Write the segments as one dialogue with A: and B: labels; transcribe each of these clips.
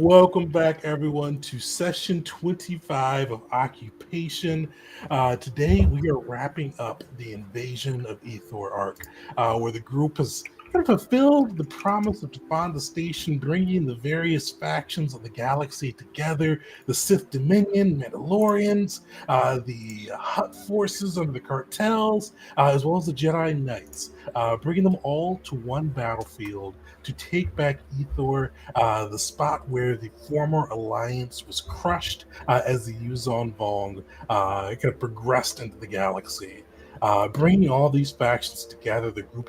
A: Welcome back, everyone, to session 25 of Occupation. Today, we are wrapping up the Invasion of Ethor arc, where the group has kind of fulfilled the promise of Defanda Station, bringing the various factions of the galaxy together: the Sith Dominion, Mandalorians, the Hutt forces under the cartels, as well as the Jedi Knights, bringing them all to one battlefield to take back Ethor, the spot where the former alliance was crushed as the Yuzon Vong kind of progressed into the galaxy. Bringing all these factions together, the group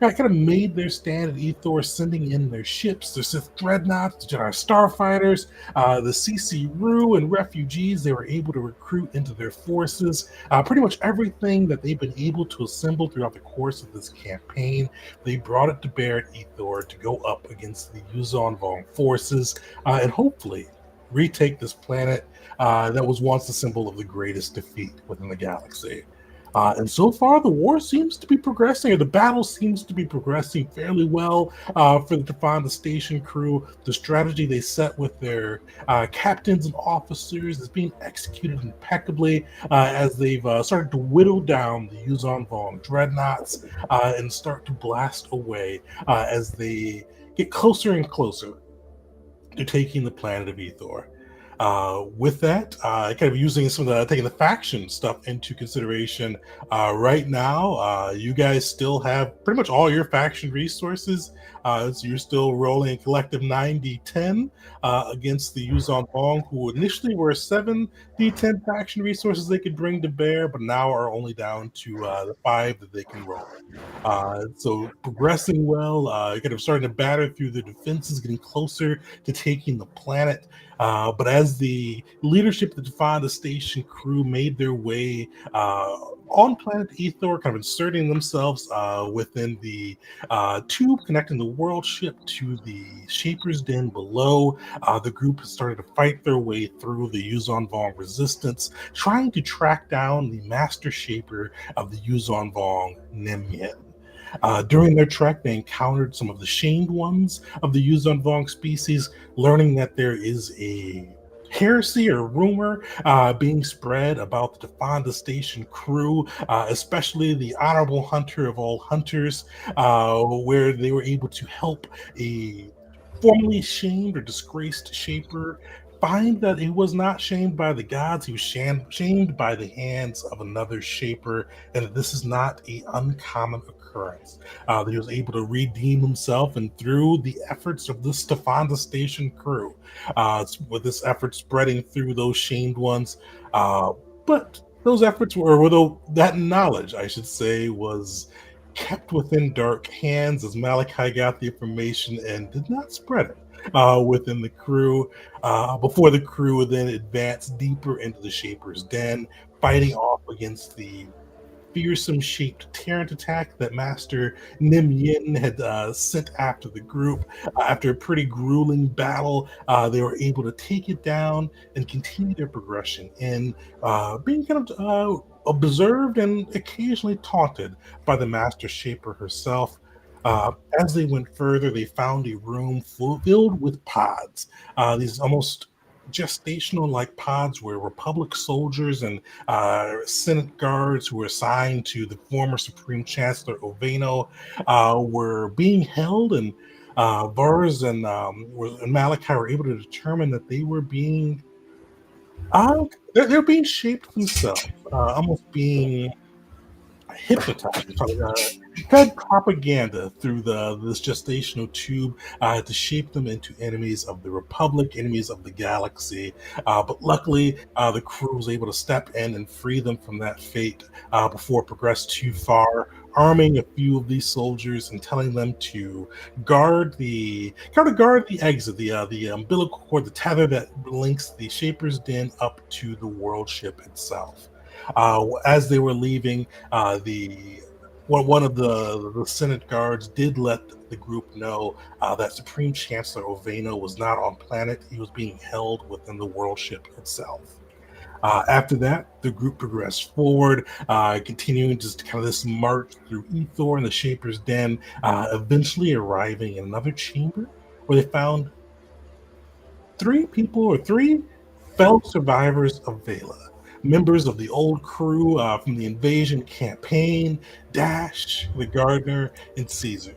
A: had kind of made their stand at Ethor, sending in their ships, their Sith dreadnoughts, the Jedi starfighters, the CC Ru and refugees they were able to recruit into their forces. Pretty much everything that they've been able to assemble throughout the course of this campaign, they brought it to bear at Ethor to go up against the Yuzon Vong forces and hopefully retake this planet that was once the symbol of the greatest defeat within the galaxy. And so far, the war seems to be progressing, or the battle seems to be progressing fairly well for the Defanda Station crew. The strategy they set with their captains and officers is being executed impeccably as they've started to whittle down the Yuzon Vong dreadnoughts and start to blast away as they get closer and closer to taking the planet of Ethor. With that, kind of using some of taking the faction stuff into consideration, right now, you guys still have pretty much all your faction resources. So you're still rolling a collective 9d10 against the Yuzon Vong, who initially were 7d10 faction resources they could bring to bear, but now are only down to the 5 that they can roll. So progressing well, kind of starting to batter through the defenses, getting closer to taking the planet. But as the leadership of the Defanda Station crew made their way on planet Ethor, kind of inserting themselves within the tube connecting the world ship to the Shaper's Den below, the group has started to fight their way through the Yuzon Vong resistance, trying to track down the master shaper of the Yuzon Vong, Nim Yin. During their trek, they encountered some of the shamed ones of the Yuzon Vong species, learning that there is a heresy or rumor being spread about the Defanda Station crew, especially the Honorable Hunter of all hunters, where they were able to help a formerly shamed or disgraced shaper find that he was not shamed by the gods, he was shamed by the hands of another shaper, and that this is not an uncommon occurrence. That he was able to redeem himself, and through the efforts of the Defanda Station crew, with this effort spreading through those shamed ones, but those efforts that knowledge, I should say, was kept within dark hands as Malachi got the information and did not spread it within the crew before the crew would then advance deeper into the Shaper's Den, fighting off against the fearsome shaped Tyrant attack that Master Nim Yin had sent after the group. After a pretty grueling battle, they were able to take it down and continue their progression in being kind of observed and occasionally taunted by the Master Shaper herself. As they went further, they found a room filled with pods. These almost gestational like pods where Republic soldiers and Senate guards who were assigned to the former Supreme Chancellor Oveno were being held, and Vars and Malachi were able to determine that they were being they're being shaped themselves, almost being hypnotized, fed propaganda through this gestational tube to shape them into enemies of the Republic, enemies of the galaxy. But luckily, the crew was able to step in and free them from that fate before it progressed too far, arming a few of these soldiers and telling them to guard the exit, the umbilical cord, the tether that links the Shaper's Den up to the world ship itself. As they were leaving, the one of the Senate guards did let the group know that Supreme Chancellor Oveno was not on planet. He was being held within the world ship itself. After that, the group progressed forward, continuing just kind of this march through Ethor and the Shaper's Den, eventually arriving in another chamber where they found three fellow survivors of Vela, members of the old crew from the invasion campaign, Dash, the gardener, and Caesar.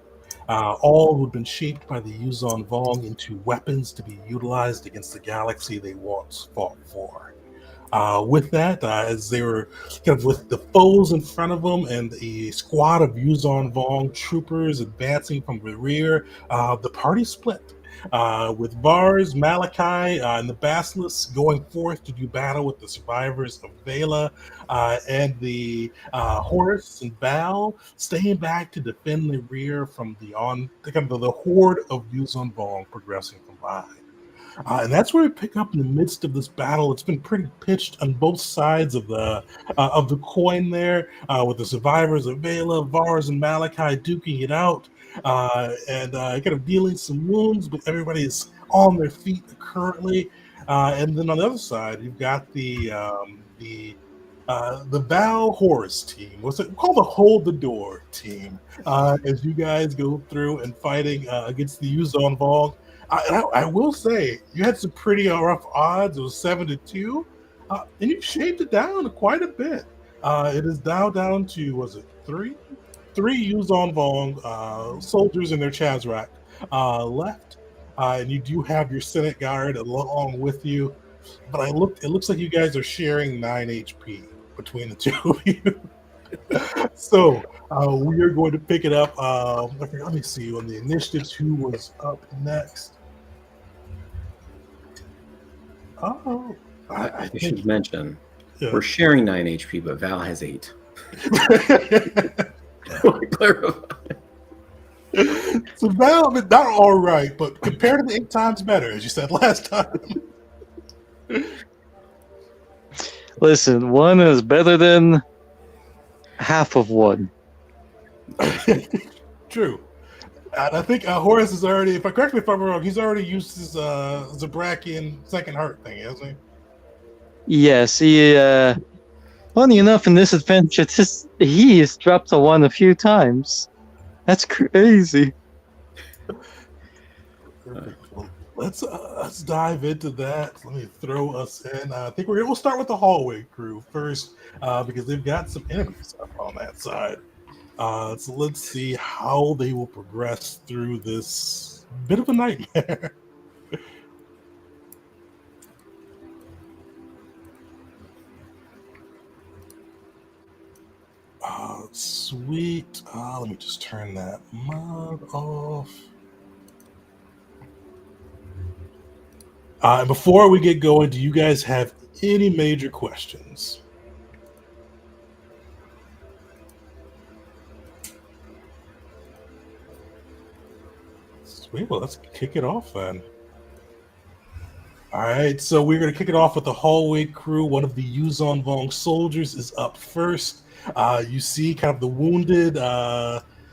A: All who had been shaped by the Yuzon Vong into weapons to be utilized against the galaxy they once fought for. With that, as they were kind of with the foes in front of them and a squad of Yuzon Vong troopers advancing from the rear, the party split. With Vars, Malachi, and the Basilisk going forth to do battle with the survivors of Vela, and the Horus and Val staying back to defend the rear from the horde of Yuzon Vong progressing from behind. And that's where we pick up in the midst of this battle. It's been pretty pitched on both sides of the coin there, with the survivors of Vela, Vars, and Malachi duking it out, and kind of dealing some wounds, but everybody is on their feet currently. And then on the other side, you've got the Val Horus team. What's it called? The Hold the Door team. As you guys go through and fighting against the Yuzon Vong. I will say you had some pretty rough odds. It was 7-2, and you shaved it down quite a bit. It is now down to, was it three Yuzon Vong soldiers in their Chazrak left, and you do have your Senate guard along with you. But it looks like you guys are sharing 9 HP between the two of you. So we are going to pick it up. Let me see on the initiatives who was up next. Oh,
B: I should mention we're sharing 9 HP, but Val has 8.
A: So Val, not all right, but compared to the 8 times better, as you said last time.
C: Listen, 1 is better than half of 1.
A: True. And I think Horace is already, if I correct me if I'm wrong, he's already used his Zabrakian second heart thing, hasn't he?
C: Yes, he, funny enough, in this adventure, he has dropped a 1 a few times. That's crazy.
A: Let's dive into that. Let me throw us in. I think we'll start with the hallway crew first, because they've got some enemies up on that side. So let's see how they will progress through this bit of a nightmare. Sweet. Let me just turn that mod off. And before we get going, do you guys have any major questions? Sweet. Well, let's kick it off then. All right, so we're going to kick it off with the hallway crew. One of the Yuzon Vong soldiers is up first. You see kind of the wounded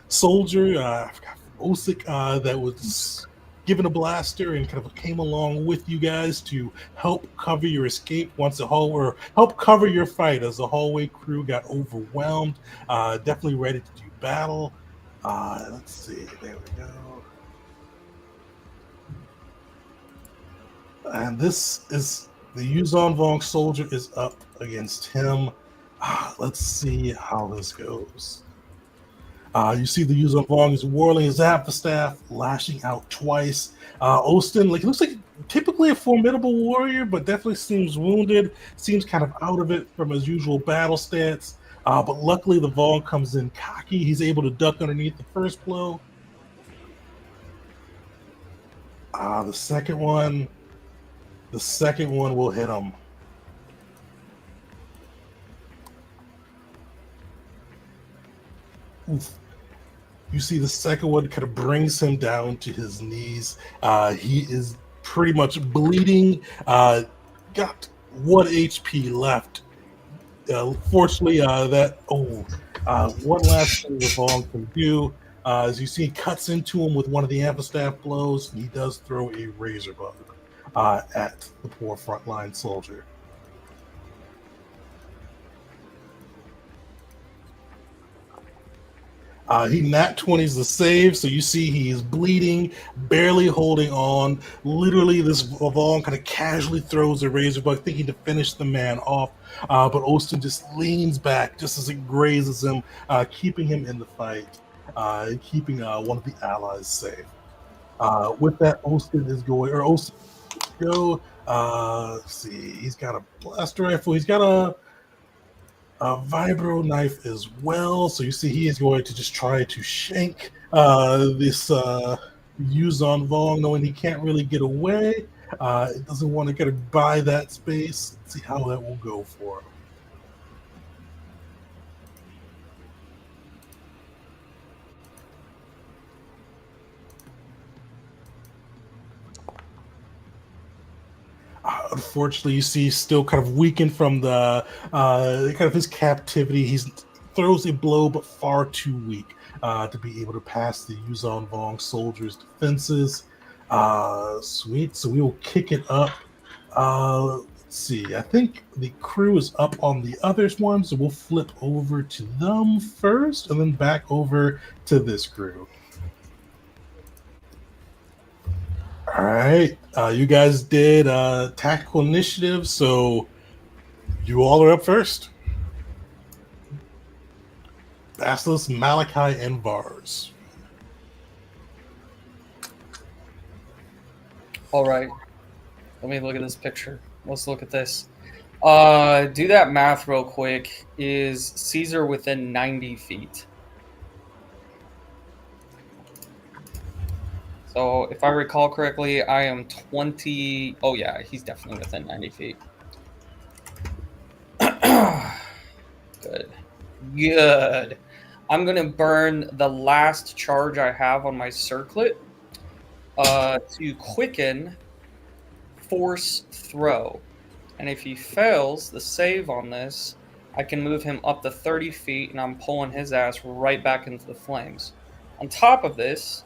A: soldier, I forgot, Osik, that was given a blaster and kind of came along with you guys to help cover your escape once or help cover your fight as the hallway crew got overwhelmed. Definitely ready to do battle. Let's see, there we go. And this is the Yuzon Vong soldier is up against him. Let's see how this goes. You see the Yuzon Vong is whirling his staff, lashing out twice. Ostin, it looks like typically a formidable warrior, but definitely seems wounded. Seems kind of out of it from his usual battle stance. But luckily the Vong comes in cocky. He's able to duck underneath the first blow. The second one will hit him. Oof. You see the second one kind of brings him down to his knees. He is pretty much bleeding. Got 1 HP left. Fortunately, one last thing the Vong can do. As you see, he cuts into him with one of the Amphistaff blows, and he does throw a razor bug at the poor frontline soldier. He nat 20s the save, so you see he is bleeding, barely holding on. Literally, this Vaughn kind of casually throws a razor blade, thinking to finish the man off. But Olston just leans back just as it grazes him, keeping him in the fight, and keeping one of the allies safe. With that, Olston is going, or Olston go. Let's see, he's got a blaster rifle. He's got a vibro knife as well. So you see he is going to just try to shank this Yuzon Vong, knowing he can't really get away. It doesn't want to get by that space. Let's see how that will go for him. Unfortunately, you see he's still kind of weakened from the kind of his captivity. He throws a blow, but far too weak to be able to pass the Yuzon Vong soldiers' defenses. Sweet. So we will kick it up. Let's see. I think the crew is up on the other one, so we'll flip over to them first, and then back over to this crew. All right, you guys did tactical initiative, so you all are up first. Basilisk, Malachi, and Vars.
D: All right, let me look at this picture. Let's look at this. Do that math real quick. Is Caesar within 90 feet? So if I recall correctly, I am 20. Oh, yeah, he's definitely within 90 feet. Good. Good. I'm going to burn the last charge I have on my circlet to quicken force throw. And if he fails the save on this, I can move him up to 30 feet, and I'm pulling his ass right back into the flames. On top of this,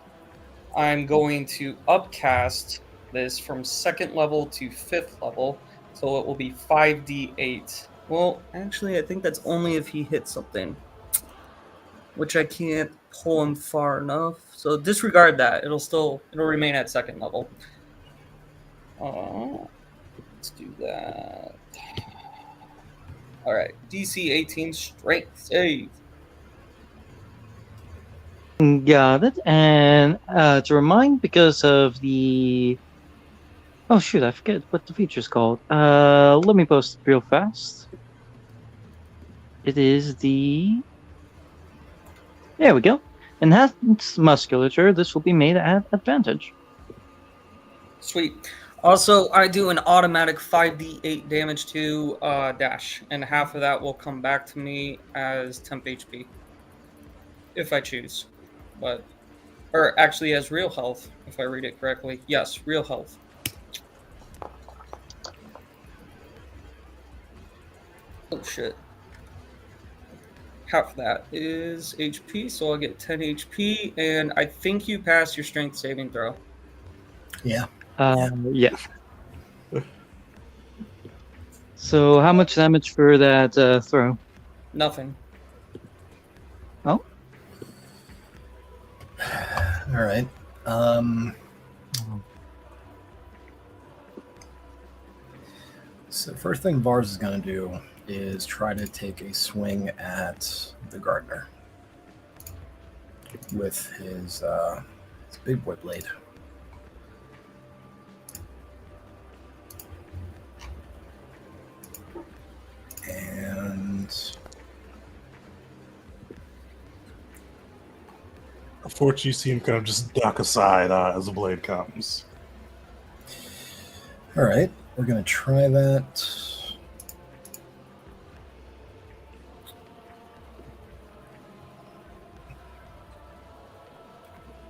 D: I'm going to upcast this from 2nd level to 5th level, so it will be 5d8. Well, actually, I think that's only if he hits something, which I can't pull him far enough. So disregard that. It'll remain at 2nd level. Let's do that. All right, DC 18 strength save.
C: Got it. And to remind, because of the... Oh, shoot, I forget what the feature's called. Let me post it real fast. It is the... There we go. Enhanced musculature. This will be made at advantage.
D: Sweet. Also, I do an automatic 5d8 damage to Dash, and half of that will come back to me as temp HP, if I choose. Or actually as real health, if I read it correctly. Yes, real health. Oh shit. Half of that is HP, so I'll get 10 HP, and I think you pass your strength saving throw.
E: Yeah.
C: Yeah. So how much damage for that throw?
D: Nothing.
C: Oh?
E: All right. So first thing Vars is going to do is try to take a swing at the gardener with his big boy blade. And
A: Unfortunately, you see him kind of just duck aside as the blade comes.
E: all right, we're going to try that.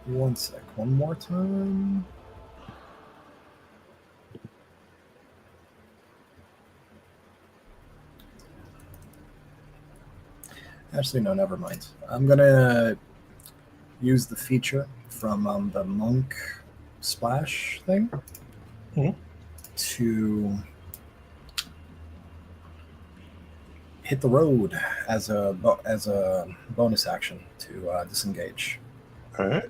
E: One sec, one more time. Actually, no, never mind. I'm going to use the feature from the monk splash thing to hit the road as a bonus action to disengage.
A: All right.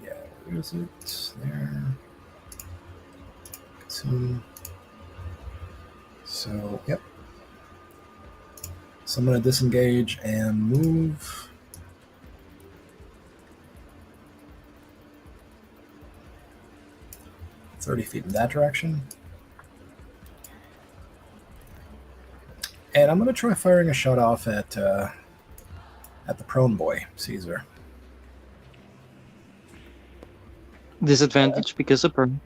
E: Yeah, where is it? There. So, yep. So I'm going to disengage and move. "30 feet in that direction. And I'm going to try firing a shot off at the prone boy, Caesar.
C: Disadvantage because of burn.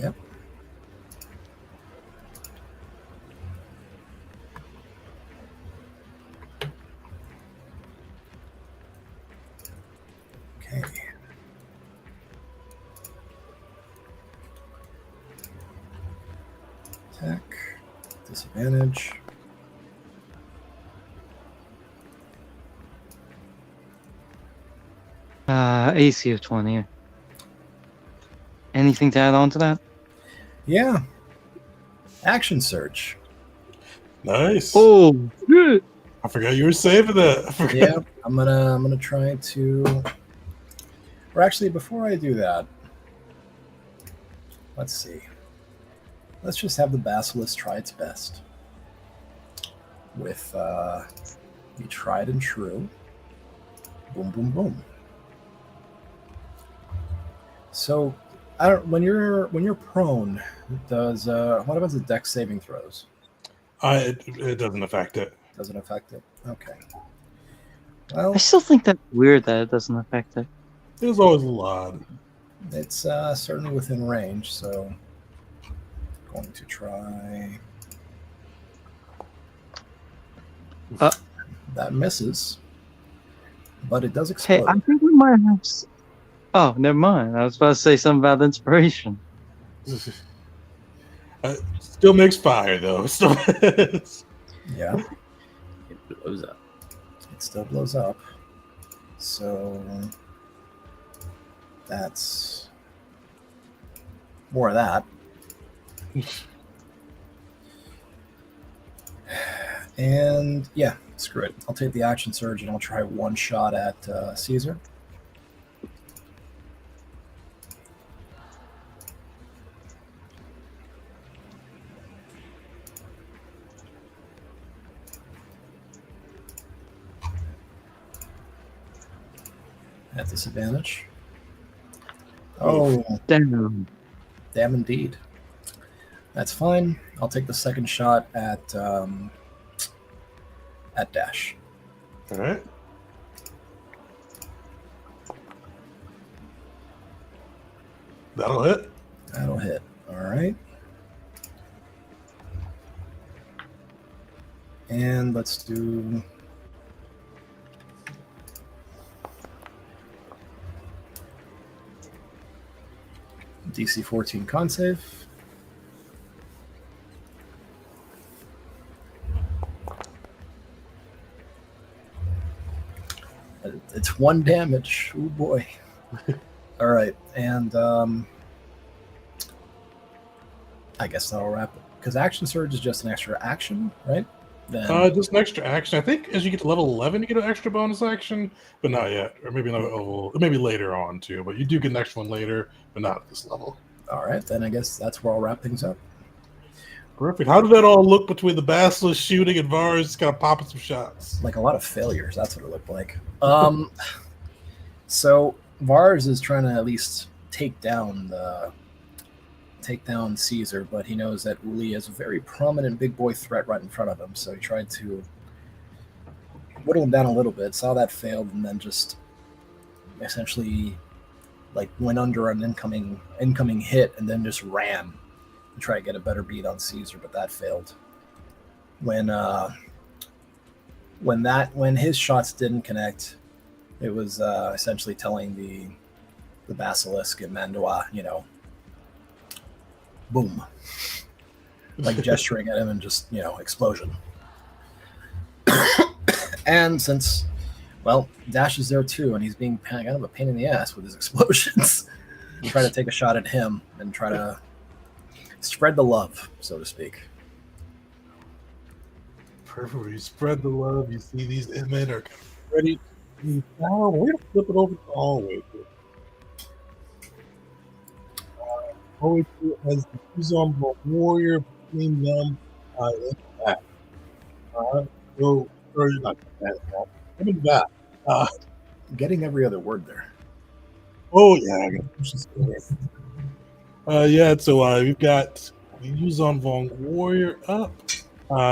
E: Yep. Okay. Attack. Disadvantage.
C: AC of 20. Anything to add on to that?
E: Yeah. Action surge.
A: Nice.
C: Oh, shit.
A: I forgot you were saving that. I forgot.
E: Yeah, I'm gonna try to. Or actually, before I do that, let's see. Let's just have the basilisk try its best with the tried and true. Boom, boom, boom. So, I don't. When you're prone, does what about the dex saving throws?
A: It doesn't affect it.
E: Doesn't affect it. Okay. Well,
C: I still think that's weird that it doesn't affect it.
A: There's always a lot.
E: it's certainly within range, so going to try. That misses, but it does explode.
C: Hey, I think we might have. Oh, never mind. I was about to say something about inspiration.
A: Still makes fire though. Still.
E: Yeah,
B: It blows up.
E: it still blows up. So that's more of that. And yeah, screw it. I'll take the action surge and I'll try one shot at Caesar. At disadvantage. Oh,
C: Damn.
E: damn indeed. That's fine. I'll take the second shot at Dash.
A: All right. That'll hit.
E: That'll hit. All right. And let's do DC 14 con save. It's 1 damage. Oh boy. All right, and I guess that'll wrap it. Because action surge is just an extra action, right? Then
A: Just an extra action. I think as you get to level 11, you get an extra bonus action, but not yet. Or maybe not. Maybe later on too. But you do get an extra one later, but not at this level.
E: all right, then I guess that's where I'll wrap things up.
A: Perfect. How did that all look between the Basilisk shooting and Vars just kind of popping some shots?
E: Like a lot of failures. That's what it looked like. So Vars is trying to at least take down Caesar, but he knows that Uli is a very prominent big boy threat right in front of him. So he tried to whittle him down a little bit. Saw that failed, and then just essentially like went under an incoming hit, and then just ran to try to get a better beat on Caesar, but that failed. When his shots didn't connect, it was essentially telling the Basilisk and Mandoa, boom, like gesturing at him and just explosion. And since Dash is there too, and he's being kind of a pain in the ass with his explosions, try to take a shot at him and try to spread the love, so to speak.
A: Perfect. You spread the love. You see these men are ready. Now we're gonna flip it over to the hallway. Hallway has the Uzumbo warrior between them in the back. So, or not that. I'm in the back.
E: Getting every other word there.
A: Oh yeah, I gotta push this over. Yeah, so we've got the Yuzon Vong Warrior up.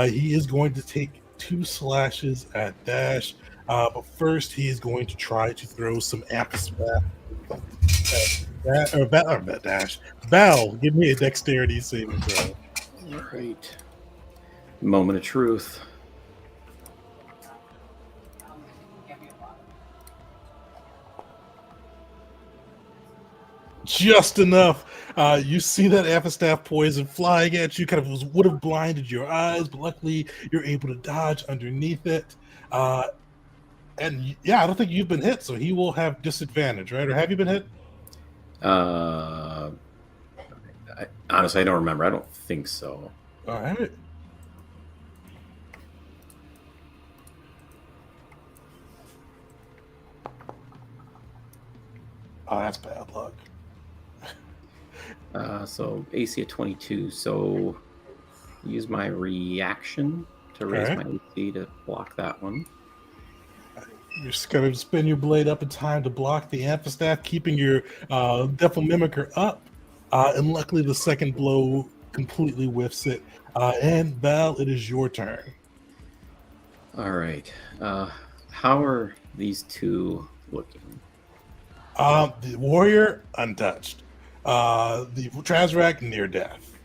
A: He is going to take 2 slashes at Dash. But first, he is going to try to throw some amphaspat. Dash. Val, give me a dexterity saving throw.
B: All right. Moment of truth.
A: Just enough. You see that amphastat poison flying at you, kind of would have blinded your eyes, but luckily you're able to dodge underneath it. And yeah, I don't think you've been hit, so he will have disadvantage, right? Or have you been hit?
B: Honestly, I don't remember. I don't think so.
A: All right. Oh, that's bad luck.
B: So AC at 22. So use my reaction to raise my AC to block that one.
A: You're just going to spin your blade up in time to block the amphastat, keeping your Devil Mimicker up. And luckily, the second blow completely whiffs it. And Val, it is your turn.
B: All right. How are these two looking?
A: The warrior, untouched. The Trazrak, near death.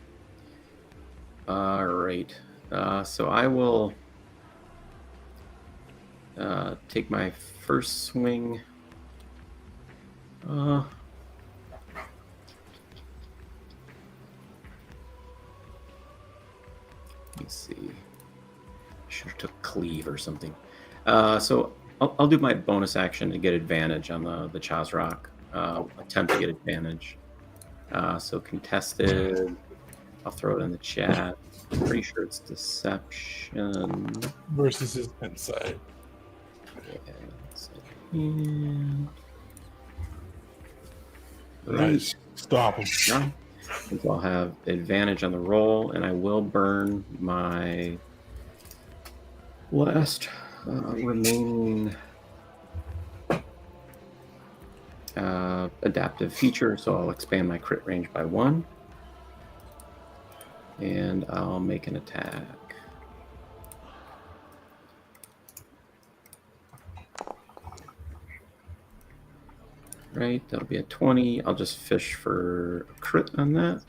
B: All right. So I will take my first swing. Let me see. I should have took cleave or something. So I'll do my bonus action to get advantage on the Chazrak. Attempt to get advantage. So contested. I'll throw it in the chat. I'm pretty sure it's deception
A: versus his insight.
B: And...
A: Nice. Stop him.
B: So I'll have advantage on the roll, and I will burn my last remaining adaptive feature. So I'll expand my crit range by 1. And I'll make an attack. Right, that'll be a 20. I'll just fish for a crit on that.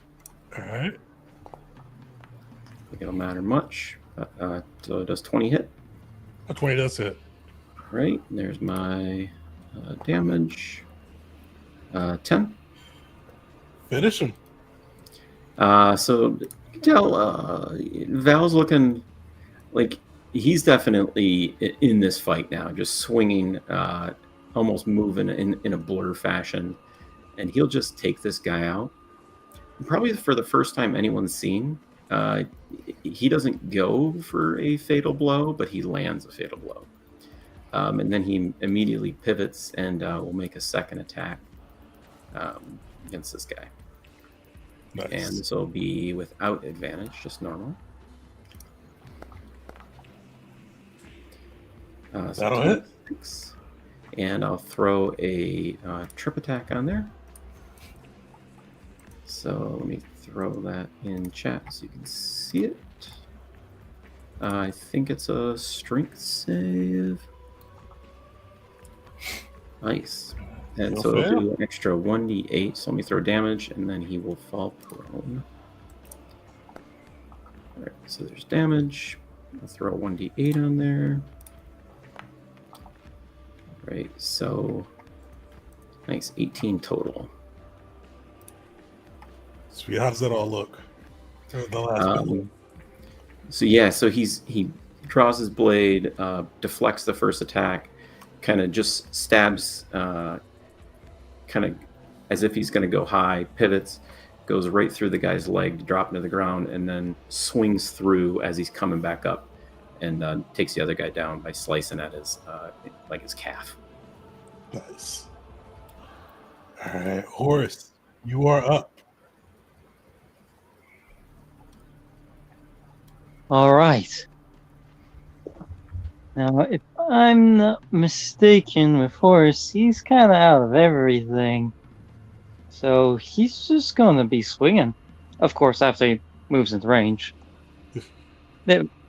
A: All right.
B: I think it'll matter much. So does 20 hit?
A: A 20 does hit.
B: All right, there's my damage. 10.
A: Finish him.
B: So you can tell Val's looking like he's definitely in this fight now, just swinging, almost moving in a blur fashion, and he'll just take this guy out. Probably for the first time anyone's seen. He doesn't go for a fatal blow, but he lands a fatal blow. And then he immediately pivots and will make a second attack against this guy.
A: Nice.
B: And this will be without advantage, just normal. So
A: That'll hit.
B: 6. And I'll throw a trip attack on there. So let me throw that in chat so you can see it. I think it's a strength save. Nice. And
A: Well,
B: so
A: fair.
B: it'll do an extra 1d8. So let me throw damage, and then he will fall prone. All right, so there's damage. I'll throw a 1d8 on there. Right, so nice, 18 total.
A: Sweet. How does that all look? The last one.
B: So yeah, so he draws his blade, deflects the first attack, kind of just stabs, kind of as if he's going to go high, pivots, goes right through the guy's leg, dropping to the ground, and then swings through as he's coming back up, and takes the other guy down by slicing at his his calf.
A: Nice. All right, Horace, you are up.
C: All right. Now, if I'm not mistaken with Horace, he's kind of out of everything. So he's just going to be swinging. Of course, after he moves into range.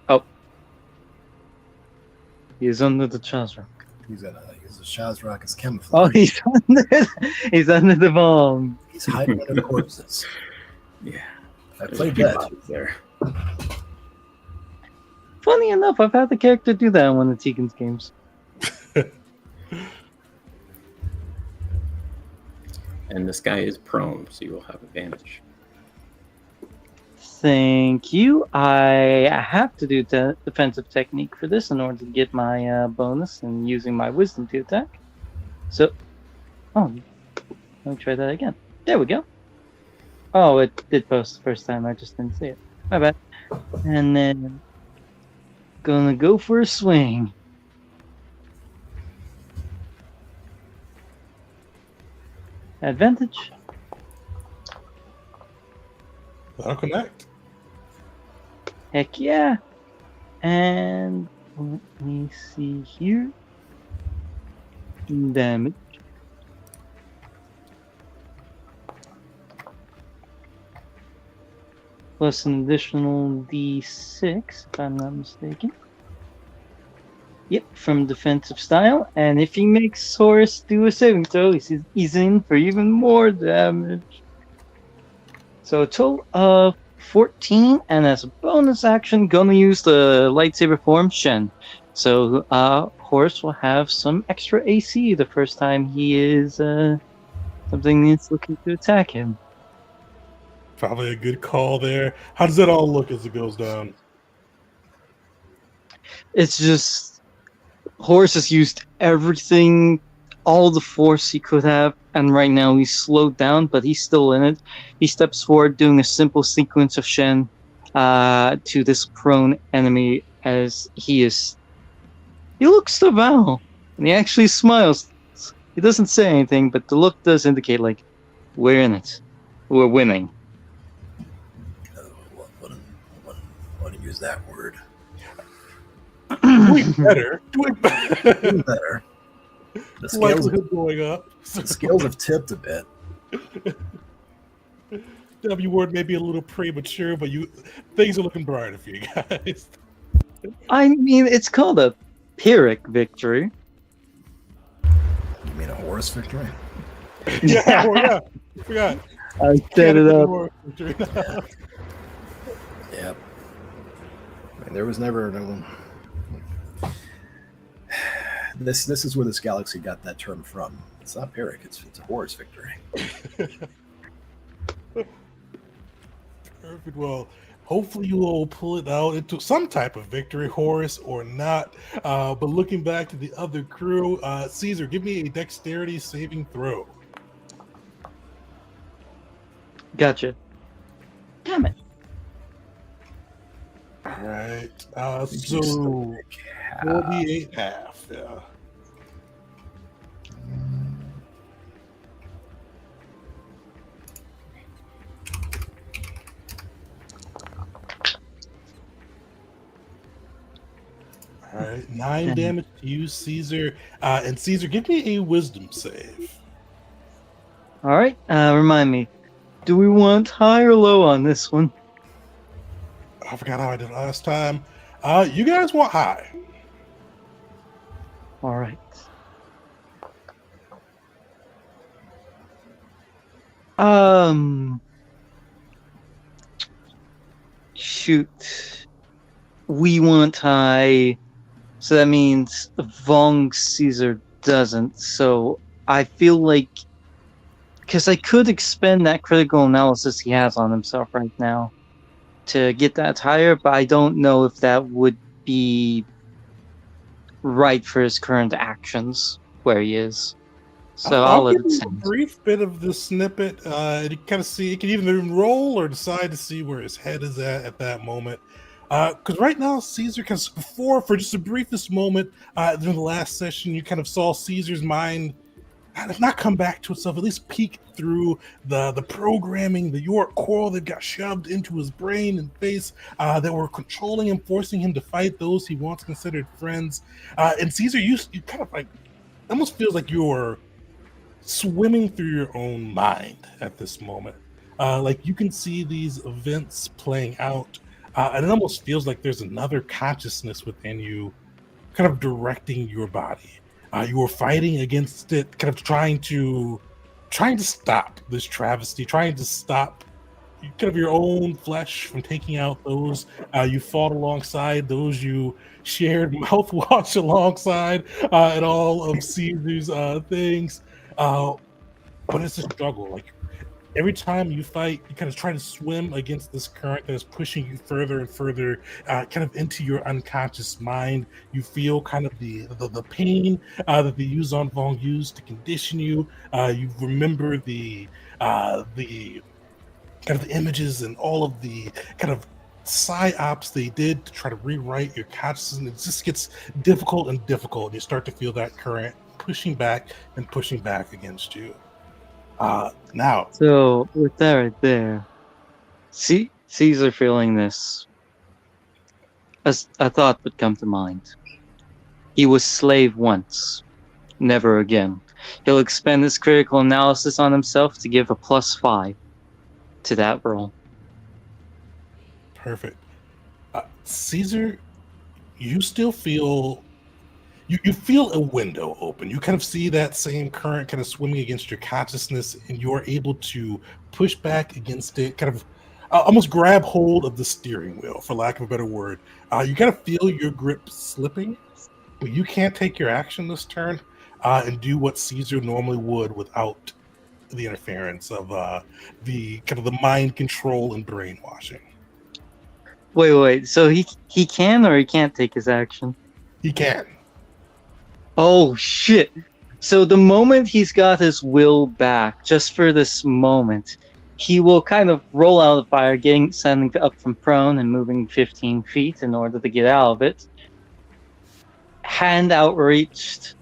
C: Oh. He's under the Chazra.
E: He's gonna use the Shazrock as
C: Oh,
E: camouflage.
C: he's under the bomb.
E: He's hiding under corpses.
B: Yeah.
E: I
B: There's
E: played
B: a few
E: dead.
B: bodies there.
C: Funny enough, I've had the character do that in one of the Tegan's games.
B: And this guy is prone, so you will have advantage.
C: Thank you. I have to do the defensive technique for this in order to get my bonus and using my wisdom to attack. So, let me try that again. There we go. Oh, it did post the first time. I just didn't see it. My bad. And then, gonna go for a swing. Advantage.
A: That'll connect.
C: Heck yeah. And let me see here. Damage. Plus an additional d6, if I'm not mistaken. Yep, from defensive style. And if he makes Horace do a saving throw, he's in for even more damage. So a total of 14, and as a bonus action, gonna use the lightsaber form Shen. So Horace will have some extra AC the first time he is something that's looking to attack him.
A: Probably a good call there. How does that all look as it goes down?
C: It's just Horace has used everything, all the force he could have, and right now he's slowed down, but he's still in it. He steps forward, doing a simple sequence of Shen to this prone enemy as he looks to Val, and he actually smiles. He doesn't say anything, but the look does indicate, like, we're in it. We're winning.
E: Wouldn't use that word.
A: Doing better. Doing
E: Doing better. The scales,
A: Likelihood going up.
E: the scales have tipped a bit.
A: W word may be a little premature, but things are looking brighter for you guys.
C: I mean, it's called a Pyrrhic victory.
E: You mean a Horus victory?
A: Yeah, I forgot.
C: I set it up.
E: Yep. I mean, there was never no. This is where this galaxy got that term from. It's not Pyrrhic. It's a Horus victory.
A: Perfect. Well, hopefully you will pull it out into some type of victory, Horace, or not. But looking back to the other crew, Caesar, give me a dexterity saving throw.
C: Gotcha. Damn it.
A: All right.
E: think you
A: So
E: Half.
A: 48 half. Yeah. All right. 9 damage to you, Caesar. And Caesar, give me a wisdom save.
C: All right. Remind me. Do we want high or low on this one?
A: I forgot how I did last time. You guys want high.
C: All right. Shoot. We want high, so that means Vong Caesar doesn't. So I feel like, because I could expend that critical analysis he has on himself right now to get that higher, but I don't know if that would be right for his current actions where he is. So I'll let
A: give
C: it
A: you a
C: stand.
A: brief bit of the snippet. You kind of see, it can either roll or decide to see where his head is at that moment. Because right now, Caesar, because before, for just the briefest moment during the last session, you kind of saw Caesar's mind kind of not come back to itself, at least peek through the programming, the York coral that got shoved into his brain and face that were controlling him, forcing him to fight those he once considered friends. And Caesar, you kind of like, almost feels like you're swimming through your own mind at this moment. Like you can see these events playing out, and it almost feels like there's another consciousness within you, kind of directing your body. You were fighting against it, kind of trying to stop this travesty, trying to stop kind of your own flesh from taking out those you fought alongside, those you shared mouthwash alongside, and all of Caesar's things. But it's a struggle. Like every time you fight, you kind of try to swim against this current that is pushing you further and further, kind of into your unconscious mind. You feel kind of the pain that the Yuzon Vong used to condition you. You remember the kind of the images and all of the kind of psyops they did to try to rewrite your consciousness. It just gets difficult and difficult. And you start to feel that current pushing back and pushing back against you. Now,
C: So with that right there, Caesar feeling this, a thought would come to mind. He was slave once, never again. He'll expend his critical analysis on himself to give a +5 to that roll.
A: perfect. Caesar, you still feel you feel a window open. You kind of see that same current kind of swimming against your consciousness, and you're able to push back against it, kind of almost grab hold of the steering wheel, for lack of a better word. You kind of feel your grip slipping, but you can't take your action this turn and do what Caesar normally would without the interference of the kind of the mind control and brainwashing.
C: Wait. So he can or he can't take his action?
A: He can.
C: Oh shit! So the moment he's got his will back, just for this moment, he will kind of roll out of the fire, standing up from prone and moving 15 feet in order to get out of it. Hand outreached,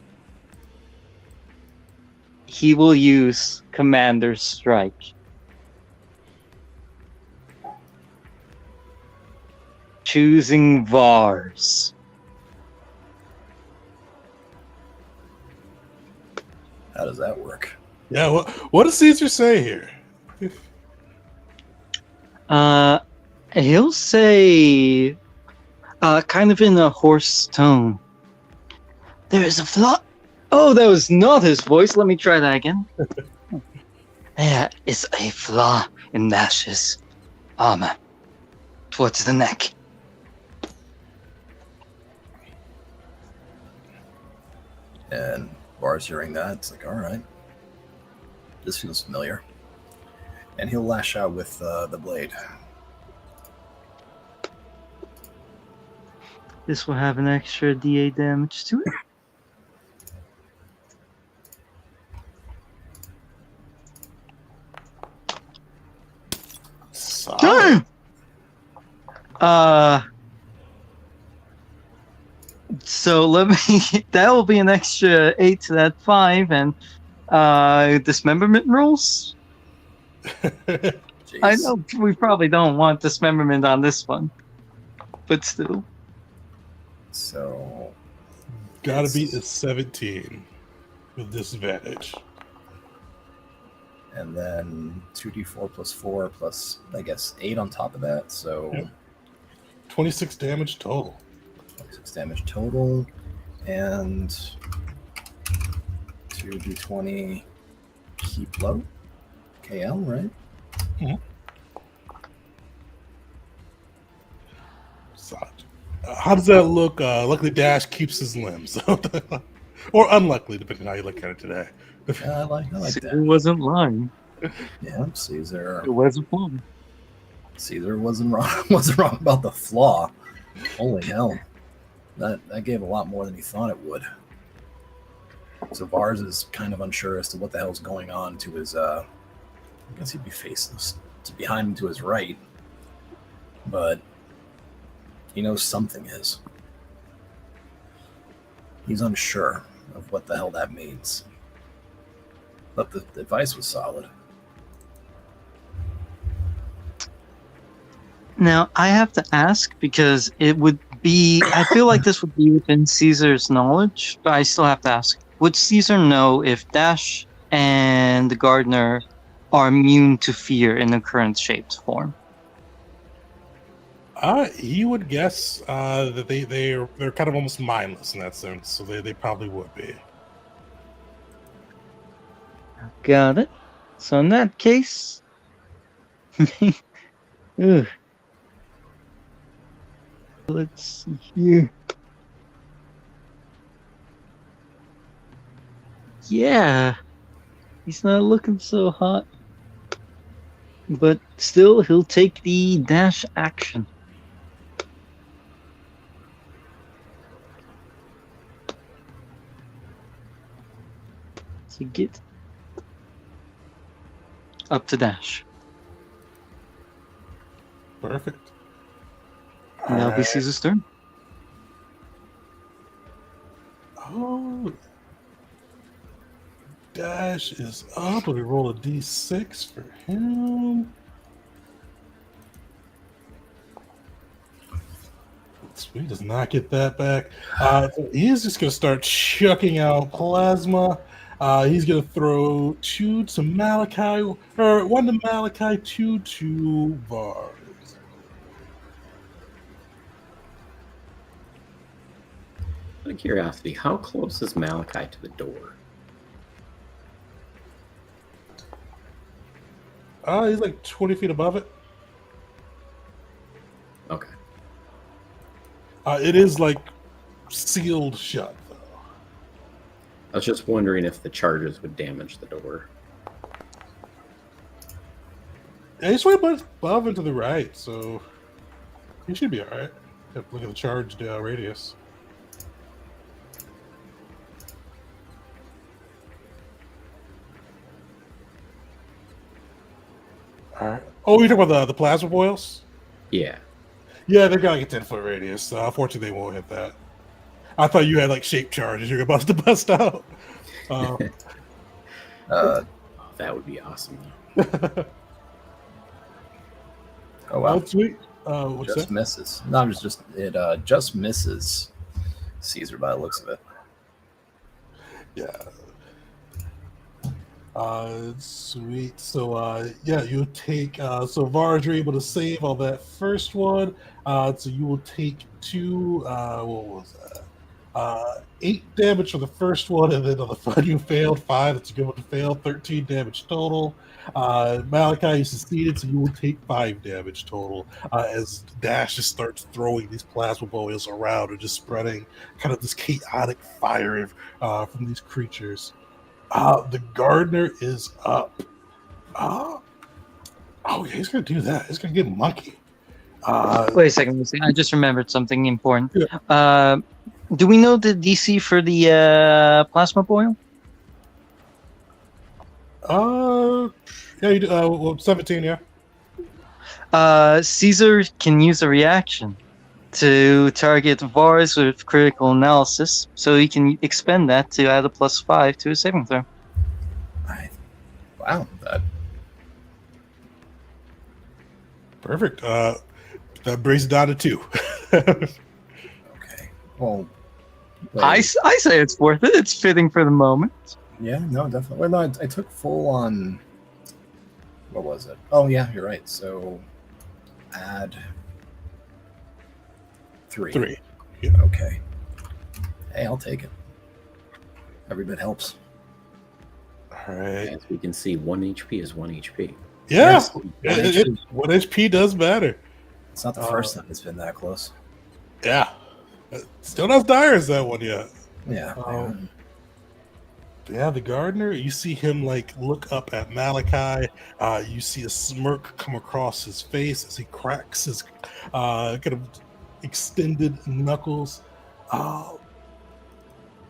C: he will use Commander's Strike. Choosing Vars.
E: How does that work?
A: Yeah, what does Caesar say here?
C: He'll say, kind of in a hoarse tone, there is a flaw. Oh, that was not his voice. Let me try that again. There is a flaw in Nash's armor towards the neck.
E: And Bar's hearing that. It's like, all right, this feels familiar. And he'll lash out with the blade.
C: This will have an extra D8 damage to it.
A: Solid.
C: So let me. That will be an extra 8 to that 5, and dismemberment rolls.
E: Jeez.
C: I know we probably don't want dismemberment on this one, but still.
E: So
A: Gotta beat a 17 with disadvantage.
E: And then 2d4 plus 4 plus, I guess, 8 on top of that. So
A: Yep. 26 damage total.
E: 26 damage total. And 2d20 keep low. KL, right?
A: Solid. How does that look? Luckily, Dash keeps his limbs. Or unluckily, depending on how you look at it today.
E: Yeah, I like
C: It
E: that.
C: wasn't lying.
E: Yeah, Caesar.
C: It was a flaw.
E: Caesar wasn't wrong. Wasn't wrong about the flaw. Holy hell, that gave a lot more than he thought it would. So Vars is kind of unsure as to what the hell's going on to his. I guess he'd be facing behind him to his right, but he knows something is. He's unsure of what the hell that means. But the advice was solid.
C: Now, I have to ask because it would be. I feel like this would be within Caesar's knowledge, but I still have to ask. Would Caesar know if Dash and the gardener are immune to fear in the current shaped form?
A: He would guess that they're kind of almost mindless in that sense, so they probably would be.
C: Got it. So in that case, ugh. Let's see here. Yeah, he's not looking so hot, but still, he'll take the dash action. To get up to dash.
A: Perfect.
C: Now
A: Alright.
C: be Caesar's turn.
A: Oh, Dash is up. Let me roll a d6 for him. Sweet, does not get that back. So he is just going to start chucking out plasma. He's going to throw 2 to Malachi, or 1 to Malachi, 2 to Vars.
B: Out of curiosity, how close is Malachi to the door?
A: He's like 20 feet above it.
B: Okay.
A: It is like sealed shut, though.
B: I was just wondering if the charges would damage the door.
A: Yeah, he's way above and to the right, so he should be all right. Have to look at the charged radius. All right. Oh, you're talking about the plasma boils?
B: Yeah.
A: Yeah, they've got like a 10-foot radius. Unfortunately, they won't hit that. I thought you had like shape charges you're about to bust out.
E: Uh,
B: Oh, that would be awesome.
E: oh wow,
A: Oh, sweet. What's
E: just
A: that?
E: misses. No, it just misses Caesar by the looks of it.
A: Yeah. Sweet. So, yeah, you take. So, Vars, you're able to save all that first one. So, you will take 2. What was that? 8 damage for the first one, and then on the front you failed 5. That's a good one to fail. 13 damage total. Malachi, you succeeded, so you will take 5 damage total as Dash just starts throwing these plasma boils around and just spreading kind of this chaotic fire from these creatures. The gardener is up. Oh, yeah, he's gonna do that. He's gonna get monkey.
C: Wait a second. I just remembered something important.
A: Yeah.
C: Do we know the DC for the plasma boil?
A: Yeah, you do, well, 17, yeah.
C: Caesar can use a reaction to target Vars with critical analysis, so he can expend that to add a +5 to his saving throw.
E: Wow, that
A: Perfect. That brings it down to 2.
E: okay. Well,
C: I say it's worth it. It's fitting for the moment.
E: yeah, no, definitely. Well, no, I took full on. What was it? Oh, yeah, you're right. So add 3.
A: 3.
E: Okay. Hey, I'll take it. Every bit helps.
A: All right.
B: As we can see, 1 HP is 1 HP.
A: Yeah.
E: Yes.
A: What HP does matter.
E: It's not the first time it's been that close.
A: Yeah. Still not as dire as that one yet.
E: Yeah.
A: Yeah, the gardener, you see him like look up at Malachi. You see a smirk come across his face as he cracks his kind of extended knuckles.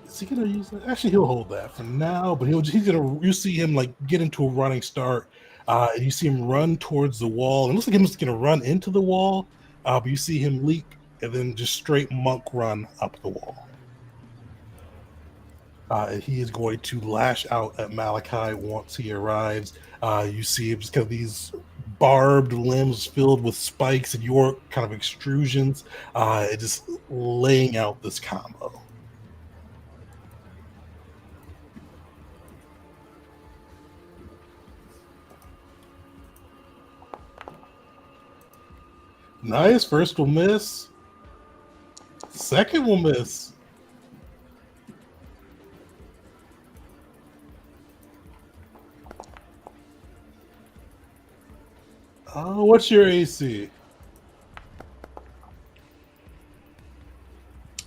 A: Is he gonna use that? Actually, he'll hold that for now. But he's gonna. You see him like get into a running start, and you see him run towards the wall. And it looks like he's gonna run into the wall. But you see him leap and then just straight monk run up the wall. And he is going to lash out at Malachi once he arrives. You see him just kind of these barbed limbs filled with spikes and your kind of extrusions, and just laying out this combo. Nice. First will miss. Second will miss. What's your AC?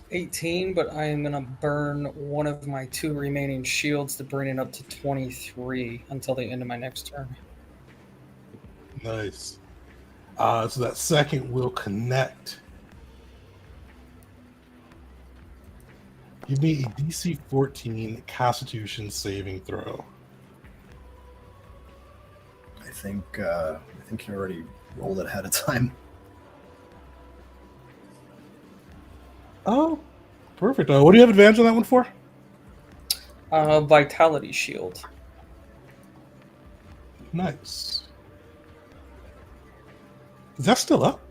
D: 18, but I am going to burn one of my 2 remaining shields to bring it up to 23 until the end of my next turn.
A: Nice. So that second will connect. Give me a DC 14 Constitution saving throw.
E: I think you already rolled it ahead of time.
A: Oh, perfect. What do you have advantage on that one for?
D: Vitality shield.
A: Nice. Is that still up?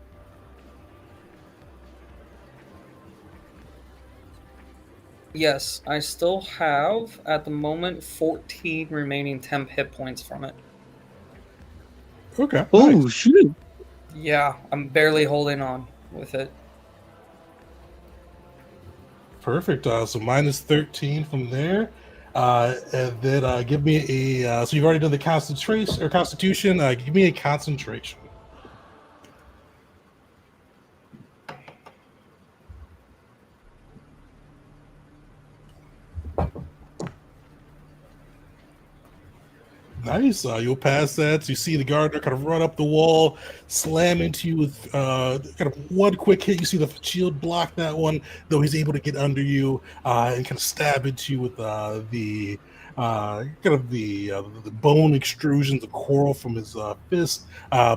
D: Yes, I still have, at the moment, 14 remaining temp hit points from it.
A: Okay.
C: Oh,
A: nice.
C: shoot.
D: Yeah, I'm barely holding on with it.
A: Perfect. So minus 13 from there. And then give me a. So you've already done the concentration or Constitution. Give me a concentration. Nice. You'll pass that. So you see the gardener kind of run up the wall, slam into you with kind of one quick hit. You see the shield block that one, though he's able to get under you and kind of stab into you with the bone extrusions, the coral from his fist,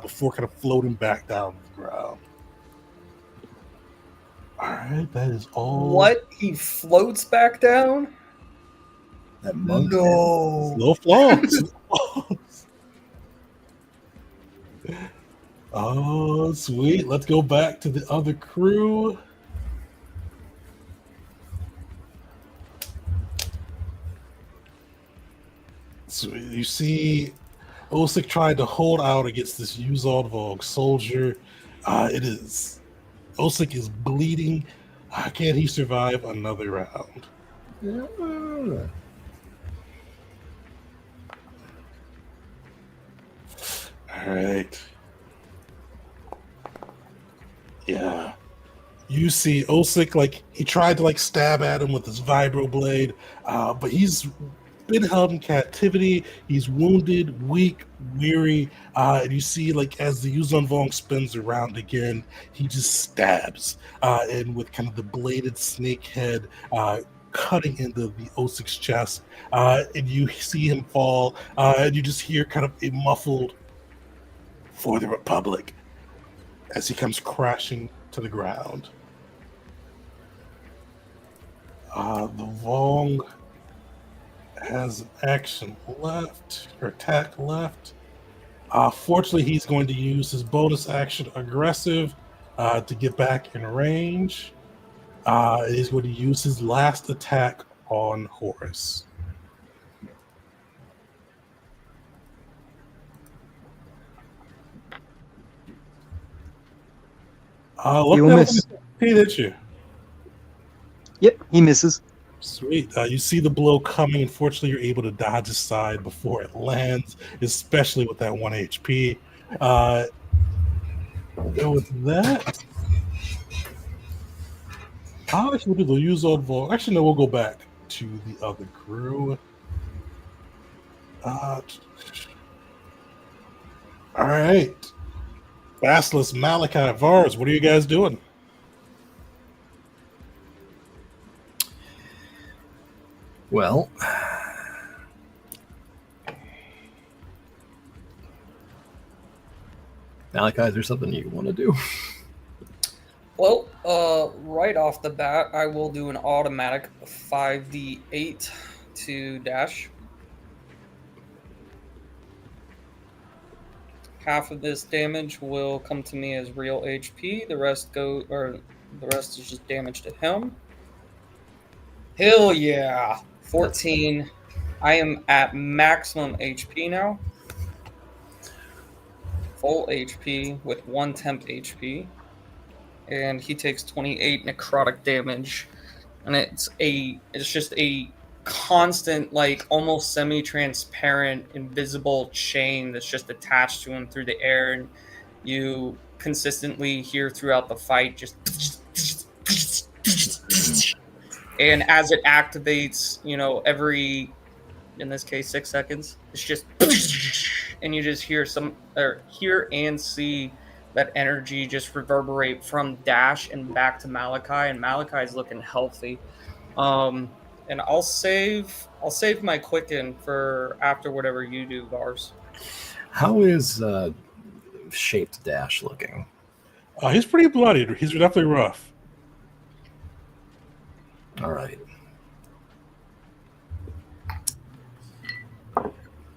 A: before kind of floating back down to the ground. All right, that is all.
D: What? He floats back down?
E: That monk.
D: No.
A: Slow flows. Oh, sweet. Let's go back to the other crew. So you see Osik tried to hold out against this Yuzaldvog soldier. Osik is bleeding. Can he survive another round?
E: Yeah.
A: All right. Yeah. You see Osik, like, he tried to, like, stab at him with his vibroblade, but he's been held in captivity. He's wounded, weak, weary, and you see, like, as the Yuzon Vong spins around again, he just stabs, and with kind of the bladed snake head cutting into the Osik's chest, and you see him fall, and you just hear kind of a muffled "For the Republic" as he comes crashing to the ground. The Vong has an action left, or attack left. Fortunately, he's going to use his bonus action aggressive to get back in range. He's going to use his last attack on Horus.
C: He will miss.
A: He hit you.
C: Yep, he misses.
A: Sweet. You see the blow coming. Unfortunately, you're able to dodge aside before it lands, especially with that 1 HP. And with that, actually, we'll do the use old vote. Actually, no, we'll go back to the other crew. All right. Basilisk, Malachi, Vars, what are you guys doing?
E: Well, Malachi, is there something you want to do?
D: Well, right off the bat, I will do an automatic 5d8 to dash. Half of this damage will come to me as real HP. The rest is just damage to him. Hell yeah! 14. I am at maximum HP now. Full HP with 1 temp HP. And he takes 28 necrotic damage. And it's just a constant, like almost semi-transparent, invisible chain that's just attached to him through the air, and you consistently hear throughout the fight just and as it activates, every, in this case, 6 seconds, it's just and you just hear hear and see that energy just reverberate from Dash and back to Malachi, and Malachi's looking healthy. And I'll save my quicken for after whatever you do, Vars.
E: How is shaped Dash looking?
A: He's pretty bloodied. He's definitely rough.
E: All right.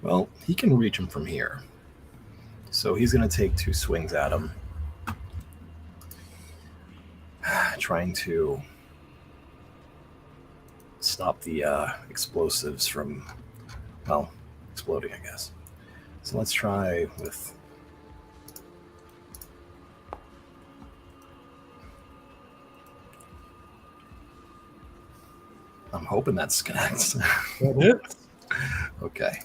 E: Well, he can reach him from here. So he's going to take 2 swings at him. Trying to stop the explosives from, well, exploding, I guess. So let's try with... I'm hoping that's connects.
A: That hits.
E: Okay.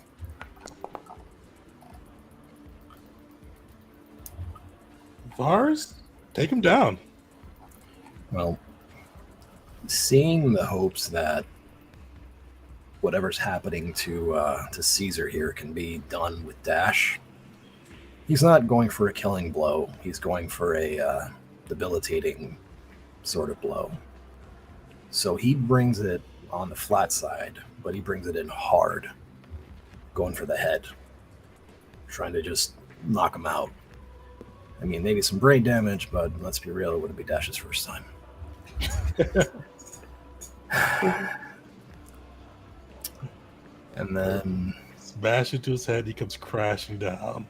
A: Vars, take him down.
E: Well, seeing the hopes that whatever's happening to Caesar here can be done with Dash, he's not going for a killing blow. He's going for a debilitating sort of blow. So he brings it on the flat side, but he brings it in hard, going for the head, trying to just knock him out. I mean, maybe some brain damage, but let's be real, it wouldn't be Dash's first time. And then
A: Smash into his head, he comes crashing down.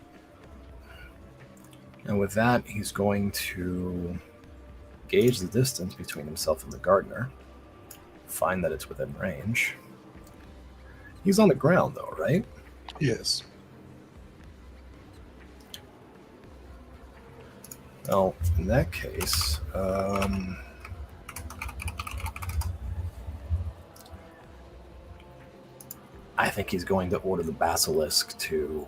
E: And with that, he's going to gauge the distance between himself and the gardener, find that it's within range. He's on the ground, though, right?
A: Yes.
E: Well, in that case, I think he's going to order the basilisk to,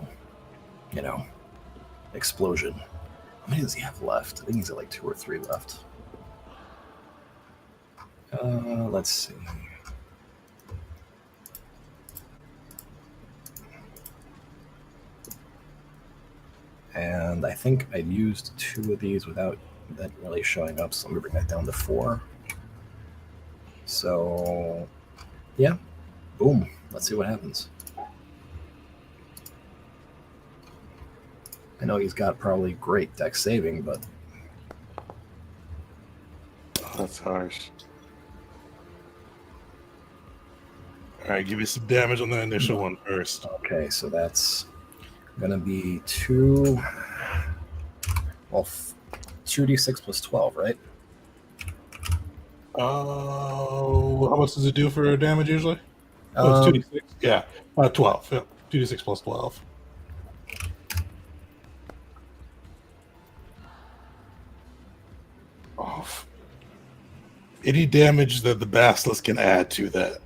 E: explosion. How many does he have left? I think he's got like 2 or 3 left. Let's see. And I think I used 2 of these without that really showing up, so let me bring that down to 4. So, yeah. Boom. Let's see what happens. I know he's got probably great dex saving, but...
A: That's harsh. All right, give you some damage on the initial one first.
E: Okay, so that's going to be 2... Well, 2d6 plus 12, right?
A: How much does it do for damage usually? Oh, it's 2d6. Yeah, 12. Yeah, 2d6 plus 12. Off. Any damage that the basilisk can add to that?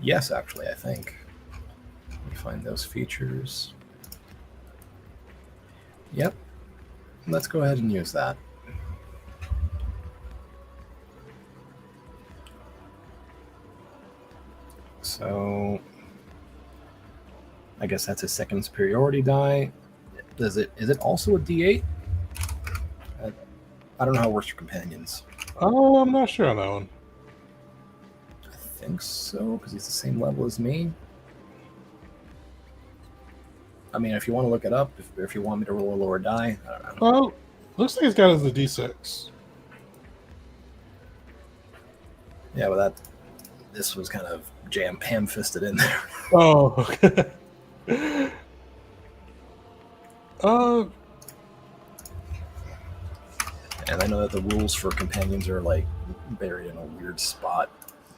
E: Yes, actually, I think. Let me find those features. Yep. Let's go ahead and use that. So I guess that's a second superiority die. Is it also a D8? I don't know how it works for companions.
A: Oh, I'm not sure on that one.
E: I think so, because he's the same level as me. I mean, if you want to look it up, if you want me to roll a lower die, I don't know.
A: Oh, looks like it's got as a D6.
E: Yeah, but this was kind of ham-fisted in there.
A: Oh, okay. uh,
E: And I know that the rules for companions are like buried in a weird spot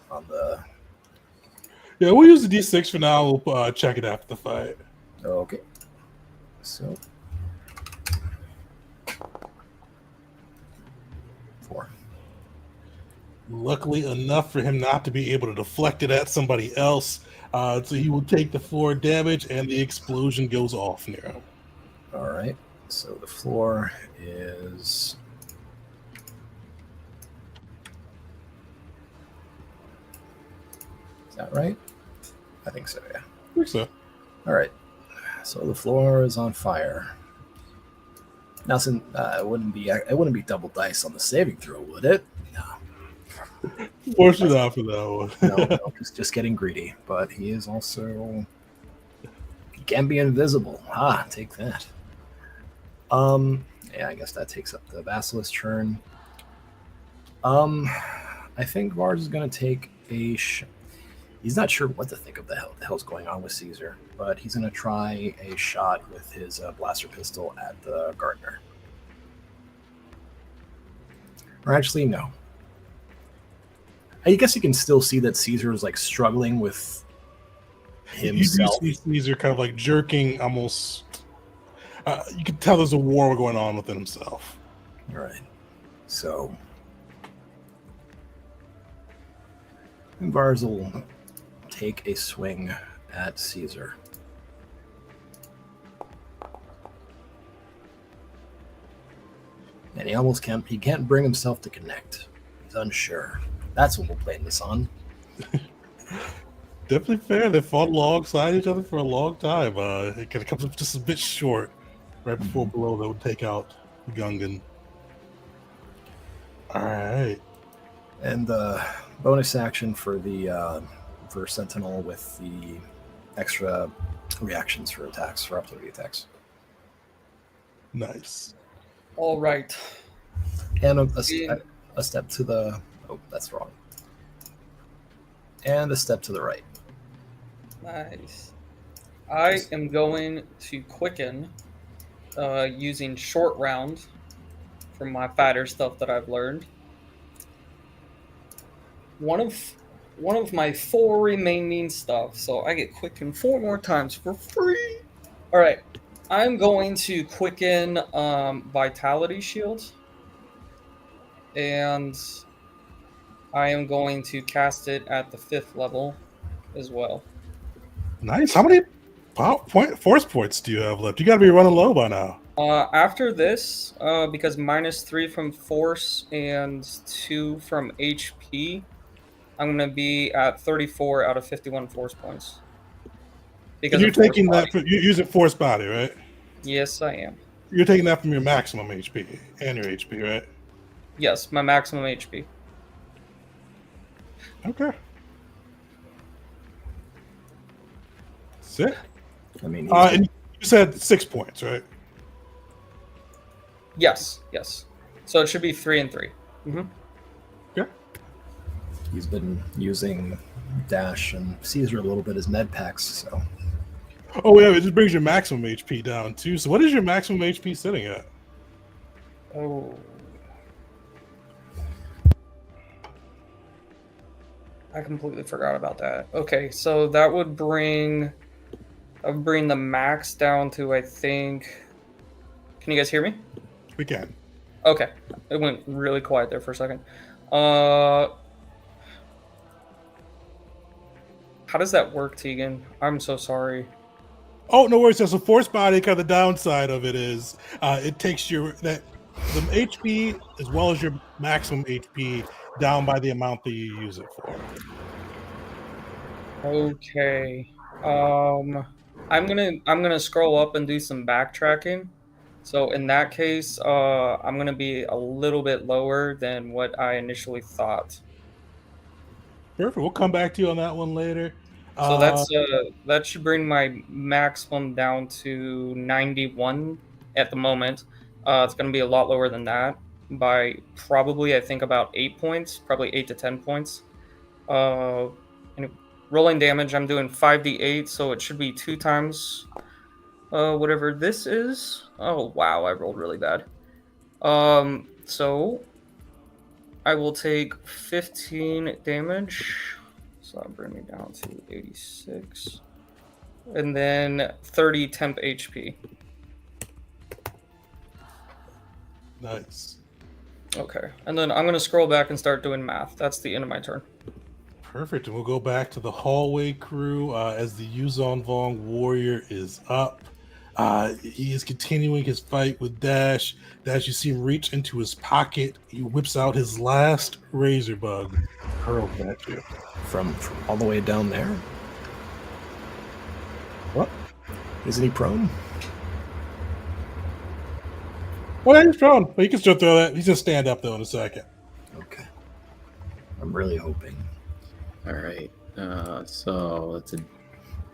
E: on the.
A: yeah, we'll use the D6 for now. We'll check it after the fight.
E: Okay. So. 4.
A: Luckily enough for him not to be able to deflect it at somebody else. So he will take the 4 damage and the explosion goes off near him.
E: All right. So the floor is. Is that right? I think so, yeah.
A: I think so.
E: All right. So the floor is on fire. Now, since it wouldn't be double dice on the saving throw, would it? No.
A: Fortunately not for that one.
E: No, just getting greedy. But he is also. He can be invisible. Ah, take that. Yeah, I guess that takes up the Basilisk turn. I think Vars is going to take a. He's not sure what to think of the hell's going on with Caesar, but he's going to try a shot with his blaster pistol at the gardener. Or actually, no. I guess you can still see that Caesar is like struggling with himself.
A: You do see Caesar kind of like jerking almost. You can tell there's a war going on within himself.
E: All right. So. Vars will take a swing at Caesar. And he can't bring himself to connect. He's unsure. That's what we'll blame this on.
A: Definitely fair. They fought alongside each other for a long time. It kind of comes up just a bit short right before below that would take out Gungan. All right.
E: And bonus action for the for Sentinel with the extra reactions for attacks, for artillery attacks.
A: Nice.
D: All right.
E: And a step to the... Oh, that's wrong. And a step to the right.
D: Nice. I am going to quicken using short round from my fighter stuff that I've learned. One of my 4 remaining stuff, so I get quicken 4 more times for free. All right, I'm going to quicken Vitality Shield, and I am going to cast it at the 5th level as well.
A: Nice. How many force points do you have left? You got to be running low by now.
D: After this, because -3 from force and 2 from HP, I'm going to be at 34 out of 51 force points. Because
A: you're taking that, you're using force body, right?
D: Yes, I am.
A: You're taking that from your maximum HP and your HP, right?
D: Yes, my maximum HP.
A: Okay. Sick.
E: I mean,
A: and you said 6 points, right?
D: Yes. So it should be 3 and 3. Mm-hmm.
A: Okay.
E: He's been using Dash and Caesar a little bit as med packs, so.
A: Oh, yeah, it just brings your maximum HP down, too. So what is your maximum HP sitting at?
D: Oh. I completely forgot about that. Okay, so that would bring the max down to, I think... Can you guys hear me?
A: We can.
D: Okay. It went really quiet there for a second. How does that work, Tegan? I'm so sorry.
A: Oh, no worries. So force body, kind of the downside of it is it takes the HP as well as your maximum HP down by the amount that you use it for.
D: Okay. I'm gonna scroll up and do some backtracking. So in that case, I'm going to be a little bit lower than what I initially thought.
A: Perfect. We'll come back to you on that one later.
D: So that should bring my maximum down to 91 at the moment. It's going to be a lot lower than that by probably I think about 8 points, probably 8 to 10 points. Uh, and rolling damage, I'm doing 5d8, so it should be 2 times whatever this is. Oh wow, I rolled really bad. So I will take 15 damage. So that'll bring me down to 86. And then 30 temp HP.
A: Nice.
D: Okay. And then I'm going to scroll back and start doing math. That's the end of my turn.
A: Perfect. And we'll go back to the hallway crew as the Yuzon Vong warrior is up. He is continuing his fight with Dash. Dash, you see him reach into his pocket. He whips out his last razor bug, hurls at you.
E: From all the way down there?
A: What?
E: Isn't he prone?
A: Well, he's prone, but he can still throw that. He's gonna stand up though in a second.
E: Okay. I'm really hoping.
B: All right. So it's a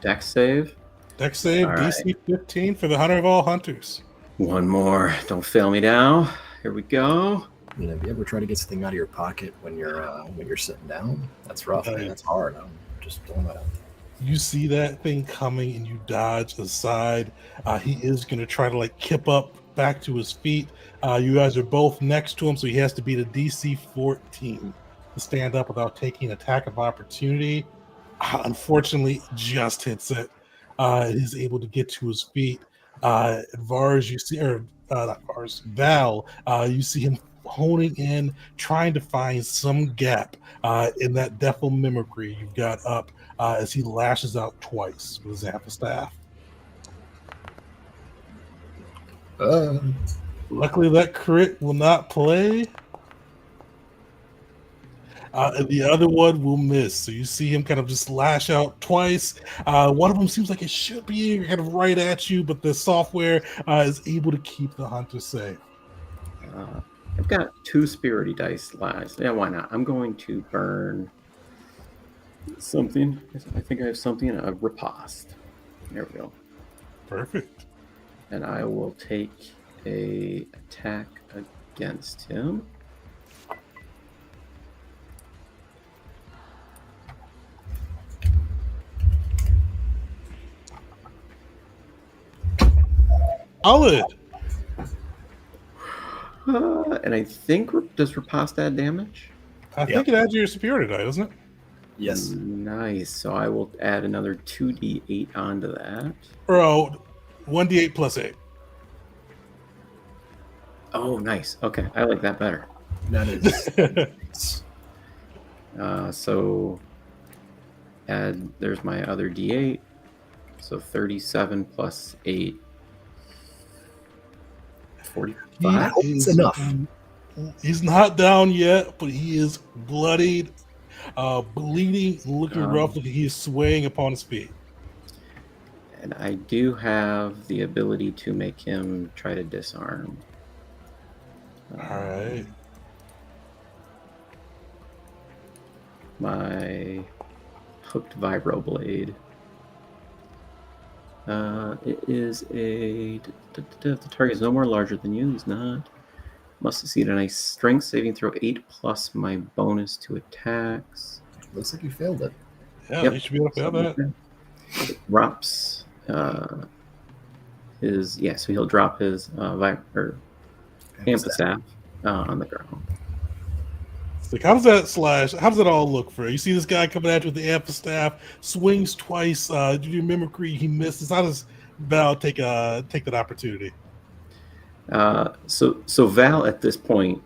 B: dex save.
A: Dex save,
B: All
A: DC 15 for the hunter of all hunters.
B: One more. Don't fail me now. Here we go.
E: I mean, have you ever tried to get something out of your pocket when you're sitting down? That's rough. Man. That's hard. I'm just throwing that out there.
A: You see that thing coming and you dodge aside. He is going to try to like kip up back to his feet. You guys are both next to him, so he has to beat a DC 14 to stand up without taking attack of opportunity. Unfortunately, just hits it. He's able to get to his feet. Vars, you see, or not Vars, Val, you see him honing in, trying to find some gap in that deaful mimicry you've got up as he lashes out twice with his staff. Luckily, that crit will not play. And the other one will miss. So you see him kind of just lash out twice. One of them seems like it should be kind of right at you, but the software is able to keep the hunter safe.
B: I've got 2 spirity dice last. Yeah, why not? I'm going to burn something. I think I have something. A riposte. There we go.
A: Perfect.
B: And I will take a attack against him.
A: Solid.
B: And I think, does riposte add damage?
A: I think it adds your superiority die, doesn't it?
E: Yes.
B: Nice. So I will add another 2d8 onto that.
A: Or 1d8 plus 8.
B: Oh, nice. Okay, I like that better.
E: That is.
B: So there's my other d8. So 37 plus 8. 45.
E: It's enough.
A: He's not down yet, but he is bloodied, bleeding, looking rough. He is swaying upon his feet.
B: And I do have the ability to make him try to disarm.
A: All right.
B: My hooked vibroblade. It is a... The target is no more larger than you. He's not. Must succeed on a strength saving throw 8 plus my bonus to attacks.
E: Looks like you failed it.
A: Yeah,
B: Yep.
A: you should be able to fail that.
B: It drops so he'll drop his amphistaff on the ground.
A: It's like, how does that all look for you? You see this guy coming at you with the amphistaff, swings twice, do your mimicry, he misses. How does Val take that opportunity?
B: So Val at this point,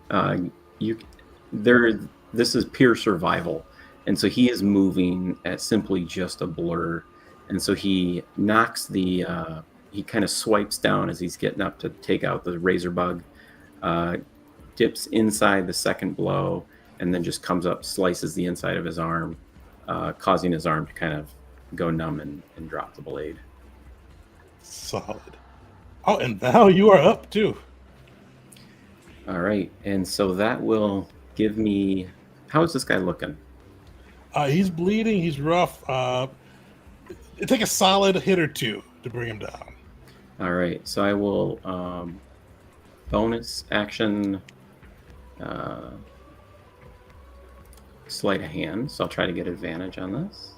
B: this is pure survival, and so he is moving at simply just a blur, and so he knocks he kind of swipes down as he's getting up to take out the razor bug, dips inside the second blow, and then just comes up, slices the inside of his arm, causing his arm to kind of go numb and drop the blade.
A: Solid. Oh, and Val, you are up too.
B: All right, and so that will give me. How is this guy looking?
A: He's bleeding. He's rough. It take a solid hit or two to bring him down.
B: All right, so I will bonus action sleight of hand. So I'll try to get advantage on this.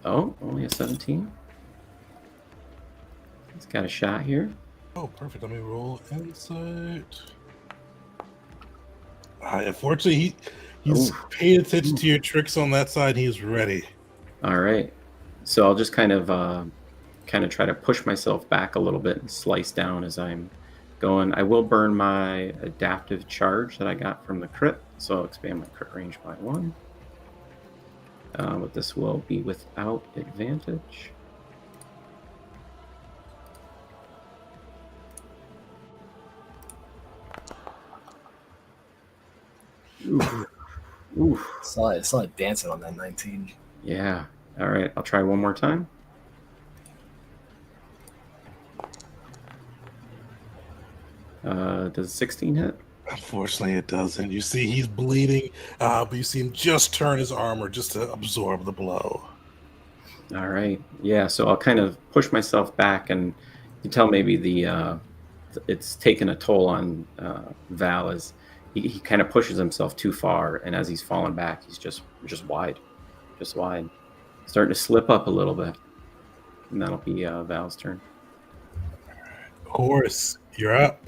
B: Oh, only a 17. He's got a shot here.
A: Oh, perfect. Let me roll insight. Unfortunately, he's paid attention to your tricks on that side. He's ready.
B: All right. So I'll just kind of try to push myself back a little bit and slice down as I'm going. I will burn my adaptive charge that I got from the crit, so I'll expand my crit range by 1. But this will be without advantage. Oof.
E: Saw it dancing on that 19.
B: Yeah. All right. I'll try one more time. Does 16 hit?
A: Unfortunately, it doesn't. You see he's bleeding, but you see him just turn his armor just to absorb the blow.
B: All right. Yeah. So I'll kind of push myself back, and you can tell maybe it's taken a toll on Val as he kind of pushes himself too far, and as he's falling back, he's just wide, starting to slip up a little bit, and that'll be Val's turn.
A: Horus, you're up.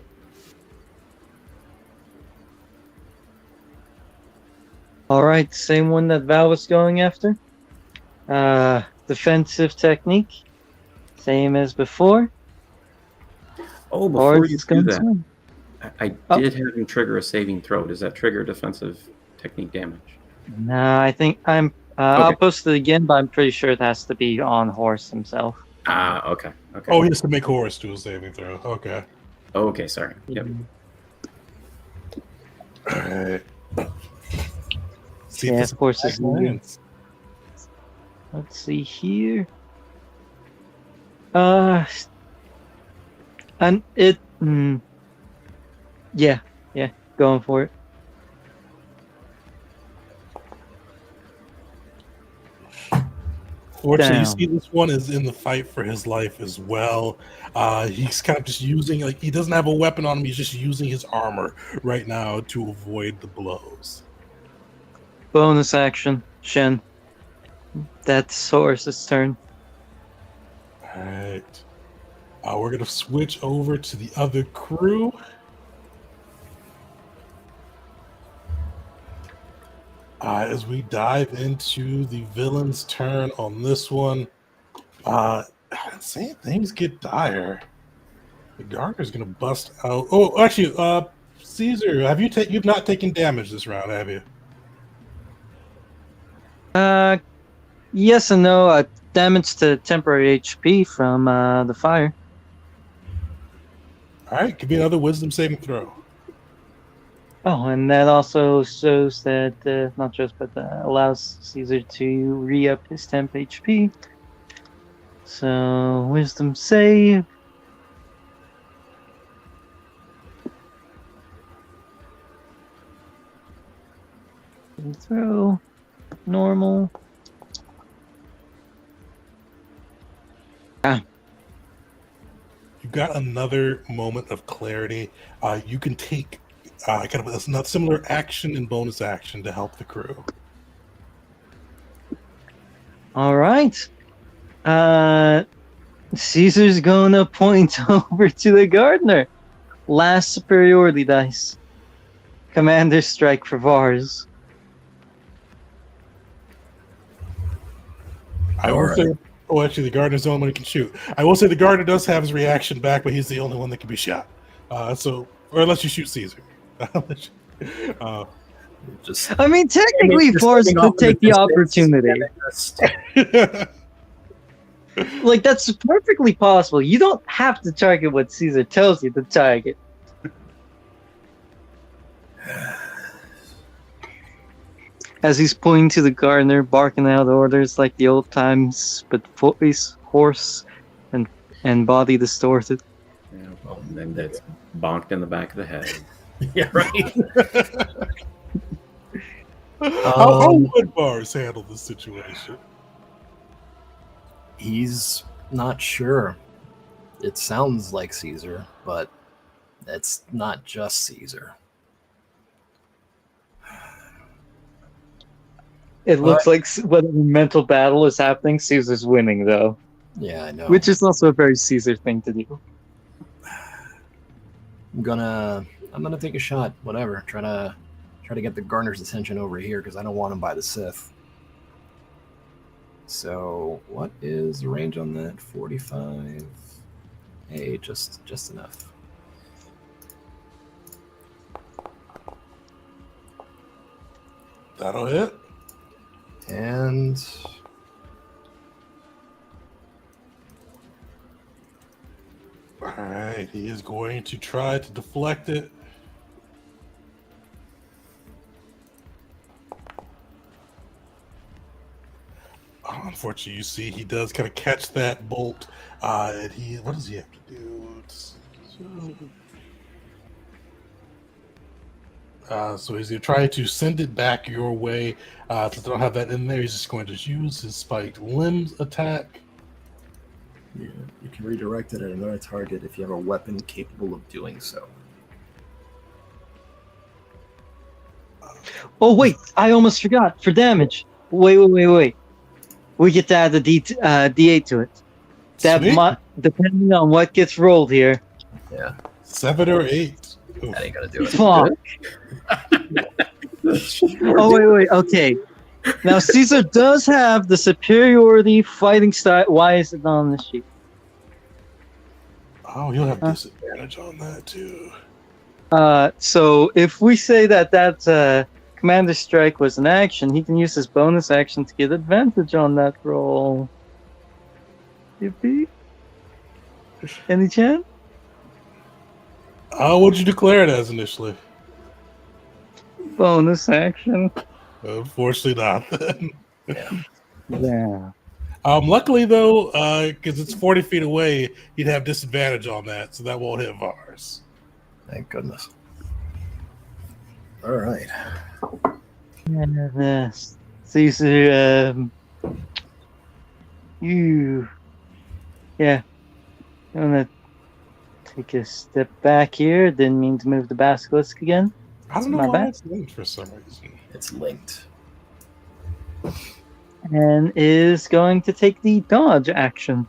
C: All right, same one that Val was going after. Defensive technique, same as before.
B: Oh, before you
C: Horus
B: do
C: comes
B: that,
C: in.
B: I did have him trigger a saving throw. Does that trigger defensive technique damage?
C: Nah, I think I'm. I'll post it again, but I'm pretty sure it has to be on Horus himself.
B: Okay.
A: Oh, he has to make Horus do a saving throw. Okay.
B: Okay, sorry. Yep.
A: All right. See
C: Yeah,
A: if
C: of course.
A: this lands.
C: Let's see here. And it. Yeah, going for it.
A: Fortunately, you
C: Down.
A: see this one is in the fight for his life as well. He's kind of just using, like, he doesn't have a weapon on him. He's just using his armor right now to avoid the blows.
C: Bonus action, Shen. That's Horus's turn.
A: All right. We're going to switch over to the other crew. As we dive into the villain's turn on this one, saying things get dire. The Gardener's going to bust out. Oh, actually, Caesar, you've not taken damage this round, have you?
C: Yes and no. Damage to temporary HP from the fire.
A: All right, give me another wisdom saving throw.
C: Oh, and that also shows that, not just, but allows Caesar to re-up his temp HP. So, wisdom save. Throw. Normal.
A: You've got another moment of clarity. You can take kind of a similar action and bonus action to help the crew.
C: All right. Caesar's going to point over to the Gardener. Last superiority dice. Commander strike for Vars.
A: I will say, oh, actually, the Gardener's the only one who can shoot. I will say the Gardener does have his reaction back, but he's the only one that can be shot. Or unless you shoot Caesar.
C: I mean, technically, Vars could take the opportunity. Like, that's perfectly possible. You don't have to target what Caesar tells you to target. as he's pointing to the gardener, barking out orders like the old times, but voice hoarse and body distorted.
B: Yeah, and then that's bonked in the back of the head.
E: Yeah, right.
A: How would Bars handle this situation?
E: He's not sure. It sounds like Caesar, but it's not just Caesar.
C: It looks like when a mental battle is happening, Caesar's winning, though.
E: Yeah, I know.
C: Which is also a very Caesar thing to do.
E: I'm gonna take a shot. Whatever. Try to get the gardener's attention over here because I don't want him by the Sith. So what is the range on that? 45. Hey, just enough.
A: That'll hit.
E: And
A: all right, he is going to try to deflect it. Unfortunately, you see, he does kind of catch that bolt. And what does he have to do? So he's going to try to send it back your way. Since I don't have that in there, he's just going to use his spiked limbs attack.
E: yeah, you can redirect it at another target if you have a weapon capable of doing so.
C: Oh wait, I almost forgot. For damage. Wait. We get to add the D8 to it.
A: Sweet.
C: Depending on what gets rolled here.
E: Yeah,
A: 7 or 8. Oof.
E: that ain't gonna do it.
C: Fuck. Oh wait. Okay. Now Caesar does have the superiority fighting style. Why is it not on the sheet?
A: Oh, he'll have disadvantage on that too.
C: So if we say that Commander Strike was an action, he can use his bonus action to get advantage on that roll. Yippee. Any chance?
A: What'd you declare it as initially?
C: Bonus action.
A: Unfortunately not. Then.
C: Yeah.
A: Luckily though, because it's 40 feet away, he'd have disadvantage on that, so that won't hit Vars.
E: Thank goodness. All right.
C: And, Caesar, I'm gonna take a step back here. Didn't mean to move the basilisk again.
A: I don't know
C: My
A: why
C: bad.
A: it's linked for some reason.
E: It's linked.
C: And is going to take the dodge action.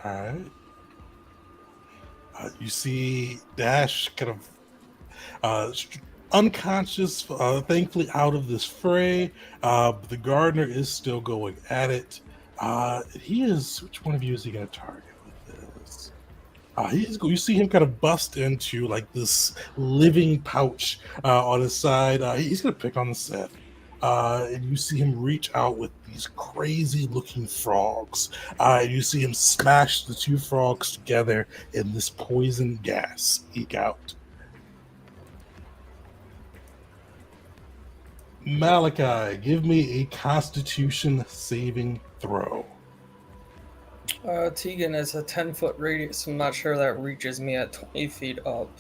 A: All right. You see Dash kind of unconscious, thankfully out of this fray. But the gardener is still going at it. Which one of you is he going to target with this? You see him kind of bust into like this living pouch on his side. He's going to pick on the Seth. And you see him reach out with these crazy looking frogs. And you see him smash the two frogs together in this poison gas eke out. Malachi, give me a Constitution saving throw.
D: Tegan is a 10-foot radius. I'm not sure that reaches me at 20 feet up.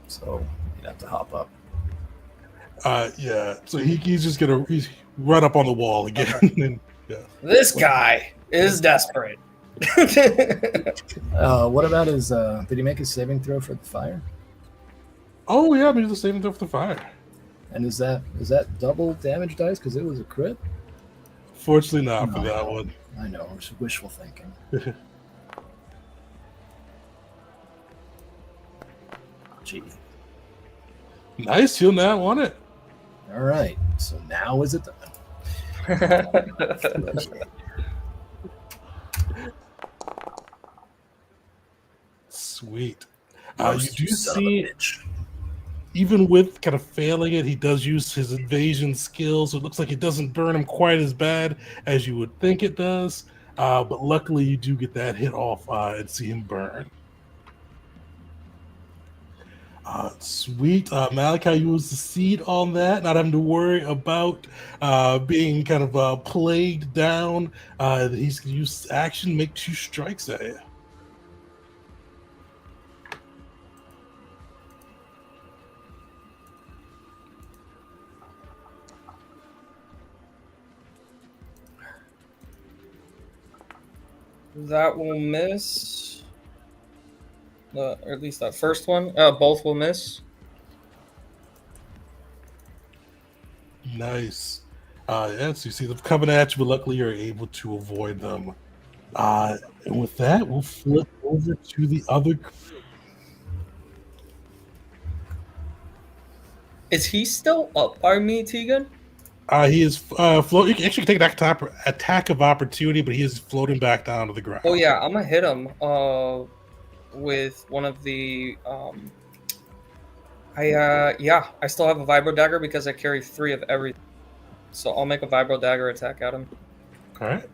E: So you'd have to hop up.
A: Yeah. So he's just gonna run up on the wall again. And, yeah.
D: This guy is desperate.
E: What about his? Did he make his saving throw for the fire?
A: Oh yeah, maybe the saving throw for the fire.
E: And is that double damage dice because it was a crit?
A: Fortunately, not for
E: No.
A: that one.
E: I know, it's wishful thinking. Gee.
A: Nice, he'll not want it.
E: All right. So now is it done?
A: Sweet.
E: Oh,
A: You do
E: son of a
A: see,
E: bitch.
A: even with kind of failing it, he does use his invasion skills. So it looks like it doesn't burn him quite as bad as you would think it does. But luckily, you do get that hit off and see him burn. Sweet. Malachi used the seed on that, not having to worry about being kind of played down. He's going to use action, make 2 strikes at you.
D: That will miss. Or at least that first one. Both will miss.
A: Nice. Yes, you see them coming at you, but luckily you're able to avoid them. And with that, we'll flip over to the other.
D: Is he still up by me, Tegan?
A: He is floating. You can actually take an attack of opportunity, but he is floating back down to the ground.
D: Oh yeah, I'm gonna hit him with one of the I still have a vibro dagger because I carry 3 of everything. So I'll make a vibro dagger attack at him.
A: All right.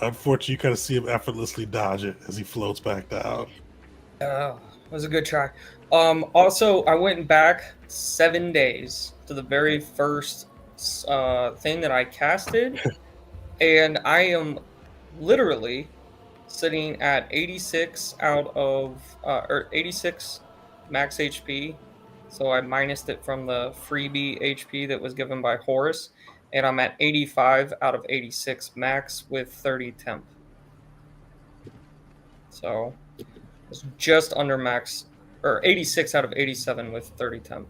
A: Unfortunately, you kind of see him effortlessly dodge it as he floats back down.
D: It was a good try. Also, I went back 7 days to the very first thing that I casted, and I am literally sitting at 86 out of or 86 max HP. So I minused it from the freebie HP that was given by Horus, and I'm at 85 out of 86 max with 30 temp. So it's just under max, or 86 out of 87 with 30 temp.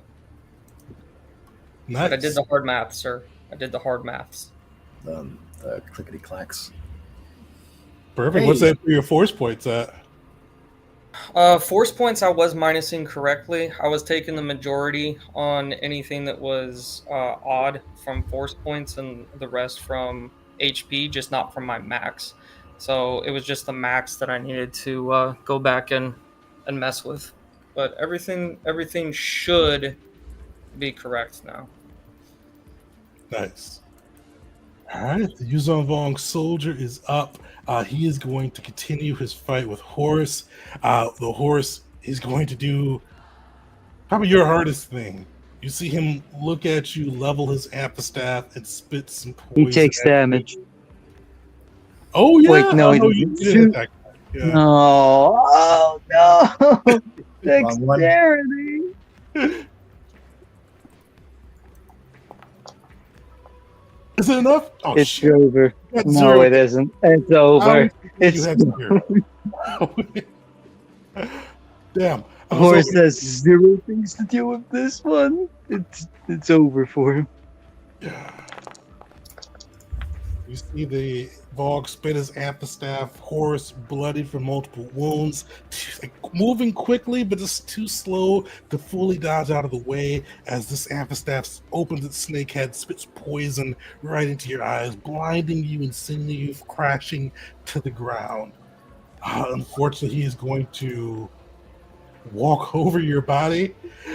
A: Nice.
D: But I did the hard math, sir. I did the hard maths.
E: The clickety clacks.
A: Perfect.
E: Hey.
A: What's that for your force points at?
D: Force points I was minusing correctly. I was taking the majority on anything that was odd from force points and the rest from HP, just not from my max. So it was just the max that I needed to go back and mess with. But everything should be correct now.
A: Nice. All right, the Yuzon Vong soldier is up. He is going to continue his fight with Horus. The Horus is going to do probably your hardest thing. You see him look at you, level his amphistaff, and spit some poison.
C: He takes
A: at you.
C: damage.
A: Oh yeah.
C: Wait, no,
A: oh,
C: he
A: no, you
C: doesn't.
A: did attack. Yeah.
C: No. Oh no.
E: Wrong one.
C: Dexterity.
A: Is it enough? Oh
C: It's
A: shit!
C: over.
A: You got
C: No,
A: zero.
C: it isn't. It's over.
A: You
C: It's
A: had zero. Damn.
C: Horse has 0 things to do with this one. It's over for him.
A: You see the Vogue spit his amphistaff, Horus bloodied from multiple wounds, like moving quickly, but just too slow to fully dodge out of the way as this amphistaff opens its snake head, spits poison right into your eyes, blinding you and sending you crashing to the ground. Unfortunately, he is going to walk over your body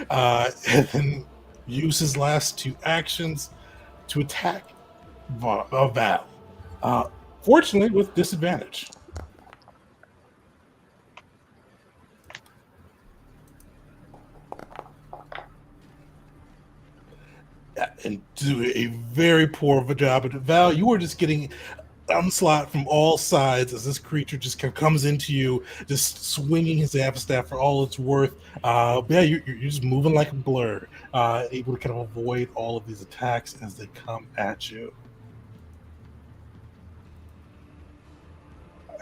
A: and then use his last 2 actions to attack Val. Fortunately, with disadvantage. And do a very poor job. But Val, you are just getting onslaught from all sides as this creature just comes into you, just swinging his amphistaff for all it's worth. Yeah, you're just moving like a blur, able to kind of avoid all of these attacks as they come at you.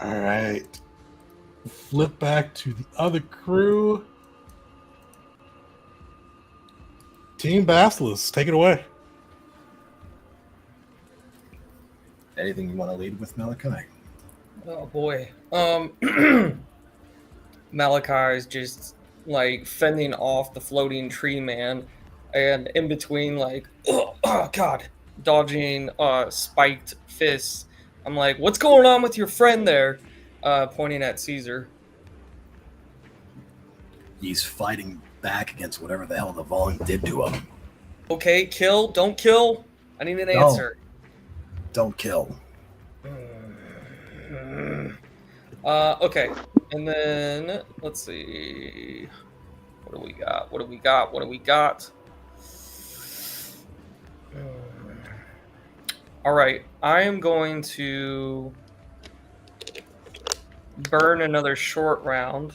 A: All right. Flip back to the other crew. Team Basilisk, take it away.
E: Anything you want to lead with, Malachi?
D: Oh boy. Malachi is just like fending off the floating tree man, and in between, like, oh god, dodging spiked fists. I'm like, what's going on with your friend there? Pointing at Caesar.
E: He's fighting back against whatever the hell the Vong did to him.
D: Okay, kill. Don't kill. I need an answer.
E: Don't kill.
D: Okay. And then let's see. What do we got? What do we got? What do we got? All right. I am going to burn another short round.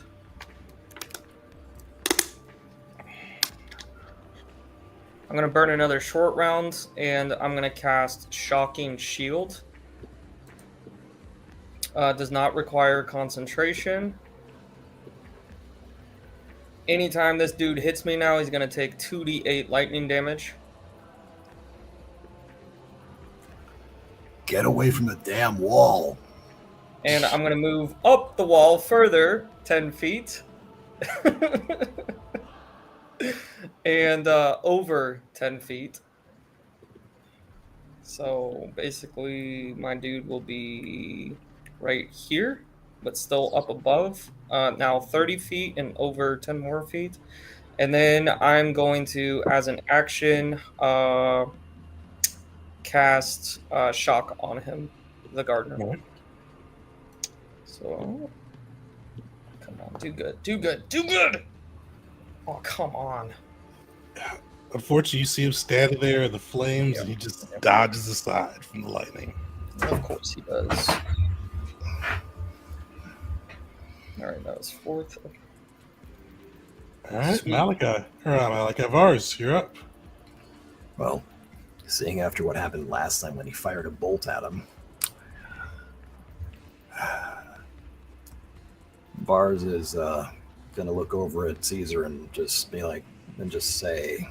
D: I'm going to burn another short round, and I'm going to cast Shocking Shield. Does not require concentration. Anytime this dude hits me now, he's going to take 2d8 lightning damage.
E: Get away from the damn wall.
D: And I'm going to move up the wall further, 10 feet. And over 10 feet. So basically, my dude will be right here, but still up above. Now 30 feet and over 10 more feet. And then I'm going to, as an action, cast Shock on him, the gardener.
A: Right.
D: So, come on, do good, do good, do good! Oh, come on.
A: Unfortunately, you see him standing there in the flames, and he just dodges aside from the lightning.
D: Of course he does. Alright, that was fourth.
A: All right,
D: Sweet.
A: Malachi Vars, you're up.
E: Well, seeing after what happened last time when he fired a bolt at him, Vars is gonna look over at Caesar and just be like, and just say,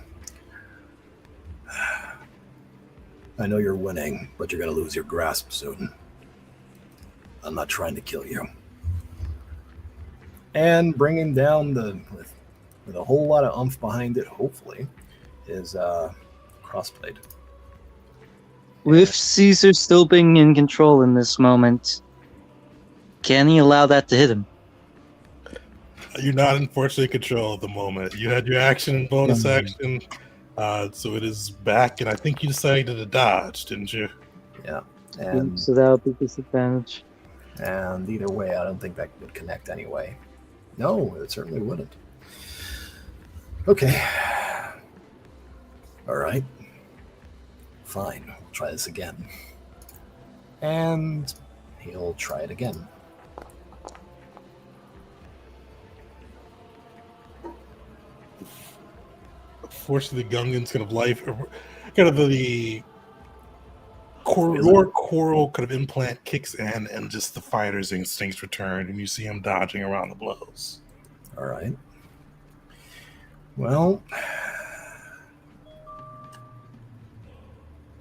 E: I know you're winning, but you're gonna lose your grasp soon. I'm not trying to kill you. And bring him down with a whole lot of oomph behind it, hopefully, is Crossblade.
C: With Caesar still being in control in this moment, can he allow that to hit him?
A: You're not unfortunately in control at the moment. You had your action and bonus action, so it is back, and I think you decided to dodge, didn't you?
E: Yeah. And,
C: So that would be disadvantage.
E: and either way, I don't think that would connect anyway. No, it certainly wouldn't. Okay. All right. Fine. We'll try this again. And he'll try it again.
A: Fortunately, Gungan's kind of life, kind of the your coral kind of implant kicks in, and just the fighter's instincts return, and you see him dodging around the blows.
E: All right. Well,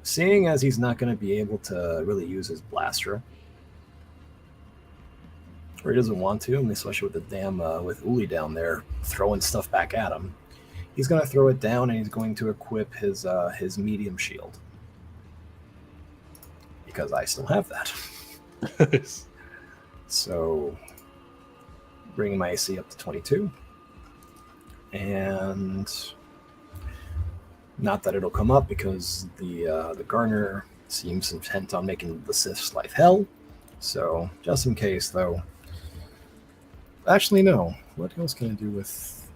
E: seeing as he's not going to be able to really use his blaster, or he doesn't want to, especially with the damn with Uli down there throwing stuff back at him, he's going to throw it down, and he's going to equip his medium shield, because I still have that. So, bringing my AC up to 22. And not that it'll come up, because the Gardener seems intent on making the Sith's life hell. So, just in case, though. Actually, no. What else can I do with...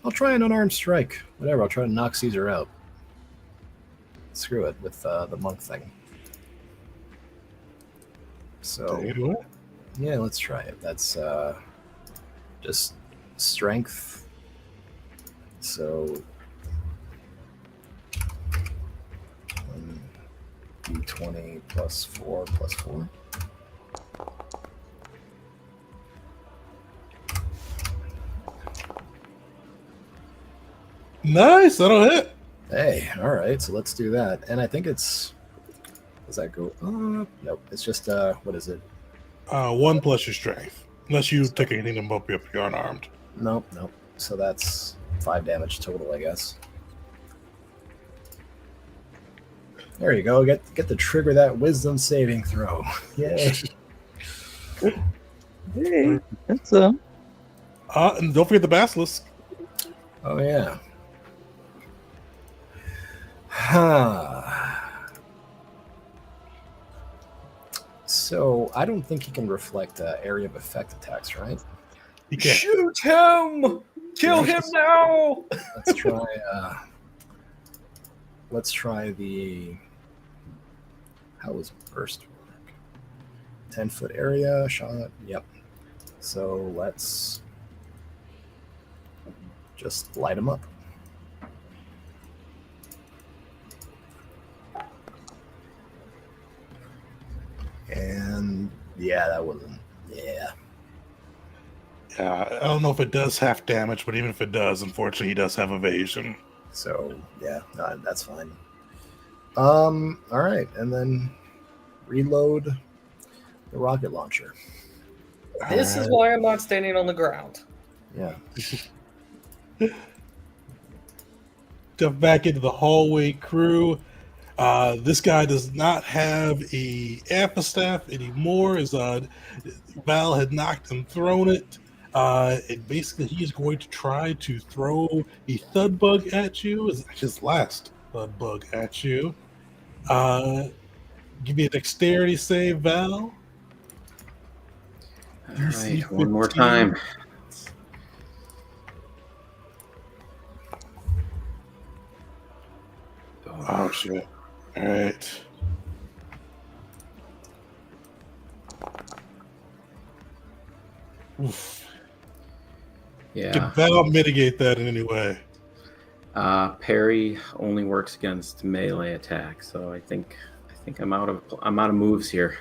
E: I'll try an unarmed strike. Whatever, I'll try to knock Caesar out. Screw it with the monk thing. So, yeah, let's try it. That's just strength. So, D20 plus 4 plus 4.
A: Nice, that'll hit.
E: Hey, all right, so let's do that. And I think it's... Does that go up? Nope, it's just, what is it?
A: 1 plus your strength. Unless you take anything to bump you up, you're unarmed.
E: Nope. So that's 5 damage total, I guess. There you go. Get to trigger that wisdom saving throw. Yay.
C: Hey, that's
A: And don't forget the basilisk.
E: Oh, yeah. So I don't think he can reflect area of effect attacks, right?
A: He can't.
D: Shoot him! Kill him now!
E: Let's try. Let's try the. How was burst work? 10-foot area shot. Yep. So let's just light him up. And yeah, that wasn't. Yeah.
A: I don't know if it does half damage, but even if it does, unfortunately, he does have evasion.
E: So yeah, no, that's fine. All right, and then reload the rocket launcher.
D: This is why I'm not standing on the ground.
E: Yeah.
A: Jump back into the hallway crew. This guy does not have a amphistaff anymore, as Val had knocked and thrown it. And basically, he is going to try to throw a thud bug at you, as his last thud bug at you. Give me a dexterity save, Val.
B: All
A: DC
B: right, one more
A: 15.
B: time.
A: Oh, shit. All right. Oof.
B: Yeah.
A: Can Val mitigate that in any way?
B: Parry only works against melee attacks, so I think I'm out of moves here.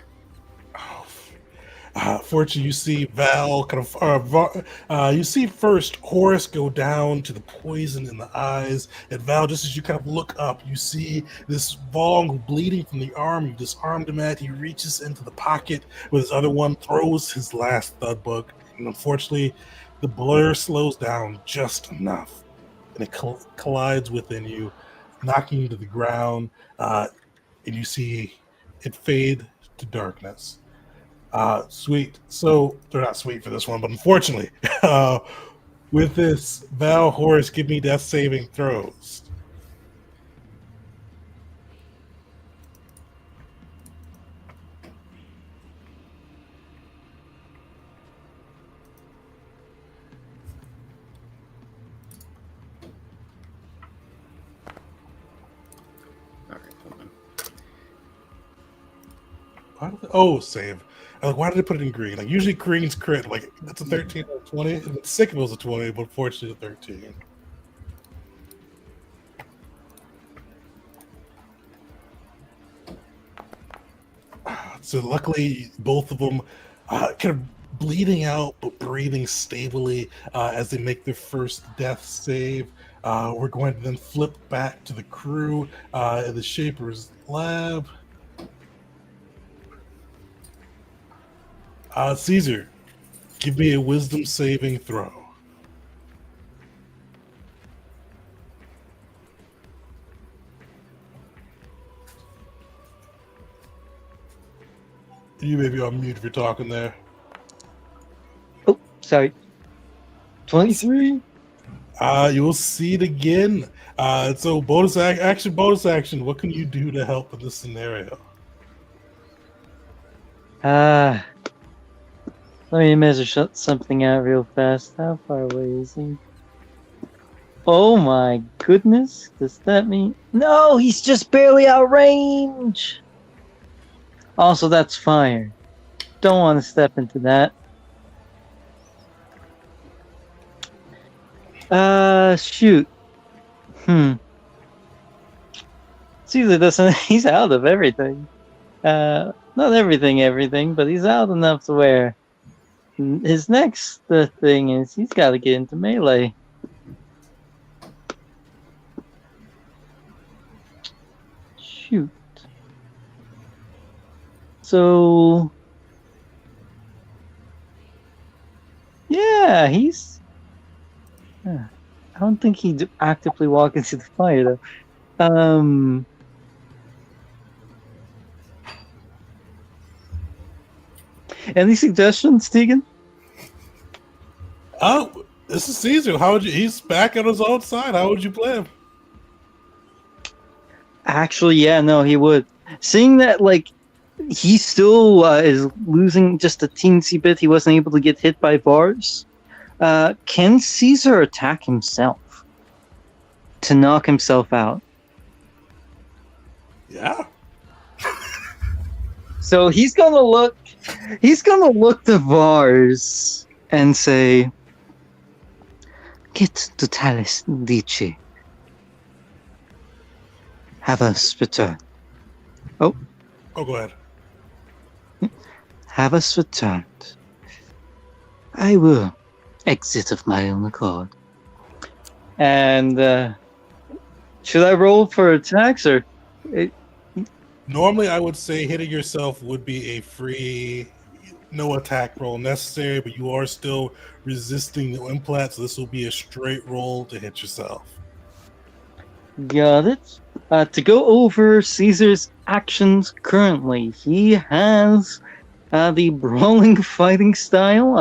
A: Fortunately, you see Val kind of. You see first Horace go down to the poison in the eyes, and Val, just as you kind of look up, you see this Vong bleeding from the arm. You disarmed him at. He reaches into the pocket with his other one, throws his last thud bug, and unfortunately, the blur slows down just enough, and it collides within you, knocking you to the ground, and you see it fade to darkness. Sweet. So they're not sweet for this one, but unfortunately, with this, Val, Horace, give me death saving throws.
B: All right, hold on.
A: Oh, save. Like, why did they put it in green? Like, usually green's crit. Like, that's a 13 or a 20. It's sick if it was a 20, but unfortunately, a 13. So, luckily, both of them kind of bleeding out, but breathing stably as they make their first death save. We're going to then flip back to the crew in the Shaper's lab. Caesar, give me a wisdom saving throw. You may be on mute if you're talking there.
C: Oh, sorry. 23.
A: You will see it again. So bonus action. What can you do to help in this scenario?
C: Let me measure something out real fast. How far away is he? Oh my goodness. Does that mean... No, he's just barely out of range. Also, that's fire. Don't want to step into that. Shoot. Caesar doesn't... He's out of everything. Not everything, but he's out enough to where... His next thing is he's got to get into melee. Shoot. So... Yeah, he's... I don't think he'd actively walk into the fire, though. Any suggestions, Tegan?
A: Oh, this is Caesar. How would you? He's back on his own side. How would you play him?
C: Actually, yeah, no, he would. Seeing that, like, he still is losing just a teensy bit, he wasn't able to get hit by bars. Can Caesar attack himself to knock himself out?
A: Yeah.
C: So he's gonna look to Vars and say, "Get to Talis Dici. Have us return.
A: Oh, go ahead.
C: Have us returned. I will exit of my own accord." And should I roll for attacks or?
A: Normally, I would say hitting yourself would be a free, no attack roll necessary, but you are still resisting the implant, so this will be a straight roll to hit yourself.
C: Got it. To go over Caesar's actions currently, he has the brawling fighting style,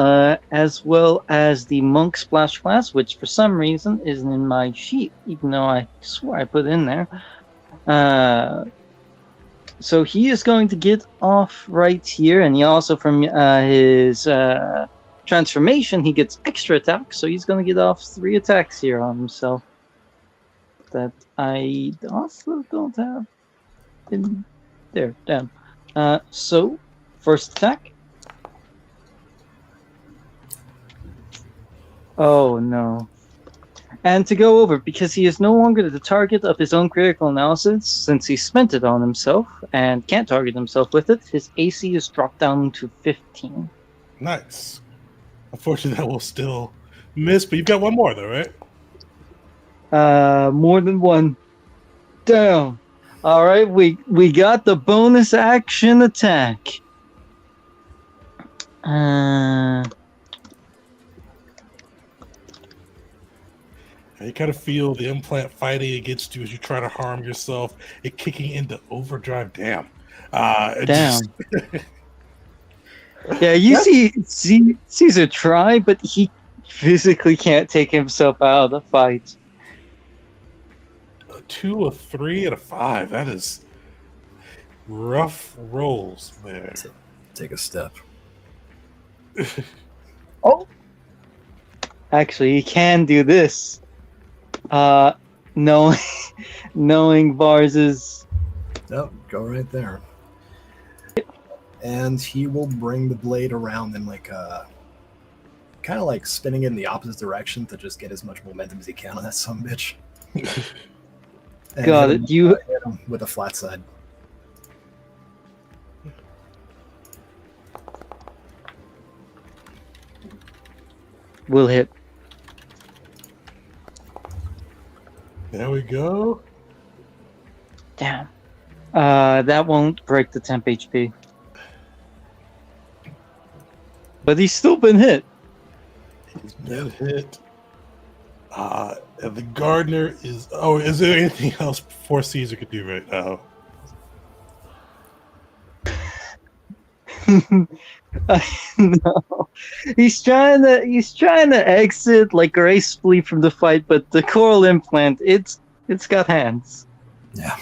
C: as well as the monk splash class, which for some reason isn't in my sheet, even though I swore I put it in there. So he is going to get off right here, and he also, from his transformation, he gets extra attacks, so he's going to get off 3 attacks here on himself that I also don't have in there. Damn. So, first attack. Oh no. And to go over, because he is no longer the target of his own critical analysis, since he spent it on himself and can't target himself with it, his AC is dropped down to 15.
A: Nice. Unfortunately, that will still miss, but you've got one more, though, right?
C: More than one. Damn. All right, we got the bonus action attack.
A: You kind of feel the implant fighting against you as you try to harm yourself. It kicking into overdrive. Damn.
C: Damn. Yeah, you see Caesar try, but he physically can't take himself out of the fight.
A: A 2, a 3, and a 5. That is rough rolls there.
E: Take a step.
C: Oh! Actually, he can do this. Knowing Vars's...
E: Oh, go right there. And he will bring the blade around in like kind of like spinning in the opposite direction to just get as much momentum as he can on that sumbitch.
C: Got it. You
E: hit him with a flat side.
C: will hit.
A: There we go.
C: Damn. That won't break the temp HP. But he's still been hit.
A: He's been hit. And the gardener is... Oh, is there anything else before Caesar could do right now?
C: No. He's trying to exit like gracefully from the fight, but the coral implant, it's got hands.
E: Yeah.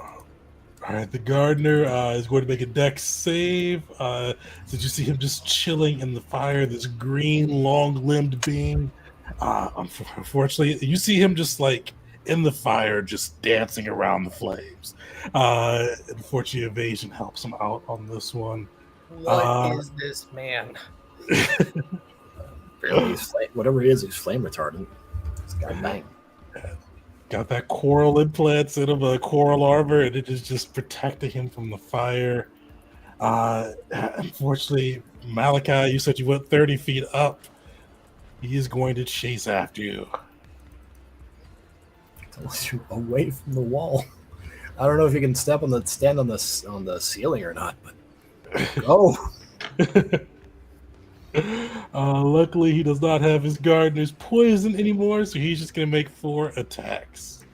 A: All right, the gardener is going to make a dex save. Did you see him just chilling in the fire? This green, long-limbed being. Unfortunately, you see him just like in the fire, just dancing around the flames. Unfortunately, evasion helps him out on this one.
D: What is this man?
E: Really, whatever he is, he's flame retardant. This guy bang.
A: Got that coral implants in him, a coral armor, and it is just protecting him from the fire. Unfortunately, Malachi, you said you went 30 feet up. He is going to chase after you.
E: Unless you're away from the wall. I don't know if you can stand on the ceiling or not, but go.
A: Luckily, he does not have his gardener's poison anymore, so he's just going to make 4 attacks.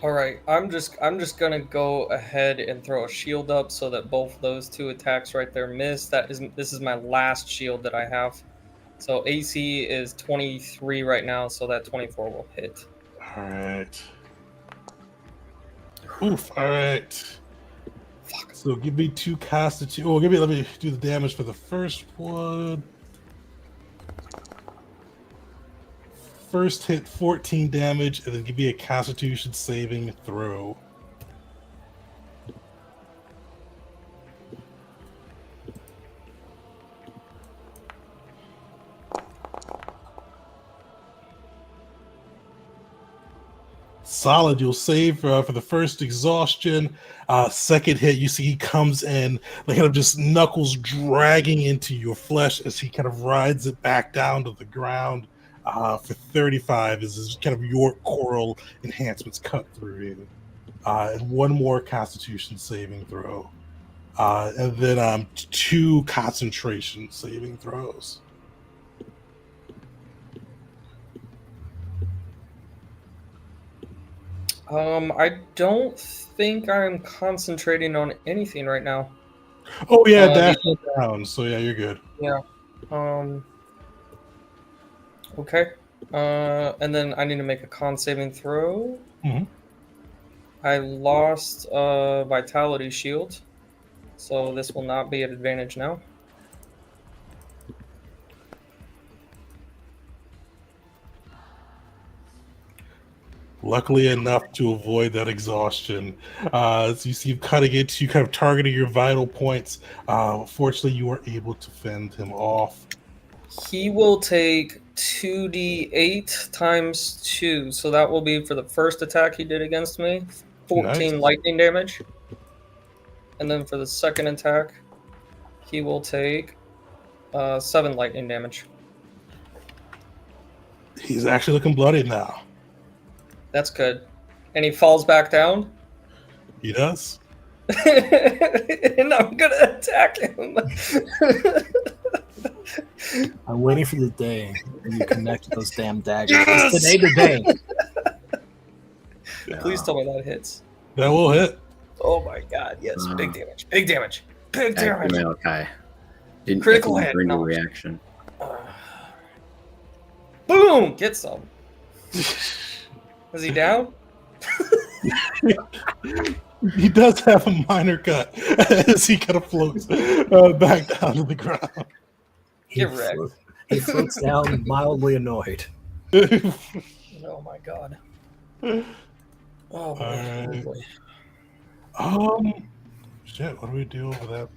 D: All right, I'm just gonna go ahead and throw a shield up so that both those two attacks right there miss. This is my last shield that I have. So AC is 23 right now, so that 24 will hit.
A: All right. Oof. All right.
D: Fuck.
A: So give me 2 constitution. Oh, let me do the damage for the first one. First hit 14 damage, and then give me a constitution saving throw. Solid. You'll save for the first exhaustion. Second hit, you see he comes in, like kind of just knuckles dragging into your flesh as he kind of rides it back down to the ground. For 35 is kind of your coral enhancements cut through you. And one more constitution saving throw. And then 2 concentration saving throws.
D: I don't think I'm concentrating on anything right now.
A: Oh yeah, dash it down. So yeah, you're good.
D: Yeah. Okay. And then I need to make a con saving throw.
A: Mhm.
D: I lost vitality shield, so this will not be at advantage now.
A: Luckily enough to avoid that exhaustion. So you see him cutting into you, kind of targeting your vital points. Fortunately, you were able to fend him off.
D: He will take 2d8 times 2, so that will be for the first attack he did against me, 14
A: Nice.
D: lightning damage. And then for the second attack, he will take 7 lightning damage.
A: He's actually looking bloody now.
D: That's good. And he falls back down.
A: He does.
D: And I'm gonna attack him.
E: I'm waiting for the day when you connect those damn daggers. Yes! It's today the day.
D: Please tell me that hits.
A: That will hit.
D: Oh my god, yes. Big damage. Big damage. Big damage.
B: Malachi. Didn't
D: Critical hit.
B: bring
D: No.
B: a reaction.
D: Boom! Get some. Is he down?
A: He does have a minor cut as he kind of floats back down to the ground.
D: Get wrecked.
E: He floats down mildly annoyed.
D: Oh my god. Oh boy.
A: Shit, what do we do over that?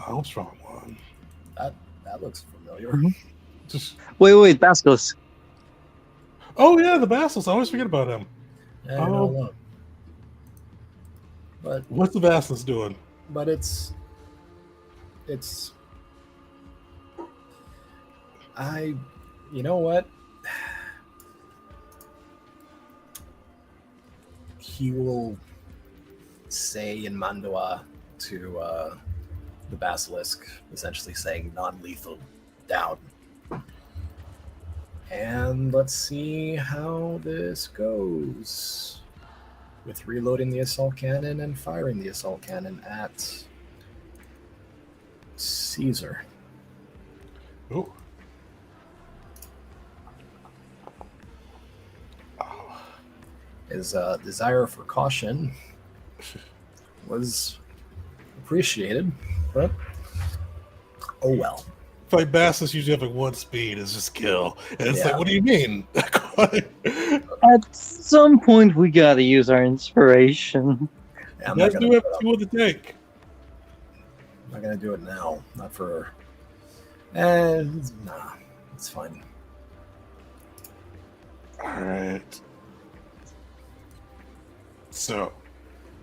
A: What's wrong one?
E: That looks familiar.
A: Just
C: Wait, Basilisk.
A: oh yeah, the Basilisk. I always forget about him.
E: I don't know. But
A: What's the Basilisk doing?
E: it's you know what? He will say in Mandoa to the Basilisk, essentially saying non-lethal down. And let's see how this goes with reloading the assault cannon and firing the assault cannon at Caesar.
A: Oh.
E: His desire for caution was appreciated, but oh well.
A: Like Basilisk usually have like 1 speed is just kill. And it's
E: Yeah.
A: like, what do you mean?
C: At some point, we gotta use our inspiration.
E: Yeah, I'm
A: You
E: not
A: guys
E: gonna
A: do have
E: do it.
A: 2 of the tank.
E: I'm not gonna do it now. Not for. Nah, it's fine.
A: Alright. So,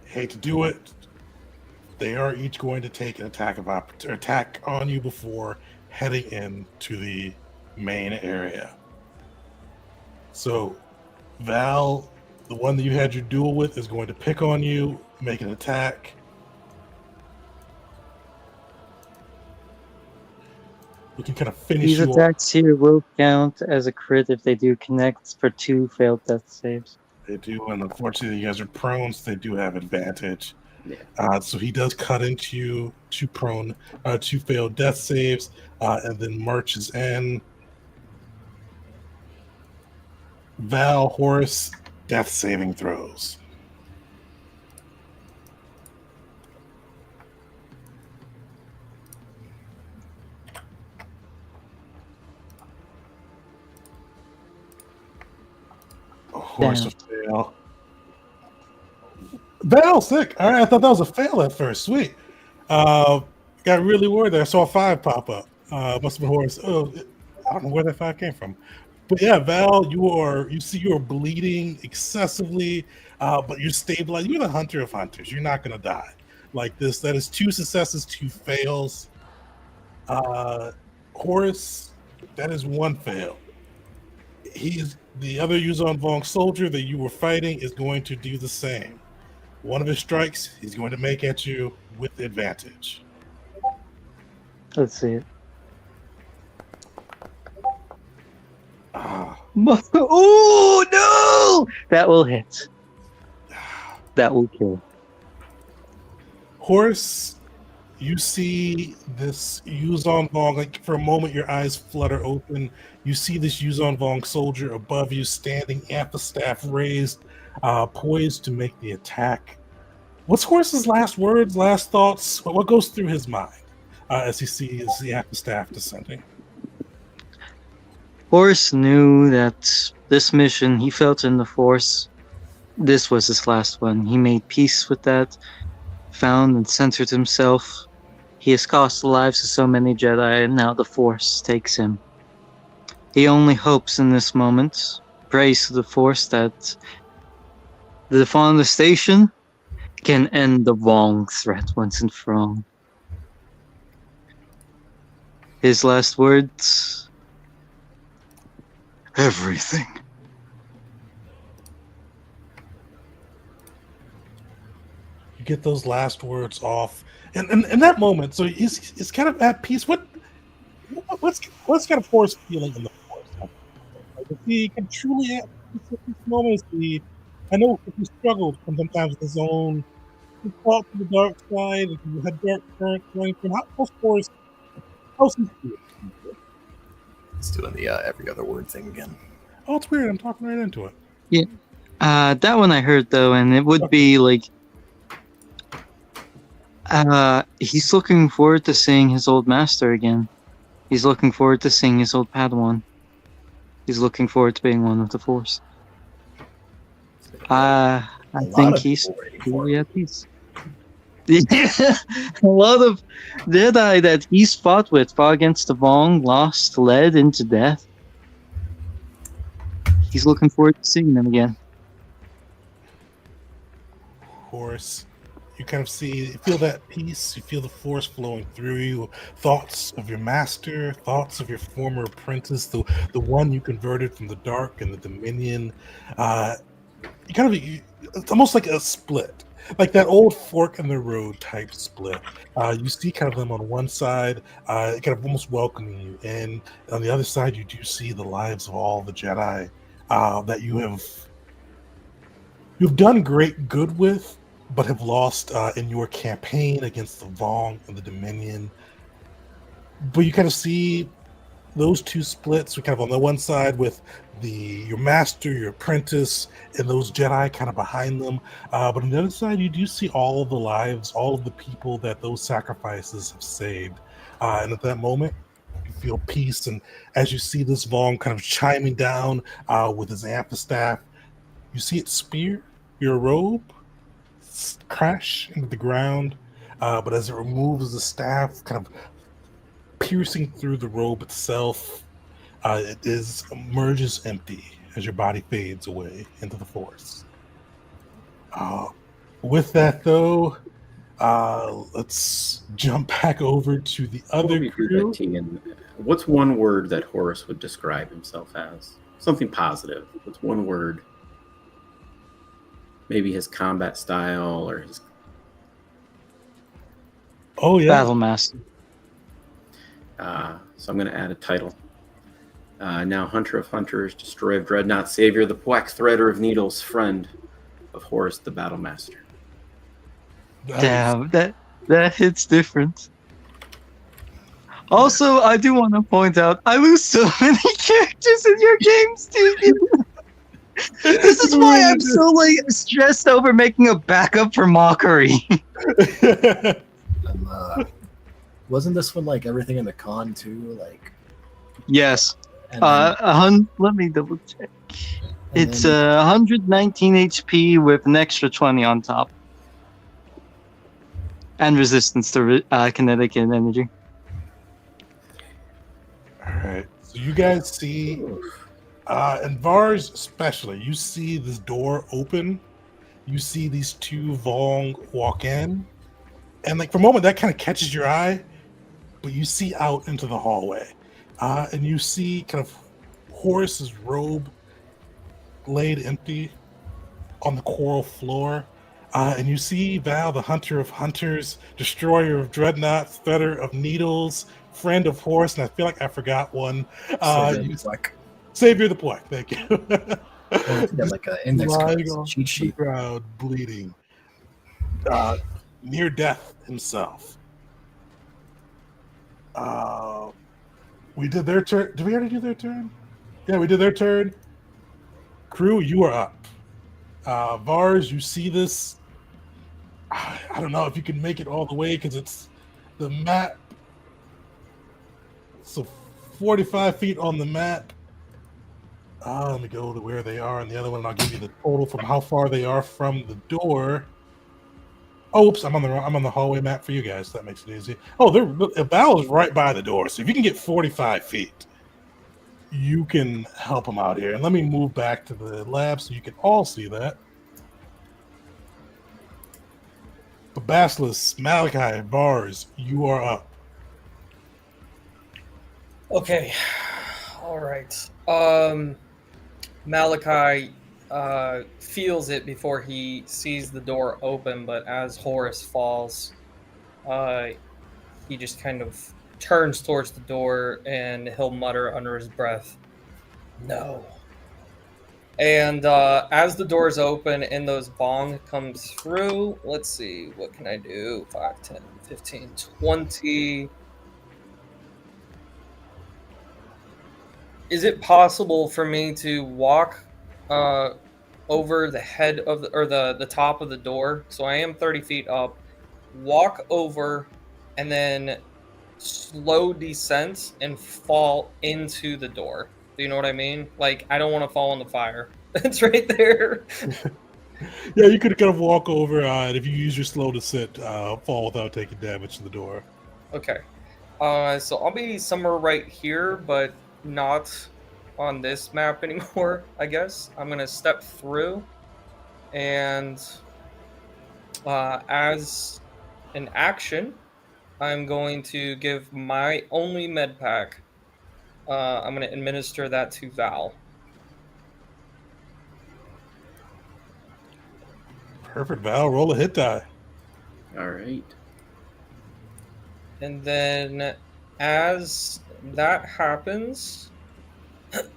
A: hate to do it. They are each going to take an attack on you before heading into the main area. So, Val, the one that you had your duel with, is going to pick on you, make an attack. It can kind of finish
C: These
A: you off.
C: attacks here will count as a crit if they do connect for 2 failed death saves.
A: They do, and unfortunately, you guys are prone, so they do have advantage.
B: Yeah.
A: So he does cut into you, 2 prone, 2 failed death saves, and then marches in. Val, Horace, death saving throws. Horace
C: Damn.
A: a fail. Val, sick. All right, I thought that was a fail at first. Sweet. Got really worried there. I saw a 5 pop up. Must have been Horace. Oh, I don't know where that 5 came from. But yeah, Val, you see you are bleeding excessively, but you're stabilized. You're the hunter of hunters. You're not gonna die like this. That is 2 successes, 2 fails. Horace, that is 1 fail. He's the other Yuzon Vong soldier that you were fighting is going to do the same. One of his strikes he's going to make at you with advantage.
C: Let's see it.
A: Ah,
C: Oh no! That will hit. That will kill.
A: Horace, you see this Yuzon Vong, like for a moment your eyes flutter open. You see this Yuzon Vong soldier above you standing, amphistaff raised, poised to make the attack. What's Horace's last words, last thoughts? What goes through his mind as he sees the amphistaff descending?
C: Horace knew that this mission he felt in the Force, this was his last one. He made peace with that, found and centered himself. He has cost the lives of so many Jedi, and now the Force takes him. He only hopes in this moment, prays to the Force, that the deforestation can end the Vong threat once and for all. His last words: everything.
A: You get those last words off, and in that moment, so he's kind of at peace. What's kind of Horace feeling in the Force? Like, if he can truly at peace at this moment, I know he struggled sometimes with his own. He fought to the dark side. He had dark current running from. How's Horace? How's he feeling?
E: He's doing the every other word thing again.
A: Oh, it's weird. I'm talking right into it.
C: That one I heard though, and it would be like, he's looking forward to seeing his old master again. He's looking forward to seeing his old Padawan. He's looking forward to being one with the Force. I think he's truly at peace. A lot of Jedi that he's fought against the Vong, lost, led into death. He's looking forward to seeing them again.
A: Horace, you kind of feel that peace. You feel the Force flowing through you. Thoughts of your master, thoughts of your former apprentice, the one you converted from the dark and the Dominion. It's almost like a split, like that old fork in the road type split. You see kind of them on one side, kind of almost welcoming you, and on the other side, you do see the lives of all the Jedi that you've done great good with, but have lost in your campaign against the Vong and the Dominion. But you kind of see those two splits. We kind of on the one side with your master, your apprentice, and those Jedi kind of behind them. But on the other side, you do see all of the lives, all of the people that those sacrifices have saved. And at that moment, you feel peace. And as you see this Vong kind of chiming down with his amphistaff, you see it spear your robe, crash into the ground. But as it removes the staff, kind of piercing through the robe itself, it emerges empty as your body fades away into the Force. With that, though, let's jump back over to the other crew.
B: Tegan, what's one word that Horace would describe himself as? Something positive. What's one word? Maybe his combat style or his...
A: Oh, yeah.
C: Battle Master.
B: So I'm going to add a title. Now Hunter of Hunters, Destroyer of Dreadnought, Savior of the Pwack, Threader of Needles, Friend of Horus the Battle Master.
A: Nice.
C: Damn, that hits different. Also, I do want to point out, I lose so many characters in your games, dude. This is why I'm so like stressed over making a backup for Mockery.
E: Wasn't this one like everything in the con too? Like,
C: Yes.
E: and then,
C: Let me double check.
E: and
C: It's
E: then-
C: 119 HP with an extra 20 on top, and resistance to kinetic and energy.
A: All right. So you guys see, and Vars especially, you see this door open. You see these two Vong walk in, and like for a moment that kind of catches your eye, but you see out into the hallway, and you see kind of Horus's robe laid empty on the coral floor. And you see Val, the Hunter of Hunters, Destroyer of Dreadnoughts, Threader of Needles, Friend of Horus, and I feel like I forgot one. Savior of the Pwack, thank you.
E: yeah, like an index card,
A: Lying
E: it's a
A: on
E: cheat
A: the
E: sheet.
A: ground, bleeding. Near death himself. We did their turn. Did we already do their turn? Yeah, we did their turn. Crew, you are up. Vars, you see this. I don't know if you can make it all the way because it's the map. So 45 feet on the map. Let me go to where they are, and the other one, and I'll give you the total from how far they are from the door. Oh, oops, I'm on the hallway map for you guys. That makes it easy. Oh, Val is right by the door, so if you can get 45 feet, you can help them out here. And let me move back to the lab so you can all see that. But Basilisk, Malachi, Vars, you are up.
D: Okay. All right. Malachi feels it before he sees the door open, but as Horus falls, he just kind of turns towards the door and he'll mutter under his breath, "No." And as the doors open and those bong comes through, let's see, what can I do? 5, 10, 15, 20. Is it possible for me to walk over the head of the top of the door? So I am 30 feet up, walk over, and then slow descent and fall into the door. Do you know what I mean? Like, I don't want to fall in the fire. It's right there.
A: Yeah, you could kind of walk over, and if you use your slow descent, fall without taking damage to the door.
D: Okay. So I'll be somewhere right here, but not on this map anymore, I guess. I'm going to step through, and as an action, I'm going to give my only med pack. I'm going to administer that to Val.
A: Perfect, Val. Roll a hit die.
B: All right.
D: And then as that happens,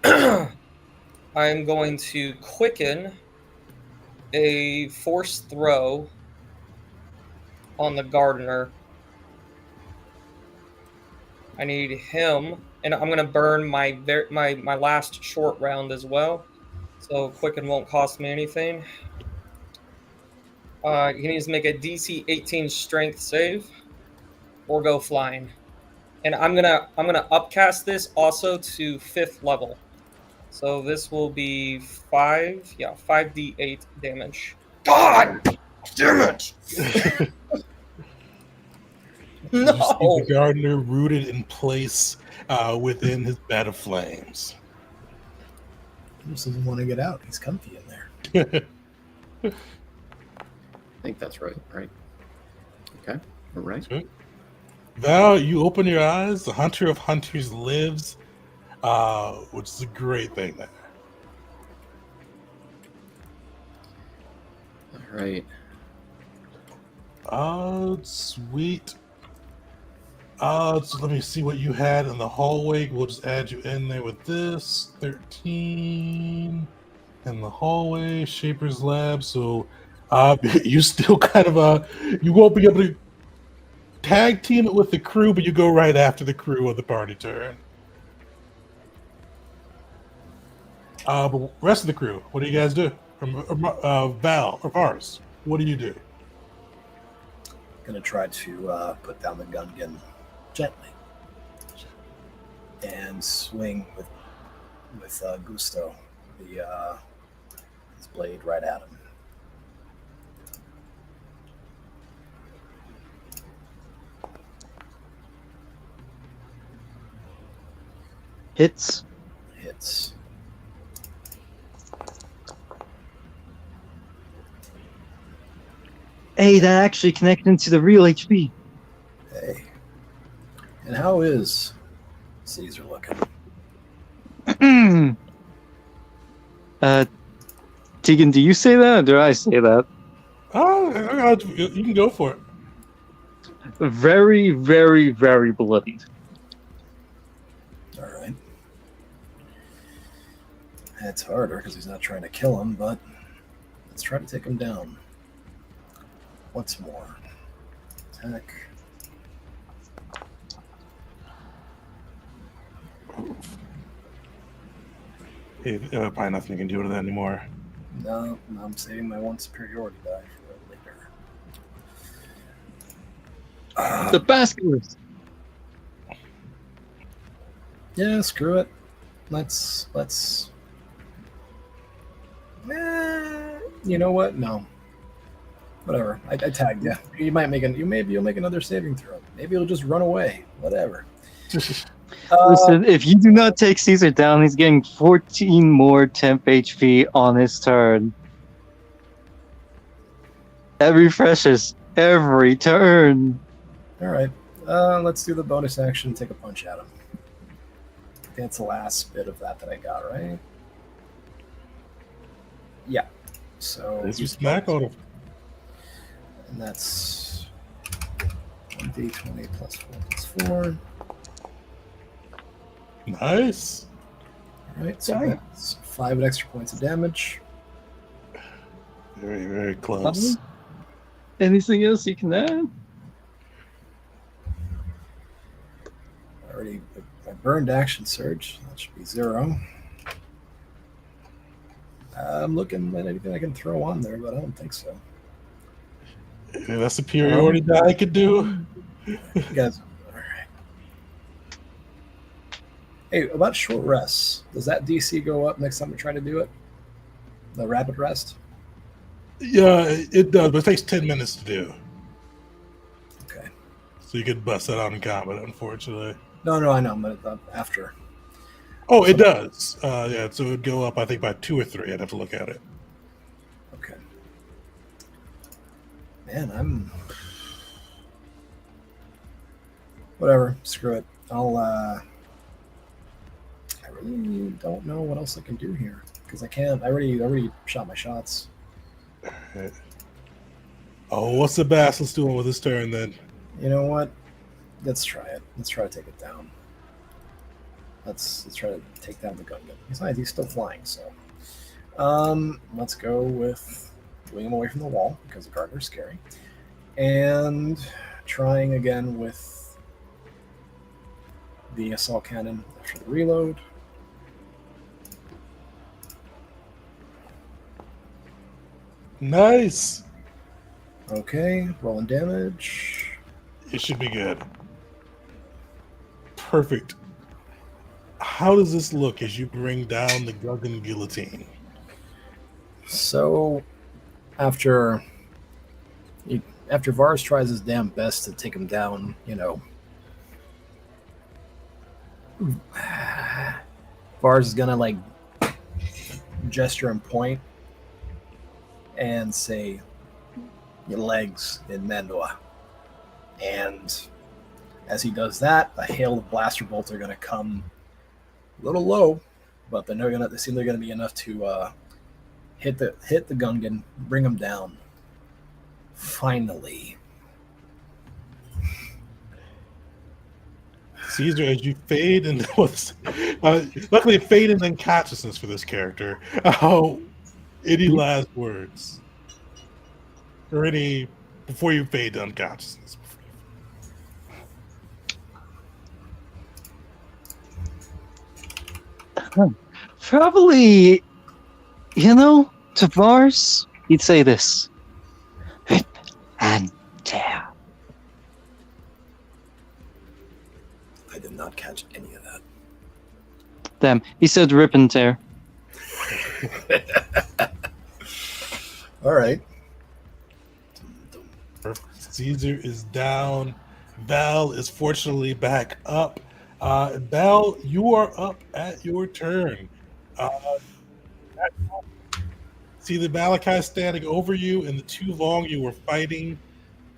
D: I'm going to quicken a force throw on the gardener. I need him, and I'm going to burn my last short round as well. So quicken won't cost me anything. He needs to make a DC 18 strength save or go flying. And I'm gonna upcast this also to 5th level. So this will be 5d8 damage. God damn it!
A: You
D: No.
A: see the gardener rooted in place within his bed of flames.
E: He just doesn't want to get out. He's comfy in there.
B: I think that's right. Right. Okay. All right.
A: Sure. Val, you open your eyes. The Hunter of Hunters lives, which is a great thing there.
B: All right.
A: Oh, sweet. So let me see what you had in the hallway. We'll just add you in there with this. 13 in the hallway, Shaper's Lab. So you still kind of you won't be able to tag team it with the crew, but you go right after the crew of the party turn. But rest of the crew, what do you guys do? Val or Vars, what do you do?
E: Gonna try to put down the Gungan gently and swing with gusto his blade right at him.
C: Hits.
E: Hits.
C: Hey, that actually connected into the real HP.
E: Hey. And how is Caesar looking?
C: Tegan, do you say that or do I say that?
A: Oh, you can go for it.
C: Very, very, very bloodied.
E: All right. That's harder because he's not trying to kill him, but let's try to take him down. Once more. Attack.
A: Probably nothing you can do with it anymore.
E: No, I'm saving my one superiority die for later.
C: The basilisk.
E: Yeah, screw it. Let's. You know what? No. Whatever. I tagged you. You'll make another saving throw. Maybe he'll just run away. Whatever.
C: Listen, if you do not take Caesar down, he's getting 14 more temp HP on his turn. That refreshes every turn.
E: All right. Let's do the bonus action. Take a punch at him. I think that's the last bit of that I got, right? Yeah. So
A: There's your smack on him.
E: and that's 1d20 plus 4 plus 4.
A: Nice.
E: All right, so
C: Dang.
E: that's 5 extra points of damage.
A: Very, very close.
C: Anything else you can add?
E: I burned action surge. That should be 0. I'm looking at anything I can throw on there, but I don't think so.
A: That superiority die I could do.
E: You guys, all right. Hey, about short rests. Does that DC go up next time we try to do it? The rapid rest?
A: Yeah, it does, but it takes 10 minutes to do.
E: Okay.
A: So you could bust that out in combat, unfortunately.
E: No, I know, but after.
A: Oh, it does. Yeah, so it would go up, I think, by 2 or 3. I'd have to look at it.
E: Okay. Man, I'm. Whatever. Screw it. I really don't know what else I can do here because I can't. I already shot my shots.
A: Right. Oh, what's the Basilisk doing with his turn then?
E: You know what? Let's try it. Let's try to take it down. Let's try to take down the Gungan. Besides, he's still flying, so let's go with doing him away from the wall because the Gardener's scary, and trying again with the assault cannon after the reload.
A: Nice.
E: Okay, rolling damage.
A: It should be good. Perfect. How does this look as you bring down the Gungan guillotine?
E: So after Vars tries his damn best to take him down, Vars is gonna like gesture and point and say your legs in Mandoa. And as he does that, a hail of blaster bolts are gonna come a little low, but they seem they're gonna be enough to hit the Gungan, bring him down. Finally.
A: Caesar, as you fade and luckily fade and then consciousness for this character. Any last words? Or any before you fade to unconsciousness?
C: Probably, to Mars, he'd say this. Rip and tear.
E: I did not catch any of that.
C: Damn, he said rip and tear.
E: All right.
A: Caesar is down. Val is fortunately back up. Val, you are up at your turn. See the Malachi standing over you, and the two long you were fighting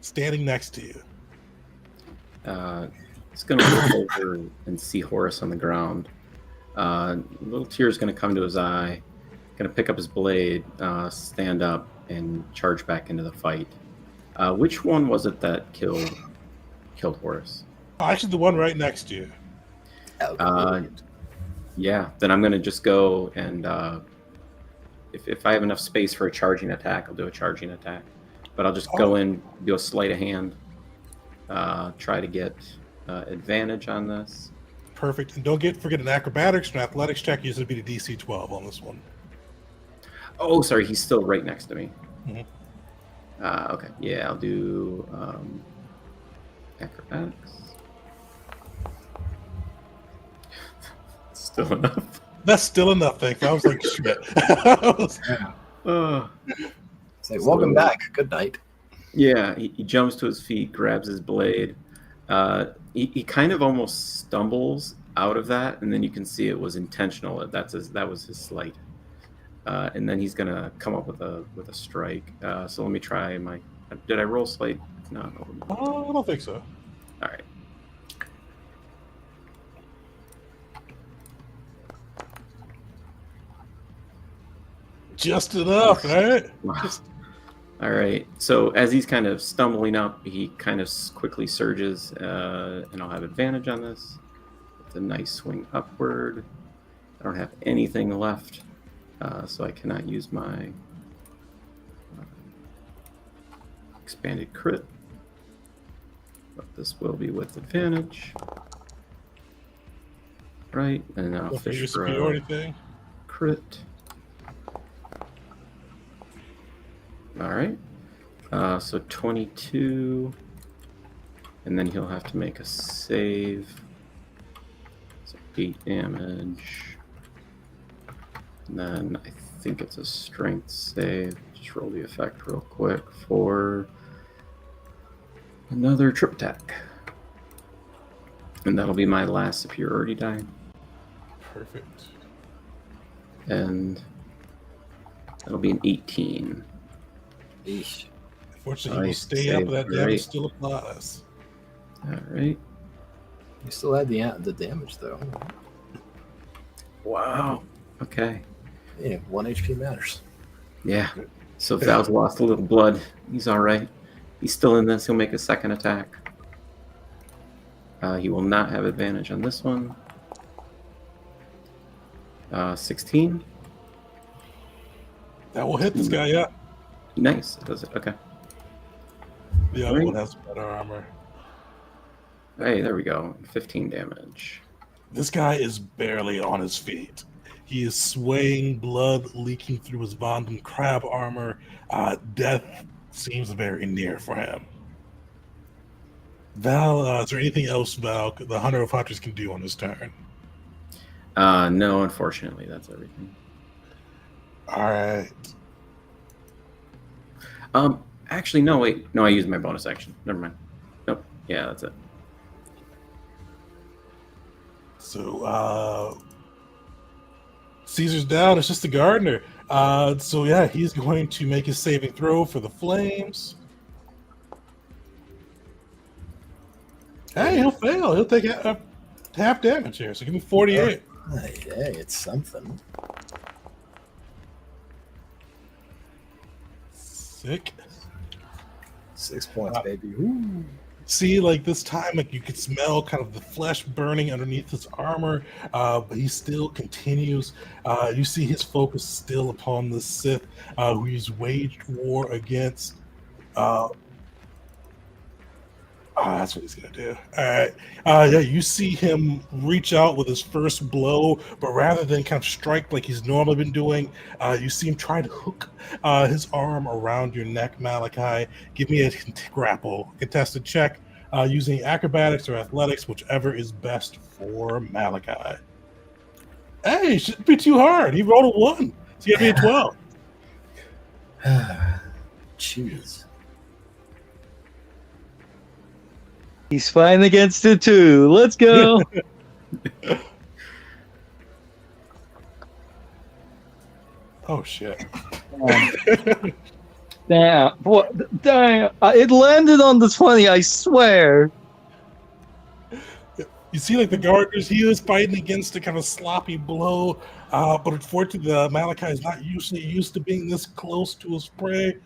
A: standing next to you.
B: He's going to look over and see Horus on the ground. A little tear is going to come to his eye. Going to pick up his blade, stand up, and charge back into the fight. Which one was it that killed Horus?
A: Actually, the one right next to you.
B: Yeah, then I'm going to just go and if I have enough space for a charging attack, I'll do a charging attack. But I'll just go in, do a sleight of hand, try to get advantage on this.
A: Perfect. And don't forget an acrobatics and athletics check. Usually be the DC 12 on this one.
B: Oh, sorry, he's still right next to me.
A: Mm-hmm.
B: Okay, yeah, I'll do acrobatics. Still enough.
A: That's still enough, thank you. I was like, shit.
E: It's like, welcome back. Good night.
B: Yeah, he jumps to his feet, grabs his blade. He kind of almost stumbles out of that, and then you can see it was intentional. That was his sleight. And then he's gonna come up with a strike. So let me try my. Did I roll sleight? No,
A: I don't think so.
B: All right.
A: Just enough, right?
B: Wow. All right. So as he's kind of stumbling up, he kind of quickly surges, and I'll have advantage on this. It's a nice swing upward. I don't have anything left, so I cannot use my expanded crit. But this will be with advantage. Right, and then I'll fish for a
A: thing.
B: crit. All right, so 22, and then he'll have to make a save. So 8 damage, and then I think it's a strength save. Just roll the effect real quick for another trip attack, and that'll be my last superiority die.
A: Perfect.
B: And that'll be an 18.
E: Eesh.
A: Unfortunately, he will stay up, but that damage still applies.
B: All right.
E: You still had the damage, though.
B: Wow. Okay.
E: Yeah, 1 HP matters.
B: Yeah. So Val's lost a little blood. He's all right. He's still in this. He'll make a second attack. He will not have advantage on this one. 16.
A: That will hit this guy, yeah.
B: Nice. It does it. Okay.
A: The other one has better armor.
B: Hey, there we go. 15 damage.
A: This guy is barely on his feet. He is swaying, blood leaking through his Von den Crab armor. Death seems very near for him. Val, is there anything else Val, the Hunter of Hunters, can do on his turn?
B: No, unfortunately, that's everything.
A: All right.
B: Actually, no, wait. No, I used my bonus action. Never mind. Nope. Yeah, that's it.
A: So, Caesar's down. It's just the gardener. So, yeah, he's going to make his saving throw for the flames. Hey, he'll fail. He'll take half damage here. So, give me 48.
E: Hey, it's something.
A: Sick.
E: 6 points, baby. Ooh.
A: See, like this time, like you could smell kind of the flesh burning underneath his armor, but he still continues. You see his focus still upon the Sith, who he's waged war against. Uh, Oh, that's what he's gonna do. All right. Yeah, you see him reach out with his first blow, but rather than kind of strike like he's normally been doing, you see him try to hook his arm around your neck, Malachi. Give me a grapple contested check using acrobatics or athletics, whichever is best for Malachi. Hey, it shouldn't be too hard. He rolled a 1. So you got me a 12.
E: Jeez.
C: He's fighting against it too. Let's go.
A: Oh, shit.
C: Damn. What? Damn. It landed on the 20, I swear.
A: You see, like the Gardeners, he is fighting against a kind of sloppy blow, but unfortunately, the Malachi is not usually used to being this close to his prey.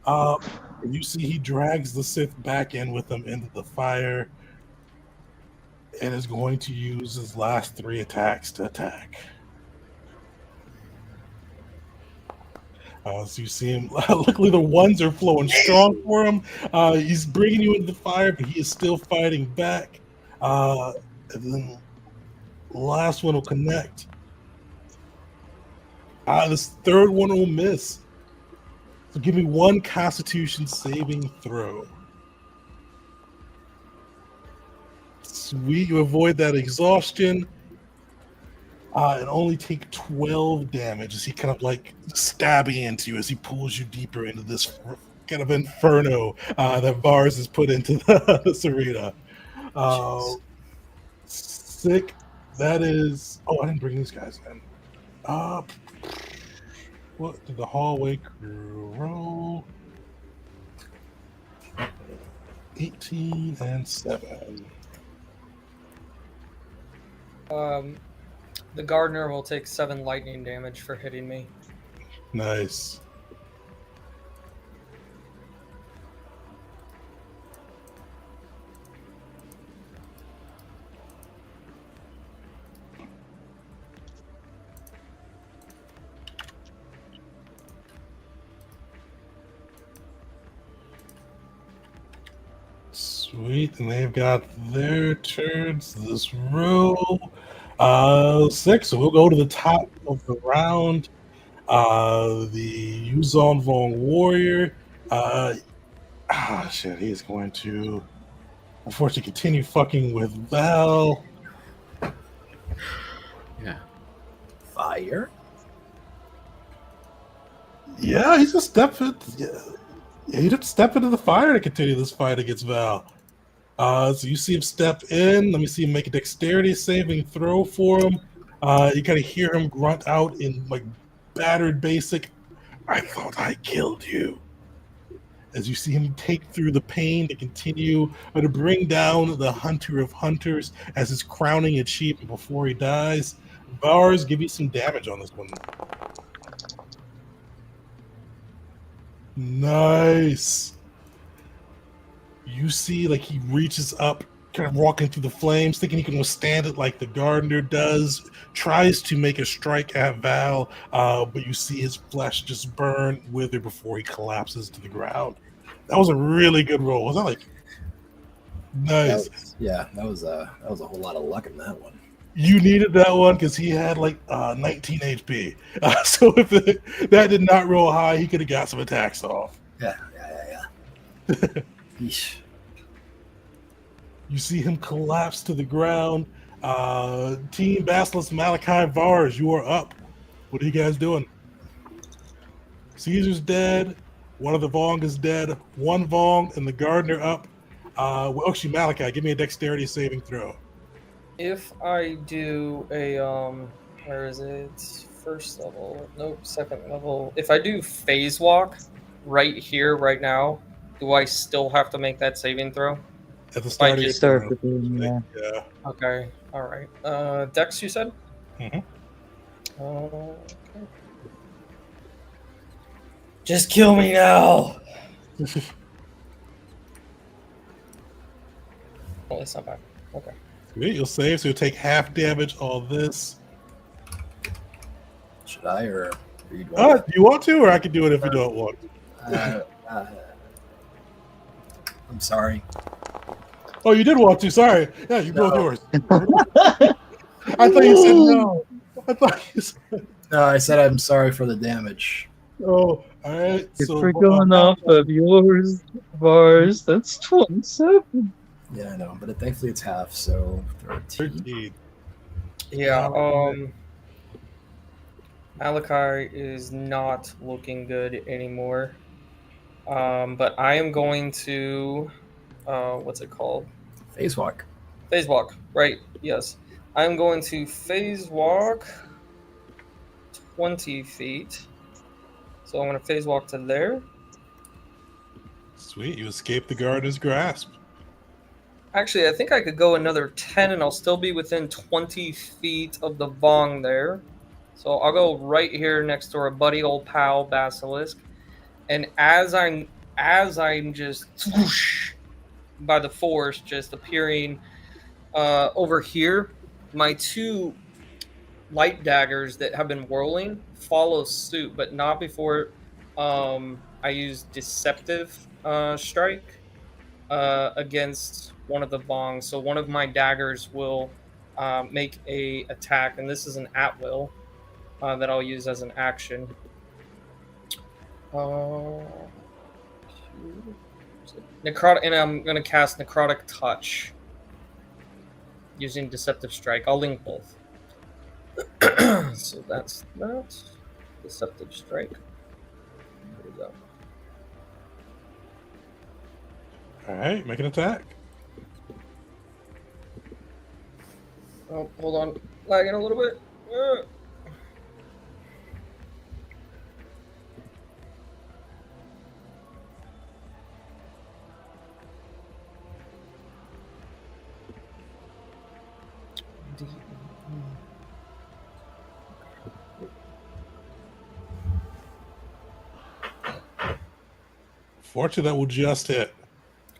A: And you see, he drags the Sith back in with him into the fire, and is going to use his last 3 attacks to attack. So you see him. Luckily, the ones are flowing strong for him. He's bringing you into the fire, but he is still fighting back. And then the last one will connect. This third one will miss. So give me one Constitution saving throw. Sweet, you avoid that exhaustion. And only take 12 damage as he kind of like stabbing into you as he pulls you deeper into this kind of inferno that Vars has put into this arena. Sick. That is. Oh, I didn't bring these guys in. What did the hallway crew roll? 18 and 7.
D: The Gardener will take 7 lightning damage for hitting me.
A: Nice. Sweet, and they've got their turns this row. 6, so we'll go to the top of the round. The Yuzon Vong Warrior. Shit, he's going to unfortunately continue fucking with Val.
B: Yeah.
E: Fire?
A: Yeah, he's a step in. Yeah, he'd have to step into the fire to continue this fight against Val. So you see him step in. Let me see him make a dexterity saving throw for him. You kind of hear him grunt out in like battered basic, "I thought I killed you." As you see him take through the pain to continue to bring down the Hunter of Hunters as his crowning achievement before he dies. Vars, give you some damage on this one. Nice. You see, like he reaches up, kind of walking through the flames, thinking he can withstand it like the Gardener does. Tries to make a strike at Val, but you see his flesh just burn, wither before he collapses to the ground. That was a really good roll. Was that like nice?
E: That was a whole lot of luck in that one.
A: You needed that one because he had like 19 HP. So if that did not roll high, he could have got some attacks off.
E: Yeah. Yeesh.
A: You see him collapse to the ground. Team Basilisk, Malachi, Vars, you are up. What are you guys doing? Caesar's dead. One of the Vong is dead. One Vong and the Gardener up. Actually, Malachi, give me a dexterity saving throw.
D: If I do a where is it? First level? Nope, second level. If I do phase walk right here, right now, do I still have to make that saving throw?
A: At the start of your
C: Start
A: turn.
C: with the,
A: Yeah.
D: Okay, all right. Dex, you said?
A: Mhm.
D: Okay. Just kill me now. Oh, that's not bad. Okay.
A: Sweet, you'll save, so you'll take half damage on this.
E: Should I or you want?
A: Do you want to, or I can do it if you don't want to?
E: I'm sorry.
A: Oh, you did want to. Sorry. Yeah, you both
E: No.
A: yours. I thought you said no. I thought you said.
E: No, I said I'm sorry for the damage.
A: Oh, all right.
C: If
A: So
C: we're going off of yours, Vars, that's 27.
E: Yeah, I know, but thankfully it's half, so 13.
A: 13.
D: Yeah. Malachi is not looking good anymore. But I am going to, what's it called?
E: Phase walk.
D: Phase walk. Right. Yes. I'm going to phase walk 20 feet. So I'm going to phase walk to there.
A: Sweet, you escaped the gardener's grasp.
D: Actually, I think I could go another 10 and I'll still be within 20 feet of the Vong there. So I'll go right here next to our buddy old pal Basilisk. And as I'm just swoosh, by the force just appearing over here, my two light daggers that have been whirling follow suit, but not before I use Deceptive Strike against one of the Vongs. So one of my daggers will make a attack, and this is an at-will that I'll use as an action. Necrotic, and I'm going to cast Necrotic Touch using Deceptive Strike. I'll link both. So that's that. Deceptive Strike. There we go.
A: All right, make an attack.
D: Oh, hold on. Lagging a little bit.
A: Fortune, that will just hit.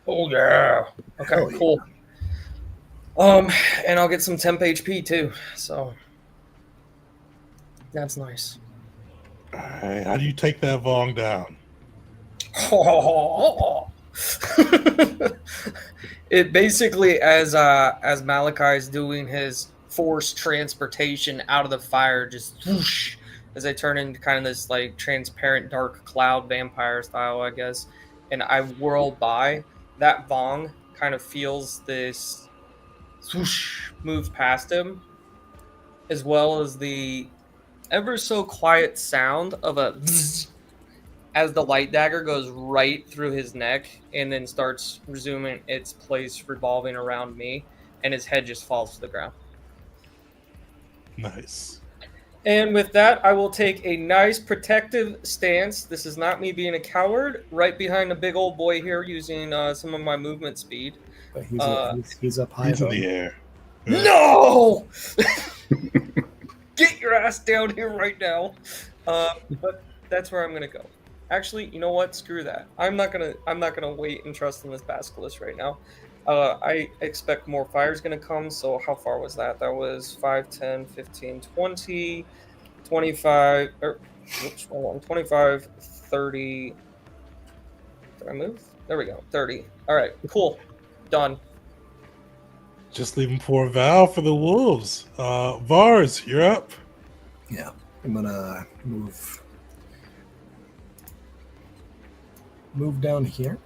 D: Oh yeah. Okay,
E: Hell yeah.
D: cool. And I'll get some temp HP too. So that's nice.
A: All right, how do you take that Vong down?
D: It basically, as Malachi is doing his forced transportation out of the fire, just whoosh, as I turn into kind of this like transparent dark cloud vampire style, I guess, and I whirl by, that Vong kind of feels this swoosh move past him, as well as the ever so quiet sound of a zzz, as the light dagger goes right through his neck and then starts resuming its place revolving around me, and his head just falls to the ground.
A: Nice.
D: And with that, I will take a nice protective stance. This is not me being a coward. Right behind the big old boy here, using some of my movement speed.
E: But he's up high.
A: He's in
E: above.
A: the air.
D: No! Get your ass down here right now. But that's where I'm gonna go. Actually, you know what? Screw that. I'm not gonna wait and trust in this basilisk right now. I expect more fire's gonna come. So how far was that? That was 5, 10, 15, 20, 25, oops, hold on, 25, 30. Did I move? There we go. 30. All right, cool. Done.
A: Just leaving poor Val for the wolves. Vars, you're up.
E: Yeah, I'm gonna move down here.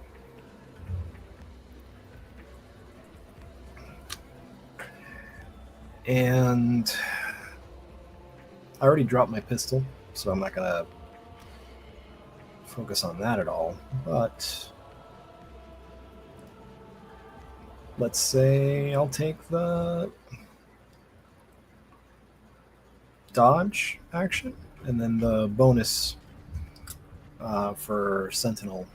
E: And I already dropped my pistol, so I'm not gonna focus on that at all. But let's say I'll take the dodge action and then the bonus for Sentinel.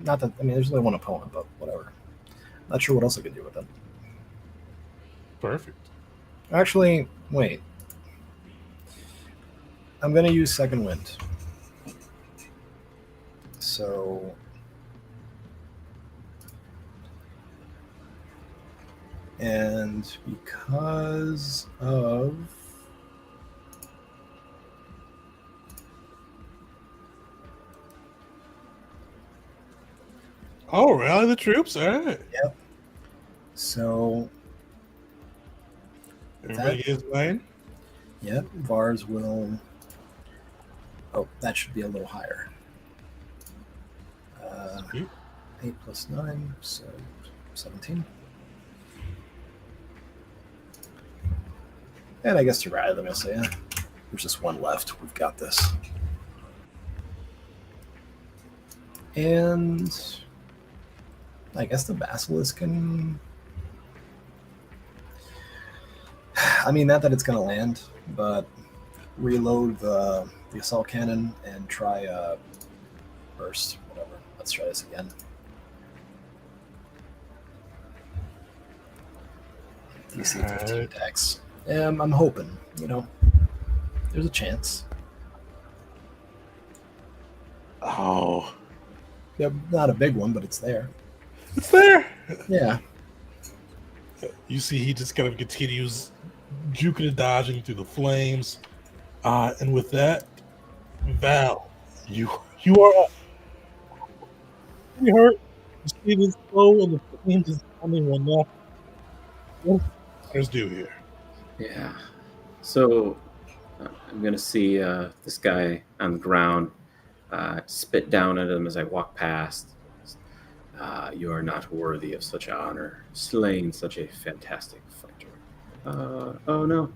E: Not that, I mean, there's only one opponent, but whatever. Not sure what else I could do with it.
A: Perfect.
E: Actually, wait. I'm going to use Second Wind. So And because of
A: Oh, rally the troops. All right.
E: so
A: Everybody gets mine.
E: yep, Vars will. Oh, that should be a little higher.
A: Sweet.
E: 8 plus 9, so 17. And I guess to rally them, I'll say, there's just one left. We've got this. And I guess the Basilisk can. I mean, not that it's going to land, but reload the assault cannon and try burst. Whatever. Let's try this again. DC 15 attacks. I'm hoping, there's a chance.
A: Oh,
E: Yeah, not a big one, but it's there.
A: it's there.
E: Yeah.
A: You see, he just kind of continues juking and dodging through the flames. And with that, Val, you are up. You hurt. You see this slow and the flames is coming one left. What does do here?
B: Yeah. So I'm going to see this guy on the ground, spit down at him as I walk past. You are not worthy of such honor, slaying such a fantastic fighter. Oh, no.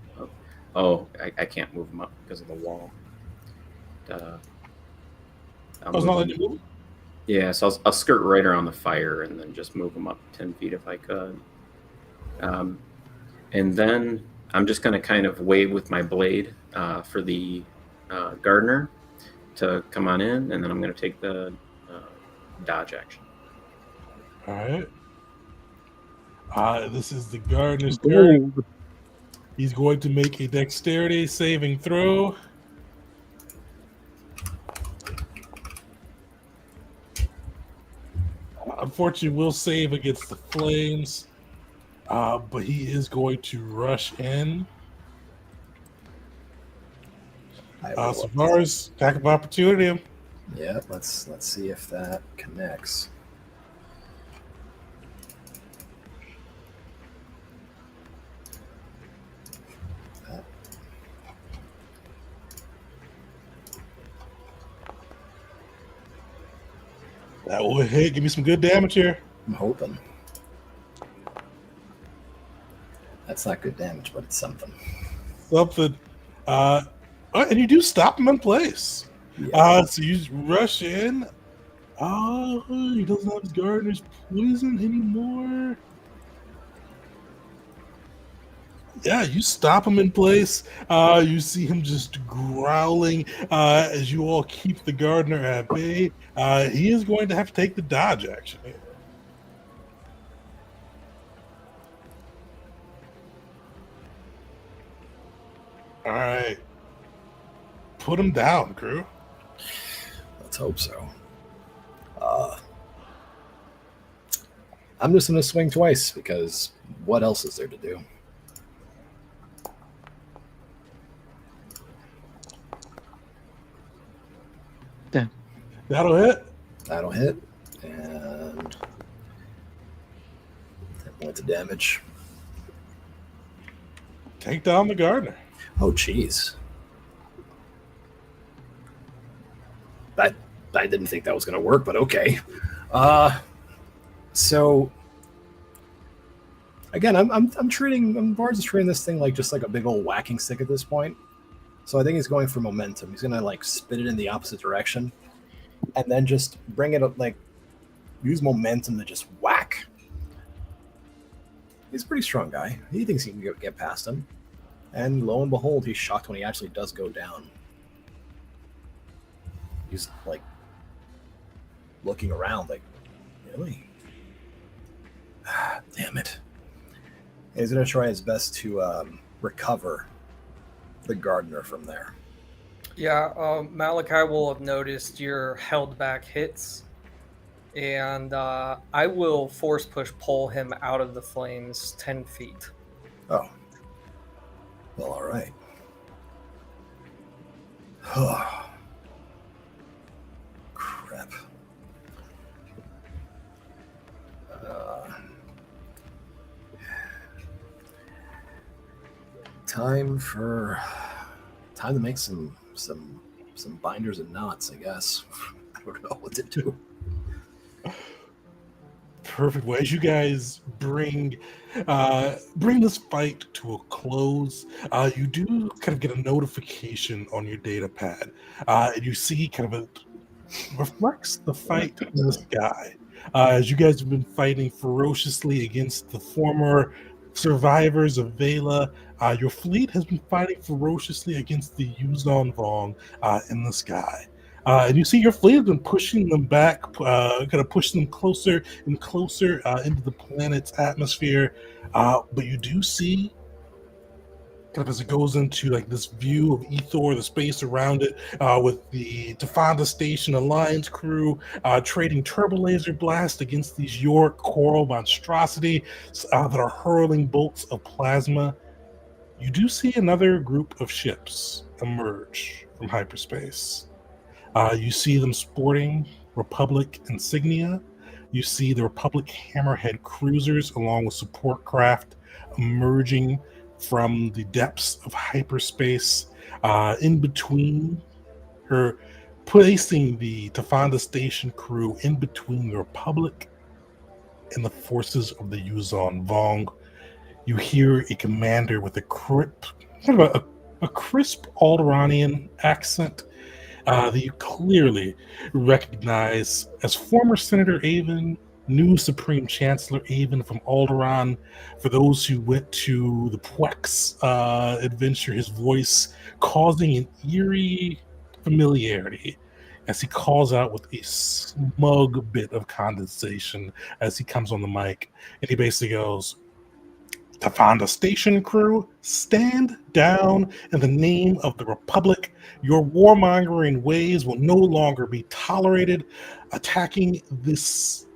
B: I can't move him up because of the wall.
A: I was not letting you move.
B: Yeah, so I'll skirt right around the fire and then just move him up 10 feet if I could. And then I'm just going to kind of wave with my blade for the gardener to come on in, and then I'm going to take the dodge action.
A: All right. This is the gardener's turn. He's going to make a dexterity saving throw. Unfortunately, will save against the flames, but he is going to rush in. Savar's attack of opportunity.
E: Yeah, let's see if that connects.
A: That will hit. Give me some good damage here.
E: I'm hoping. That's not good damage, but it's something.
A: Something. And you do stop him in place.
E: Yeah.
A: So you rush in. He doesn't have his gardener's poison anymore. Yeah, you stop him in place. You see him just growling as you all keep the gardener at bay. He is going to have to take the dodge action. All right. Put him down, crew.
E: Let's hope so. I'm just going to swing twice because what else is there to do?
A: That'll hit.
E: That'll hit. And 10 points of damage.
A: Take down the gardener.
E: Oh, jeez. I didn't think that was going to work, but okay. So again, Bards is treating this thing like just like a big old whacking stick at this point. So I think he's going for momentum. He's going to like spin it in the opposite direction and then just bring it up, like use momentum to just whack. He's a pretty strong guy. He thinks he can get past him. And lo and behold, he's shocked when he actually does go down. He's like looking around like, really? Damn it. And he's going to try his best to recover the gardener from there.
D: Yeah, Malachi will have noticed your held back hits. and I will force push pull him out of the flames 10 feet.
E: Oh. Well, all right. Crap. Time to make some binders and knots, I guess. I don't know what to do.
A: Perfect. Well, as you guys bring this fight to a close, you do kind of get a notification on your data pad, and you see kind of reflects the fight in the sky. As you guys have been fighting ferociously against the former survivors of Vela, your fleet has been fighting ferociously against the Yuzon Vong in the sky. And you see your fleet has been pushing them back, kind of pushing them closer and closer into the planet's atmosphere. But you do see, kind of as it goes into like this view of Ethor, the space around it, with the Tefanda Station Alliance crew trading turbo laser blast against these York coral monstrosity that are hurling bolts of plasma. You do see another group of ships emerge from hyperspace. You see them sporting Republic insignia. You see the Republic Hammerhead cruisers along with support craft emerging from the depths of hyperspace, in between her, placing the Tefanda Station crew in between the Republic and the forces of the Yuzon Vong. You hear a commander with a crisp Alderanian accent that you clearly recognize as former Senator Avon, new Supreme Chancellor Avon from Alderaan. For those who went to the Pwex adventure, his voice causing an eerie familiarity as he calls out with a smug bit of condensation as he comes on the mic. And he basically goes, Tefanda Station crew, stand down in the name of the Republic. Your warmongering ways will no longer be tolerated. Attacking this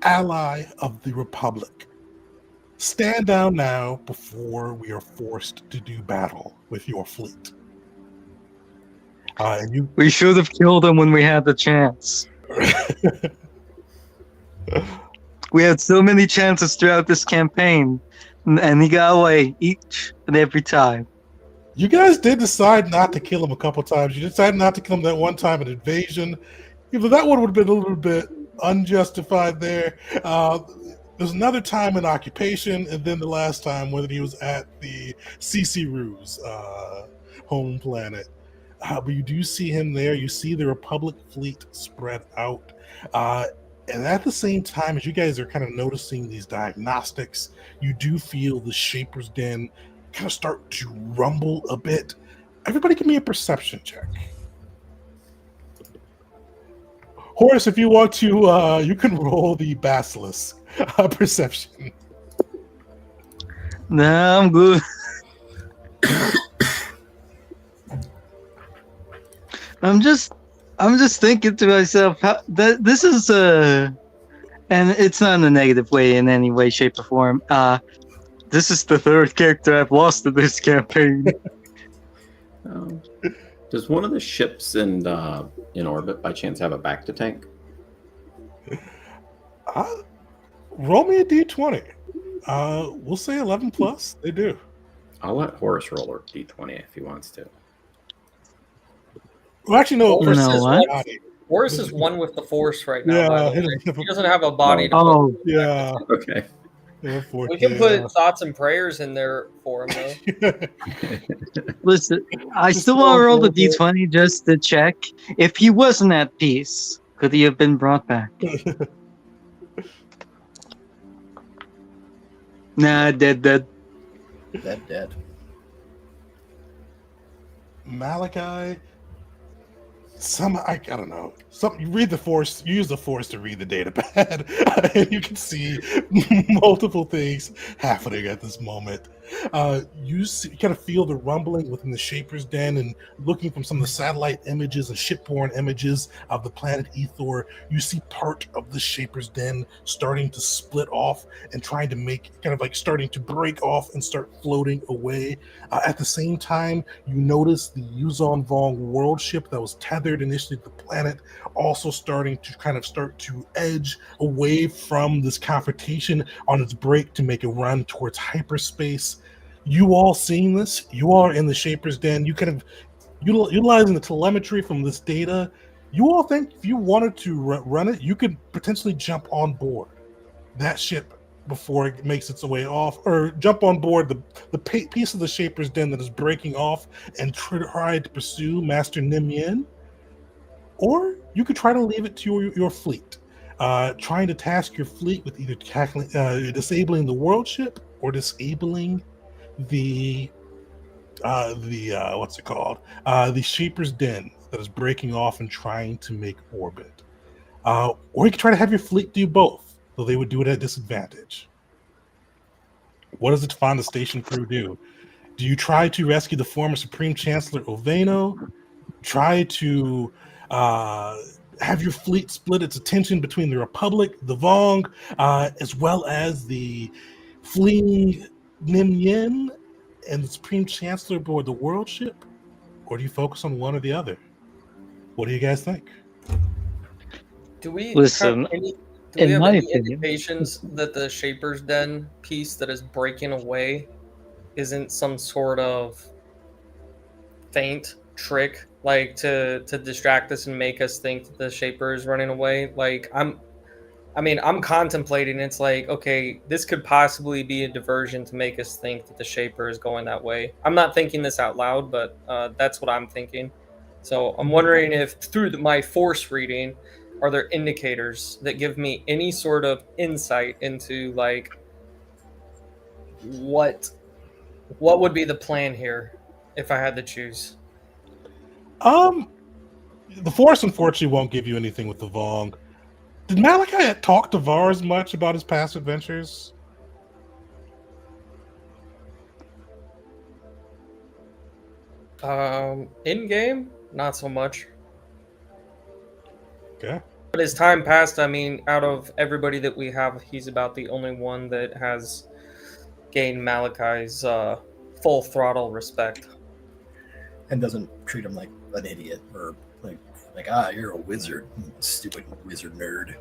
A: ally of the Republic. Stand down now before we are forced to do battle with your fleet.
C: We should have killed him when we had the chance. We had so many chances throughout this campaign, and he got away each and every time.
A: You guys did decide not to kill him a couple times. You decided not to kill him that one time in Invasion. Even that one would have been a little bit unjustified there. There's another time in Occupation, and then the last time when he was at the CC Ruse home planet. But you do see him there. You see the Republic fleet spread out. And at the same time, as you guys are kind of noticing these diagnostics, you do feel the Shaper's Den kind of start to rumble a bit. Everybody give me a perception check. Horace, if you want to, you can roll the Basilisk perception.
C: Nah, I'm good. I'm just thinking to myself, this is and it's not in a negative way in any way, shape, or form. This is the third character I've lost in this campaign.
B: Does one of the ships in orbit by chance have a back to tank?
A: Roll me a d20. We'll say 11 plus. They do.
B: I'll let Horace roll a d20 if he wants to.
A: Well, actually, no.
C: You know what?
D: Horus is one with the Force right now.
A: Yeah,
D: by the way. He doesn't have a body to
C: Oh,
A: Yeah.
B: Okay.
D: We can put thoughts and prayers in there for him, though.
C: listen, I still want to roll the d20 just to check. If he wasn't at peace, could he have been brought back? Nah, dead.
E: Dead.
A: Malachi, I don't know. You read the force. You use the force to read the data pad, and you can see multiple things happening at this moment. You kind of feel the rumbling within the Shaper's Den, and looking from some of the satellite images and shipborne images of the planet Ethor, you see part of the Shaper's Den starting to split off and trying to starting to break off and start floating away. At the same time, you notice the Yuzon Vong world ship that was tethered initially to the planet also starting to edge away from this confrontation on its break to make a run towards hyperspace. You all seeing this, you are in the Shaper's Den. You utilizing the telemetry from this data. You all think if you wanted to run it, you could potentially jump on board that ship before it makes its way off, or jump on board the piece of the Shaper's Den that is breaking off and try to pursue Master Nimyen. Or you could try to leave it to your fleet, trying to task your fleet with either disabling the world ship or disabling the what's it called? The Shaper's Den that is breaking off and trying to make orbit. Or you could try to have your fleet do both, though they would do it at disadvantage. What does the Tefanda station crew do? Do you try to rescue the former Supreme Chancellor Oveno? Try to have your fleet split its attention between the Republic, the Vong, as well as the fleeing Nimyen and the Supreme Chancellor aboard the world ship? Or do you focus on one or the other? What do you guys think?
D: Do we
C: Listen,
D: have any
C: opinion,
D: indications that the Shaper's Den piece that is breaking away isn't some sort of feint trick, like to distract us and make us think that the Shaper is running away? Like I'm contemplating. It's like, okay, this could possibly be a diversion to make us think that the Shaper is going that way. I'm not thinking this out loud, but that's what I'm thinking. So I'm wondering if through my force reading, are there indicators that give me any sort of insight into like what would be the plan here if I had to choose?
A: The Force unfortunately won't give you anything with the Vong. Did Malachi talk to Vars much about his past adventures?
D: In game, not so much.
A: Okay.
D: But as time passed, I mean, out of everybody that we have, he's about the only one that has gained Malachi's full throttle respect.
E: And doesn't treat him like an idiot or like you're a wizard, stupid wizard nerd.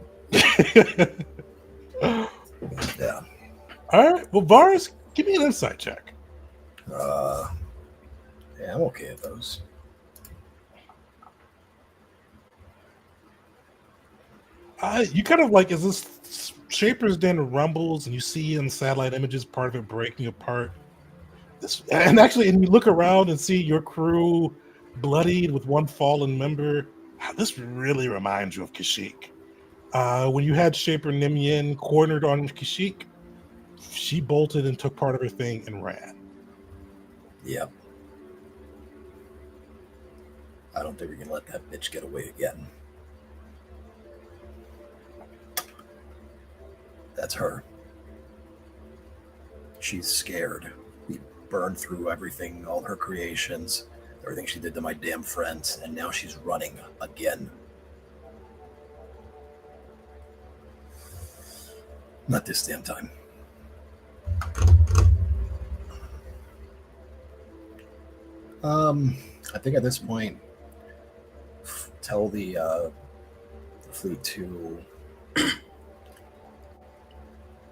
E: Yeah.
A: All right. Well, Vars, give me an insight check.
E: Yeah, I'm okay at those.
A: You kind of like, as this Shaper's Den rumbles and you see in satellite images part of it breaking apart. And you look around and see your crew bloodied with one fallen member. This really reminds you of Kashyyyk. When you had Shaper Nimyen cornered on Kashyyyk, she bolted and took part of her thing and ran.
E: Yep. I don't think we can let that bitch get away again. That's her. She's scared. We burned through everything, all her creations, everything she did to my damn friends, and now she's running again. Not this damn time. I think at this point, tell the fleet to...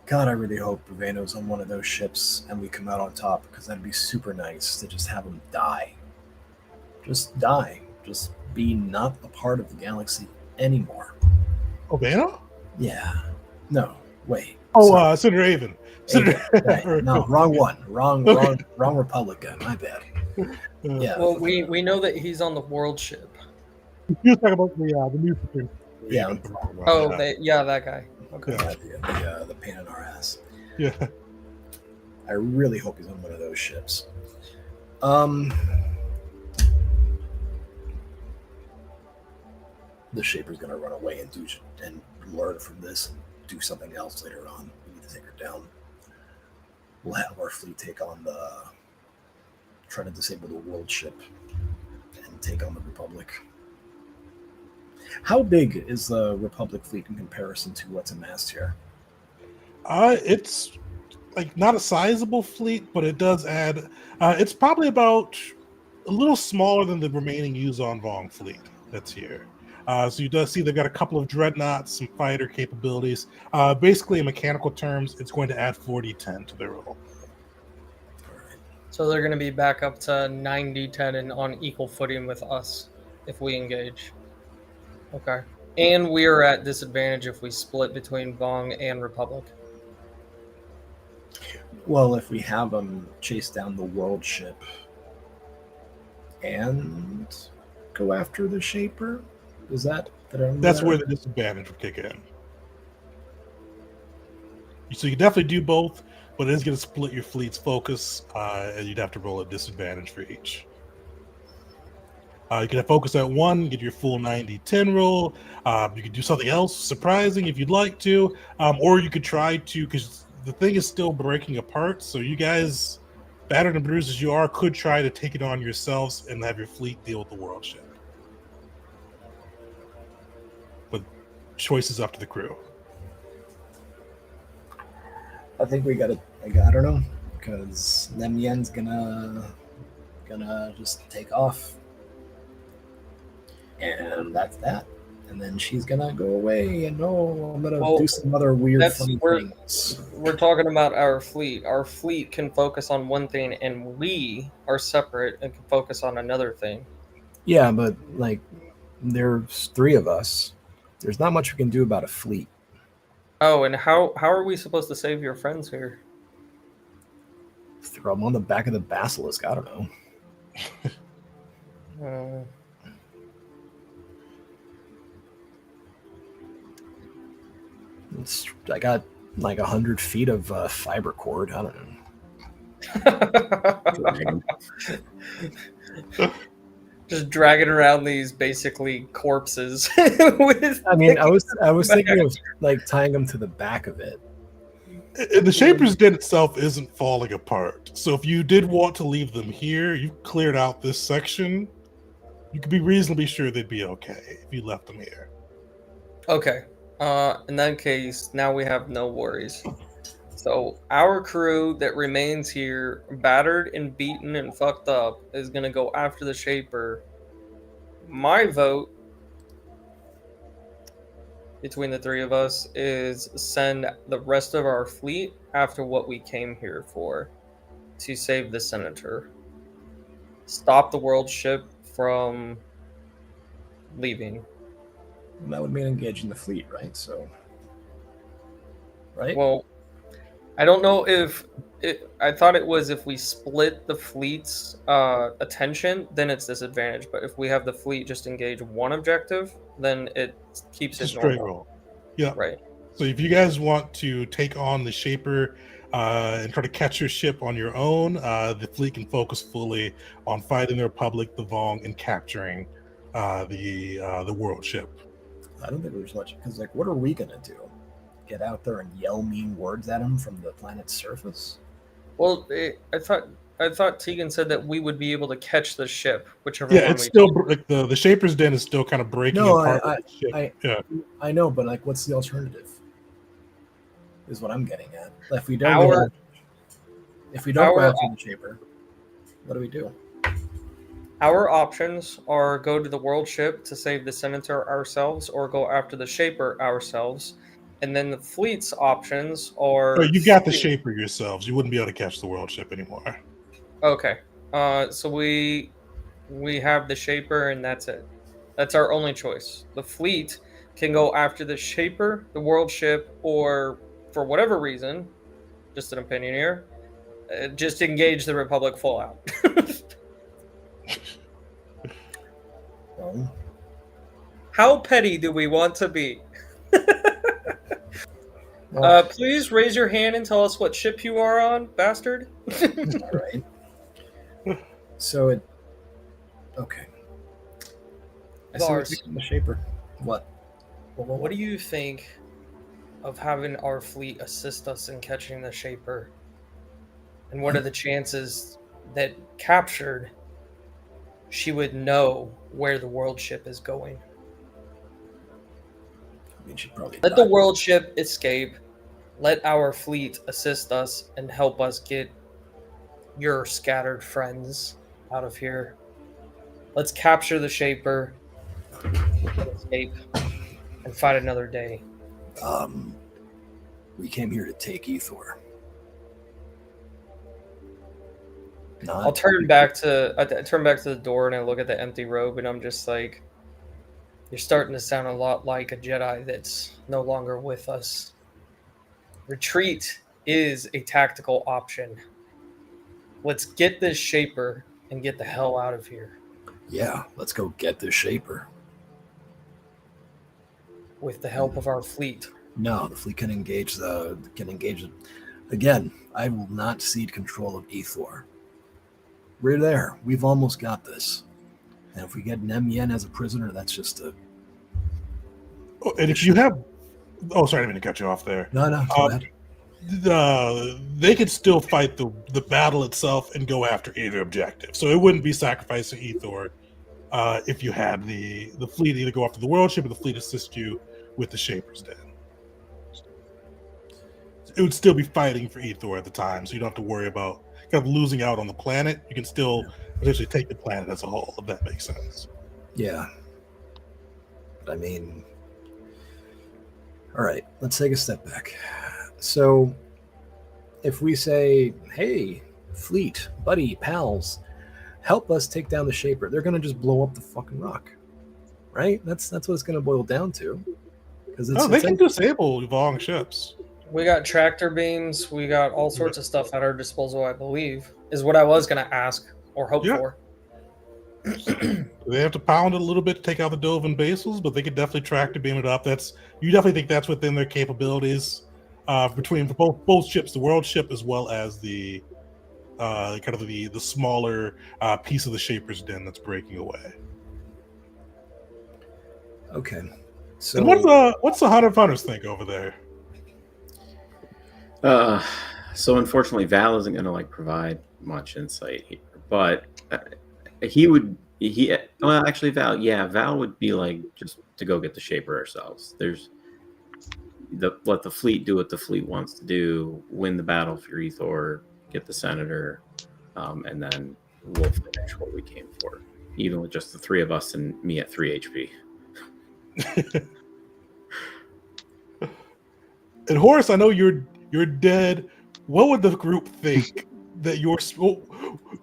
E: God, I really hope Oveno's on one of those ships and we come out on top, because that'd be super nice to just have him die. Just die. Just be not a part of the galaxy anymore.
A: Oveno?
E: Yeah. No, wait.
A: Oh, Senator Avon.
E: Right. No, wrong one. Wrong Republican. My bad. Yeah.
D: Well, we know that he's on the world ship.
A: You was talking about the new Supreme.
E: Yeah.
D: Oh, that guy. Okay.
E: Yeah, the pain in our ass.
A: Yeah.
E: I really hope he's on one of those ships. the Shaper's going to run away and learn from this and do something else later on. We need to take her down. We'll have our fleet take on try to disable the world ship and take on the Republic. How big is the Republic fleet in comparison to what's amassed here?
A: It's like not a sizable fleet, but it does add. It's probably about a little smaller than the remaining Yuzon Vong fleet that's here. So you does see they've got a couple of dreadnoughts, some fighter capabilities. Basically, in mechanical terms, it's going to add 40-10 to their roll.
D: So they're going to be back up to 90-10 and on equal footing with us if we engage. Okay. And we are at disadvantage if we split between Vong and Republic.
E: Well, if we have them chase down the world ship and go after the Shaper, is that?
A: That's where the disadvantage would kick in. So you can definitely do both, but it is going to split your fleet's focus, and you'd have to roll a disadvantage for each. You can focus at one, get your full 90-10 roll. You could do something else surprising if you'd like to, or you could try to, because the thing is still breaking apart, so you guys, battered and bruised as you are, could try to take it on yourselves and have your fleet deal with the world ship. But choice is up to the crew.
E: I think we gotta. I don't know, because Nem Yen's gonna just take off, and that's that. And then she's gonna go away, and I'm gonna do some other weird funny things.
D: We're talking about our fleet. Our fleet can focus on one thing, and we are separate and can focus on another thing.
E: Yeah, but like, there's three of us. There's not much we can do about a fleet.
D: Oh, and how are we supposed to save your friends here?
E: Throw them on the back of the basilisk. I don't know. I got like 100 feet of fiber cord. I don't know.
D: Just dragging around these basically corpses.
E: I mean, I was thinking of like tying them to the back of it.
A: And the Shaper's Den itself isn't falling apart. So if you did want to leave them here, you cleared out this section, you could be reasonably sure they'd be okay if you left them here.
D: Okay. In that case, now we have no worries. So our crew that remains here, battered and beaten and fucked up, is going to go after the Shaper. My vote between the three of us is send the rest of our fleet after what we came here for, to save the Senator. Stop the world ship from leaving.
E: That would mean engaging the fleet, right? Right?
D: Well, I don't know if I thought it was if we split the fleet's attention, then it's disadvantage. But if we have the fleet just engage one objective, then it keeps
A: It's
D: it
A: a straight
D: normal.
A: roll. Yeah.
D: Right.
A: So if you guys want to take on the Shaper and try to catch your ship on your own, the fleet can focus fully on fighting the Republic, the Vong, and capturing the world ship.
E: I don't think there's much, because like, what are we gonna do? Get out there and yell mean words at him from the planet's surface?
D: Well, I thought Tegan said that we would be able to catch the ship, whichever
A: Yeah,
D: one
A: it's
D: we
A: still like the Shaper's Den is still kind of breaking
E: No,
A: apart. with the ship.
E: I know, but like, what's the alternative? Is what I'm getting at. If we don't go after the Shaper, what do we do?
D: Our options are go to the world ship to save the Senator ourselves, or go after the Shaper ourselves. And then the fleet's options are...
A: Oh, you got the Shaper yourselves. You wouldn't be able to catch the world ship anymore.
D: Okay. So we have the Shaper, and that's it. That's our only choice. The fleet can go after the Shaper, the world ship, or for whatever reason, just an opinion here, just engage the Republic full out.
E: Well,
D: how petty do we want to be? Please raise your hand and tell us what ship you are on, bastard.
E: all right. So okay. I see what's the Shaper. What?
D: What do you think of having our fleet assist us in catching the Shaper? And what are the chances that captured, she would know where the world ship is going?
E: I mean, she'd probably
D: Let the
E: die.
D: world ship escape. Let our fleet assist us and help us get your scattered friends out of here. Let's capture the Shaper, escape, and fight another day.
E: We came here to take Ethor.
D: I'll turn back to the door and I look at the empty robe and I'm just like, you're starting to sound a lot like a Jedi that's no longer with us. Retreat is a tactical option. Let's get this Shaper and get the hell out of here.
E: Yeah, let's go get this Shaper.
D: With the help of our fleet.
E: No, the fleet can engage again. I will not cede control of Ethor. We're there. We've almost got this. And if we get Nemyen as a prisoner, that's just a...
A: Oh, and if you have... Oh, sorry, I didn't mean to cut you off there.
E: No, go ahead.
A: They could still fight the battle itself and go after either objective. So it wouldn't be sacrificing Ethor if you had the fleet either go after the world ship or the fleet assist you with the Shaper's Den. It would still be fighting for Ethor at the time, so you don't have to worry about kind of losing out on the planet. You can still potentially take the planet as a whole, if that makes sense.
E: Yeah. But I mean... All right, let's take a step back. So, if we say, hey, fleet, buddy, pals, help us take down the Shaper, they're going to just blow up the fucking rock. Right? That's what it's going to boil down to.
A: They can disable long ships.
D: We got tractor beams. We got all sorts of stuff at our disposal, I believe, is what I was going to ask or hope for.
A: They have to pound it a little bit to take out the Dovin basils, but they could definitely tractor beam it up. You definitely think that's within their capabilities between both ships, the world ship as well as the kind of the smaller piece of the Shaper's Den that's breaking away.
E: Okay. So
A: and what's the Hunter Hunters think over there?
B: So unfortunately, Val isn't going to provide much insight here, but Val would be just to go get the Shaper ourselves. Let the fleet do what the fleet wants to do, win the battle for Ethor, get the Senator, and then we'll finish what we came for, even with just the three of us and me at 3 HP.
A: And Horace, I know you're dead. What would the group think that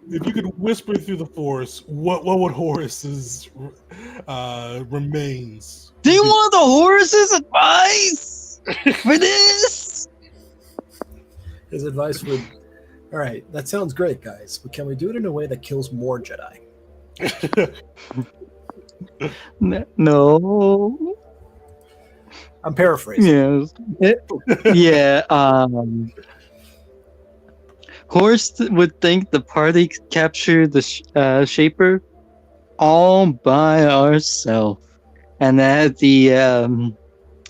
A: if you could whisper through the forest, what would Horace's remains?
C: Do you want the Horace's advice for this?
E: His advice would, all right, that sounds great, guys, but can we do it in a way that kills more Jedi?
C: No.
E: I'm paraphrasing.
C: Yes. Horst would think the party captured the Shaper all by ourselves, and that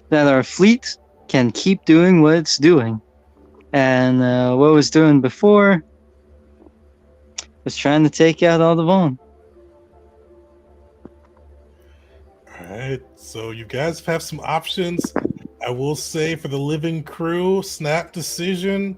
C: that our fleet can keep doing what it's doing, and what it was doing before was trying to take out all the Vaughn.
A: All right, so you guys have some options. I will say for the living crew, snap decision.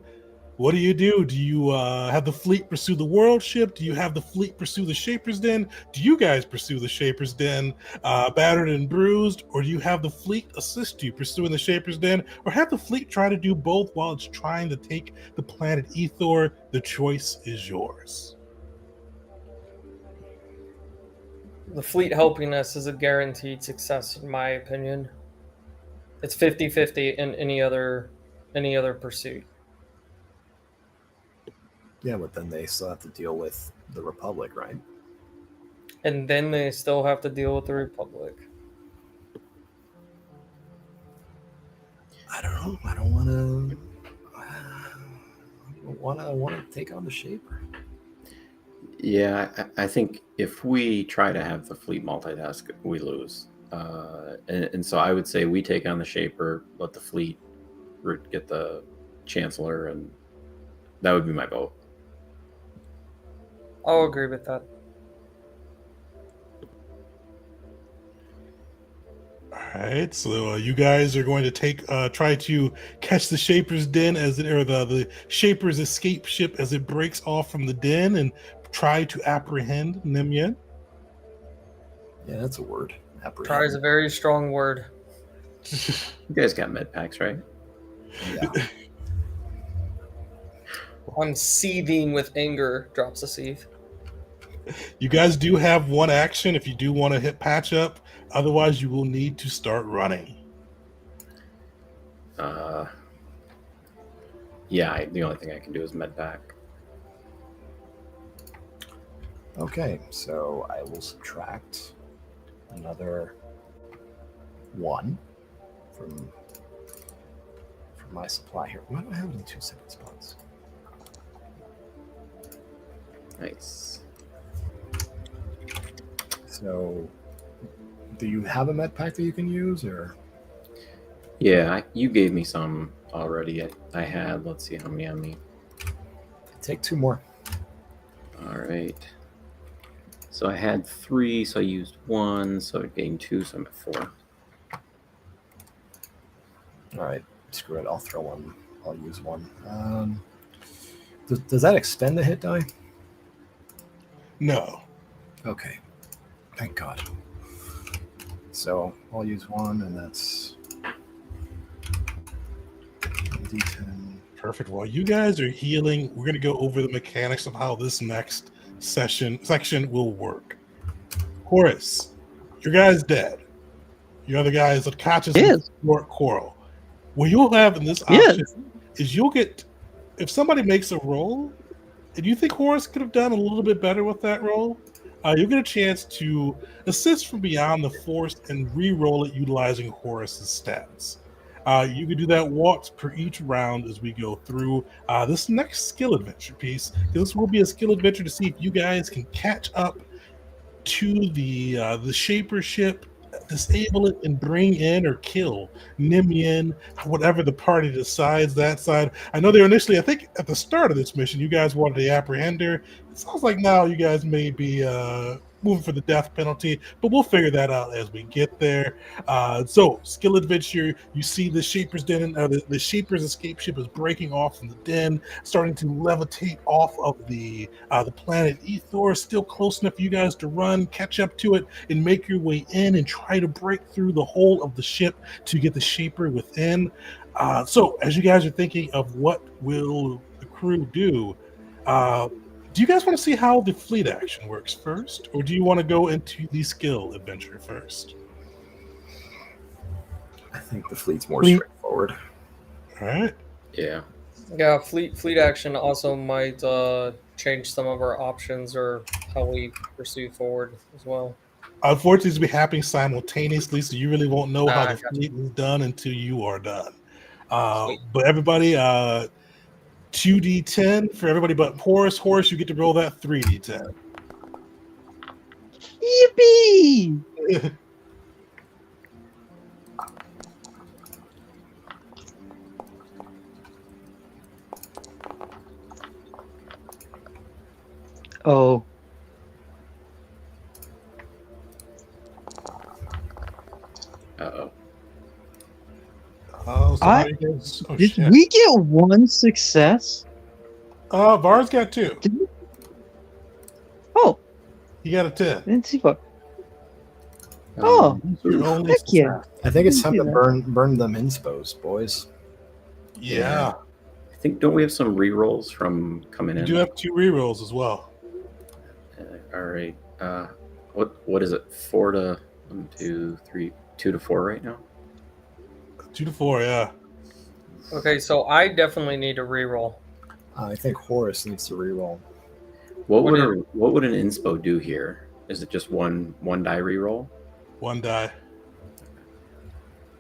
A: What do? Do you have the fleet pursue the world ship? Do you have the fleet pursue the Shaper's Den? Do you guys pursue the Shaper's Den battered and bruised? Or do you have the fleet assist you pursuing the Shaper's Den? Or have the fleet try to do both while it's trying to take the planet Ethor? The choice is yours.
D: The fleet helping us is a guaranteed success, in my opinion. It's 50-50 in any other pursuit.
E: Yeah, but then they still have to deal with the Republic, right?
D: And then they still have to deal with the Republic.
E: I don't know. I don't want to take on the Shaper.
B: Yeah, I think if we try to have the fleet multitask, we lose. And so I would say we take on the Shaper, let the fleet get the Chancellor, and that would be my vote.
D: I'll agree with that.
A: All right, so you guys are going to try to catch the Shaper's den or the Shaper's escape ship as it breaks off from the den, and try to apprehend Nimyan.
E: Yeah, that's a word.
D: Try is a very strong word.
B: You guys got med packs, right?
E: Yeah.
D: I'm seething with anger. Drops a seethe.
A: You guys do have one action if you do want to hit patch up. Otherwise, you will need to start running.
B: Yeah, the only thing I can do is med pack.
E: Okay, so I will subtract another 1 from my supply here. Why do I have it in 2 separate spots?
B: Nice.
E: So, do you have a med pack that you can use, or?
B: Yeah, you gave me some already. I had, let's see how many on me.
E: Take 2 more.
B: All right. So I had 3, so I used 1, so I gained 2, so I'm at 4.
E: All right, screw it. I'll throw 1. I'll use 1. Does that extend the hit die?
A: No.
E: Okay. Thank God. So I'll use 1, and that's D10.
A: Perfect. While you guys are healing, we're going to go over the mechanics of how this next section will work. Horace, your guy's dead. Your other guy is unconscious with coral. What you'll have in this option is you'll get, if somebody makes a roll, and you think Horace could have done a little bit better with that roll, you'll get a chance to assist from beyond the force and re-roll it utilizing Horace's stats. You can do that once per each round as we go through this next skill adventure piece. This will be a skill adventure to see if you guys can catch up to the Shaper ship, disable it, and bring in or kill Nimyan, whatever the party decides that side. I know I think at the start of this mission, you guys wanted the apprehender. It sounds like now you guys may be moving for the death penalty, but we'll figure that out as we get there. So, skill adventure, you see the Shaper's den, the Shaper's escape ship is breaking off from the den, starting to levitate off of the planet Ethor, still close enough for you guys to run, catch up to it, and make your way in and try to break through the whole of the ship to get the Shaper within. So, as you guys are thinking of what will the crew do, do you guys want to see how the fleet action works first, or do you want to go into the skill adventure first?
E: I think the fleet's more straightforward.
A: All right.
B: Yeah.
D: Yeah, fleet action also might change some of our options or how we pursue forward as well.
A: Unfortunately, it's be happening simultaneously, so you really won't know how the
D: Gotcha.
A: fleet is done until you are done. But everybody, 2d10 for everybody but Horace. Horace, you get to roll that 3d10.
C: Yippee! Oh.
B: Uh-oh.
A: Oh, somebody gets. Oh,
C: Did
A: shit.
C: we get 1 success?
A: Var's got 2.
C: Oh,
A: He got a 10.
C: didn't see what. Oh,
A: Your only
C: heck yeah.
E: I think it's
C: Didn't
E: time
C: see
E: to
C: that.
E: burn them inspos, boys.
A: Yeah.
B: I think, don't we have some re-rolls from coming
A: You
B: in?
A: do have 2 rerolls as well.
B: All right. What is it? 4 to 1, 2, 3, 2 to 4 right now?
A: 2 to 4, yeah.
D: Okay, so I definitely need a reroll.
E: I think Horace needs to reroll.
B: What
D: What
B: would an inspo do here? Is it just one die reroll?
A: 1 die.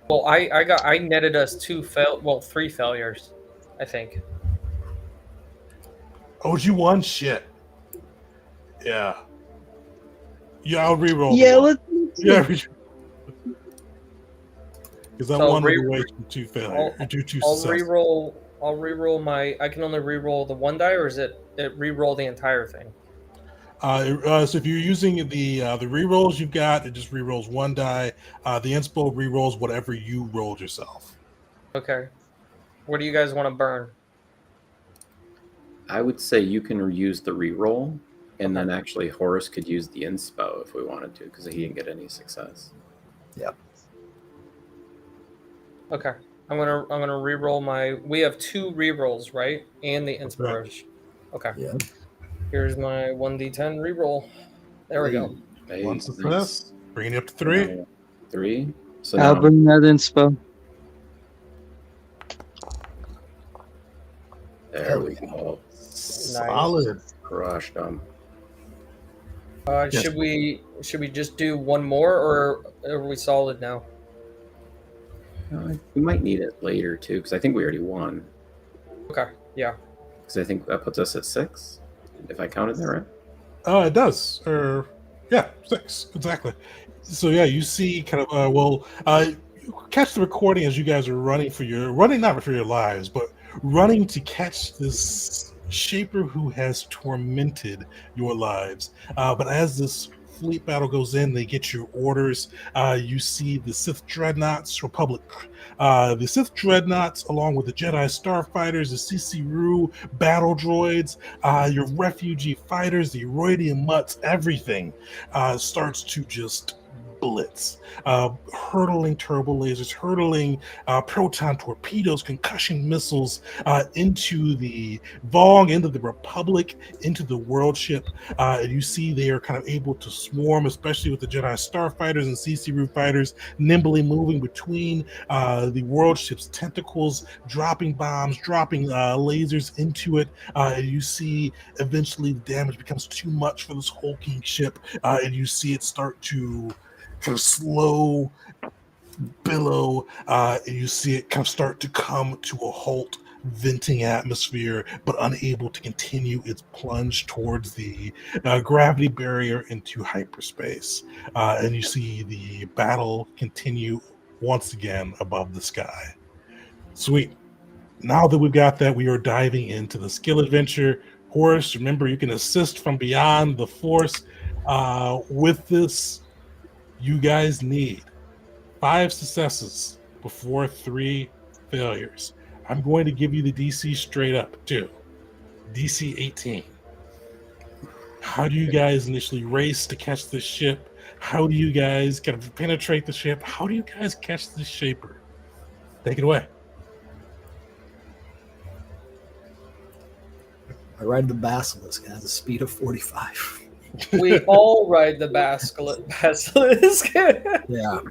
D: Well, I netted us 3 failures, I think.
A: Oh, you won? Shit. Yeah. Yeah, I'll reroll.
C: Yeah,
A: the one.
C: let's
A: Yeah, Because that
D: So
A: one
D: re-
A: would be way too failure, too
D: I'll
A: successful.
D: re-roll. I'll re-roll my. I can only re-roll the one die, or is it re-roll the entire thing?
A: So if you're using the rerolls you've got, it just rerolls one die. The inspo rerolls whatever you rolled yourself.
D: Okay. What do you guys want to burn?
B: I would say you can reuse the reroll, and
D: Okay.
B: then actually Horace could use the inspo if we wanted to, because he didn't get any success.
D: Okay. I'm gonna re-roll my. We have 2 re-rolls, right? And the inspiration. Okay.
E: Yeah.
D: Here's my 1d10 re-roll. There we go.
B: Hey,
A: One
B: nice.
A: success, bringing you up to 3.
B: 3. So
C: I'll
B: now
C: bring that inspo.
B: there we go.
A: Solid.
B: Crushed them.
A: Yes.
D: Should we just do one more, or are we solid now?
B: We might need it later too, because I think we already won.
D: Okay. Yeah.
B: Because I think that puts us at 6, if I counted that right.
A: It does. Yeah, 6 exactly. So yeah, you see kind of you catch the recording as you guys are running not for your lives, but running to catch this shaper who has tormented your lives. But as this fleet battle goes in, they get your orders. You see the Sith Dreadnoughts, the Sith Dreadnoughts, along with the Jedi Starfighters, the CC-Roo battle droids, your refugee fighters, the Roidian Mutts, everything starts to just blitz, hurtling turbo lasers, hurtling proton torpedoes, concussion missiles into the Vong, into the Republic, into the world ship. And you see they are kind of able to swarm, especially with the Jedi Starfighters and CC-Roo fighters, nimbly moving between the world ship's tentacles, dropping bombs, dropping lasers into it. And you see eventually the damage becomes too much for this hulking ship, and you see it start to kind of slow billow, and you see it kind of start to come to a halt, venting atmosphere, but unable to continue its plunge towards the gravity barrier into hyperspace. And you see the battle continue once again above the sky. Sweet. Now that we've got that, we are diving into the skill adventure. Horace, remember you can assist from beyond the force. With this, you guys need 5 successes before 3 failures. I'm going to give you the DC straight up too. DC 18. How do you guys initially race to catch this ship? How do you guys kind of penetrate the ship? How do you guys catch this shaper? Take it away.
E: I ride the Basilisk. It has a speed of 45.
D: We all ride the basilisk.
E: Yeah.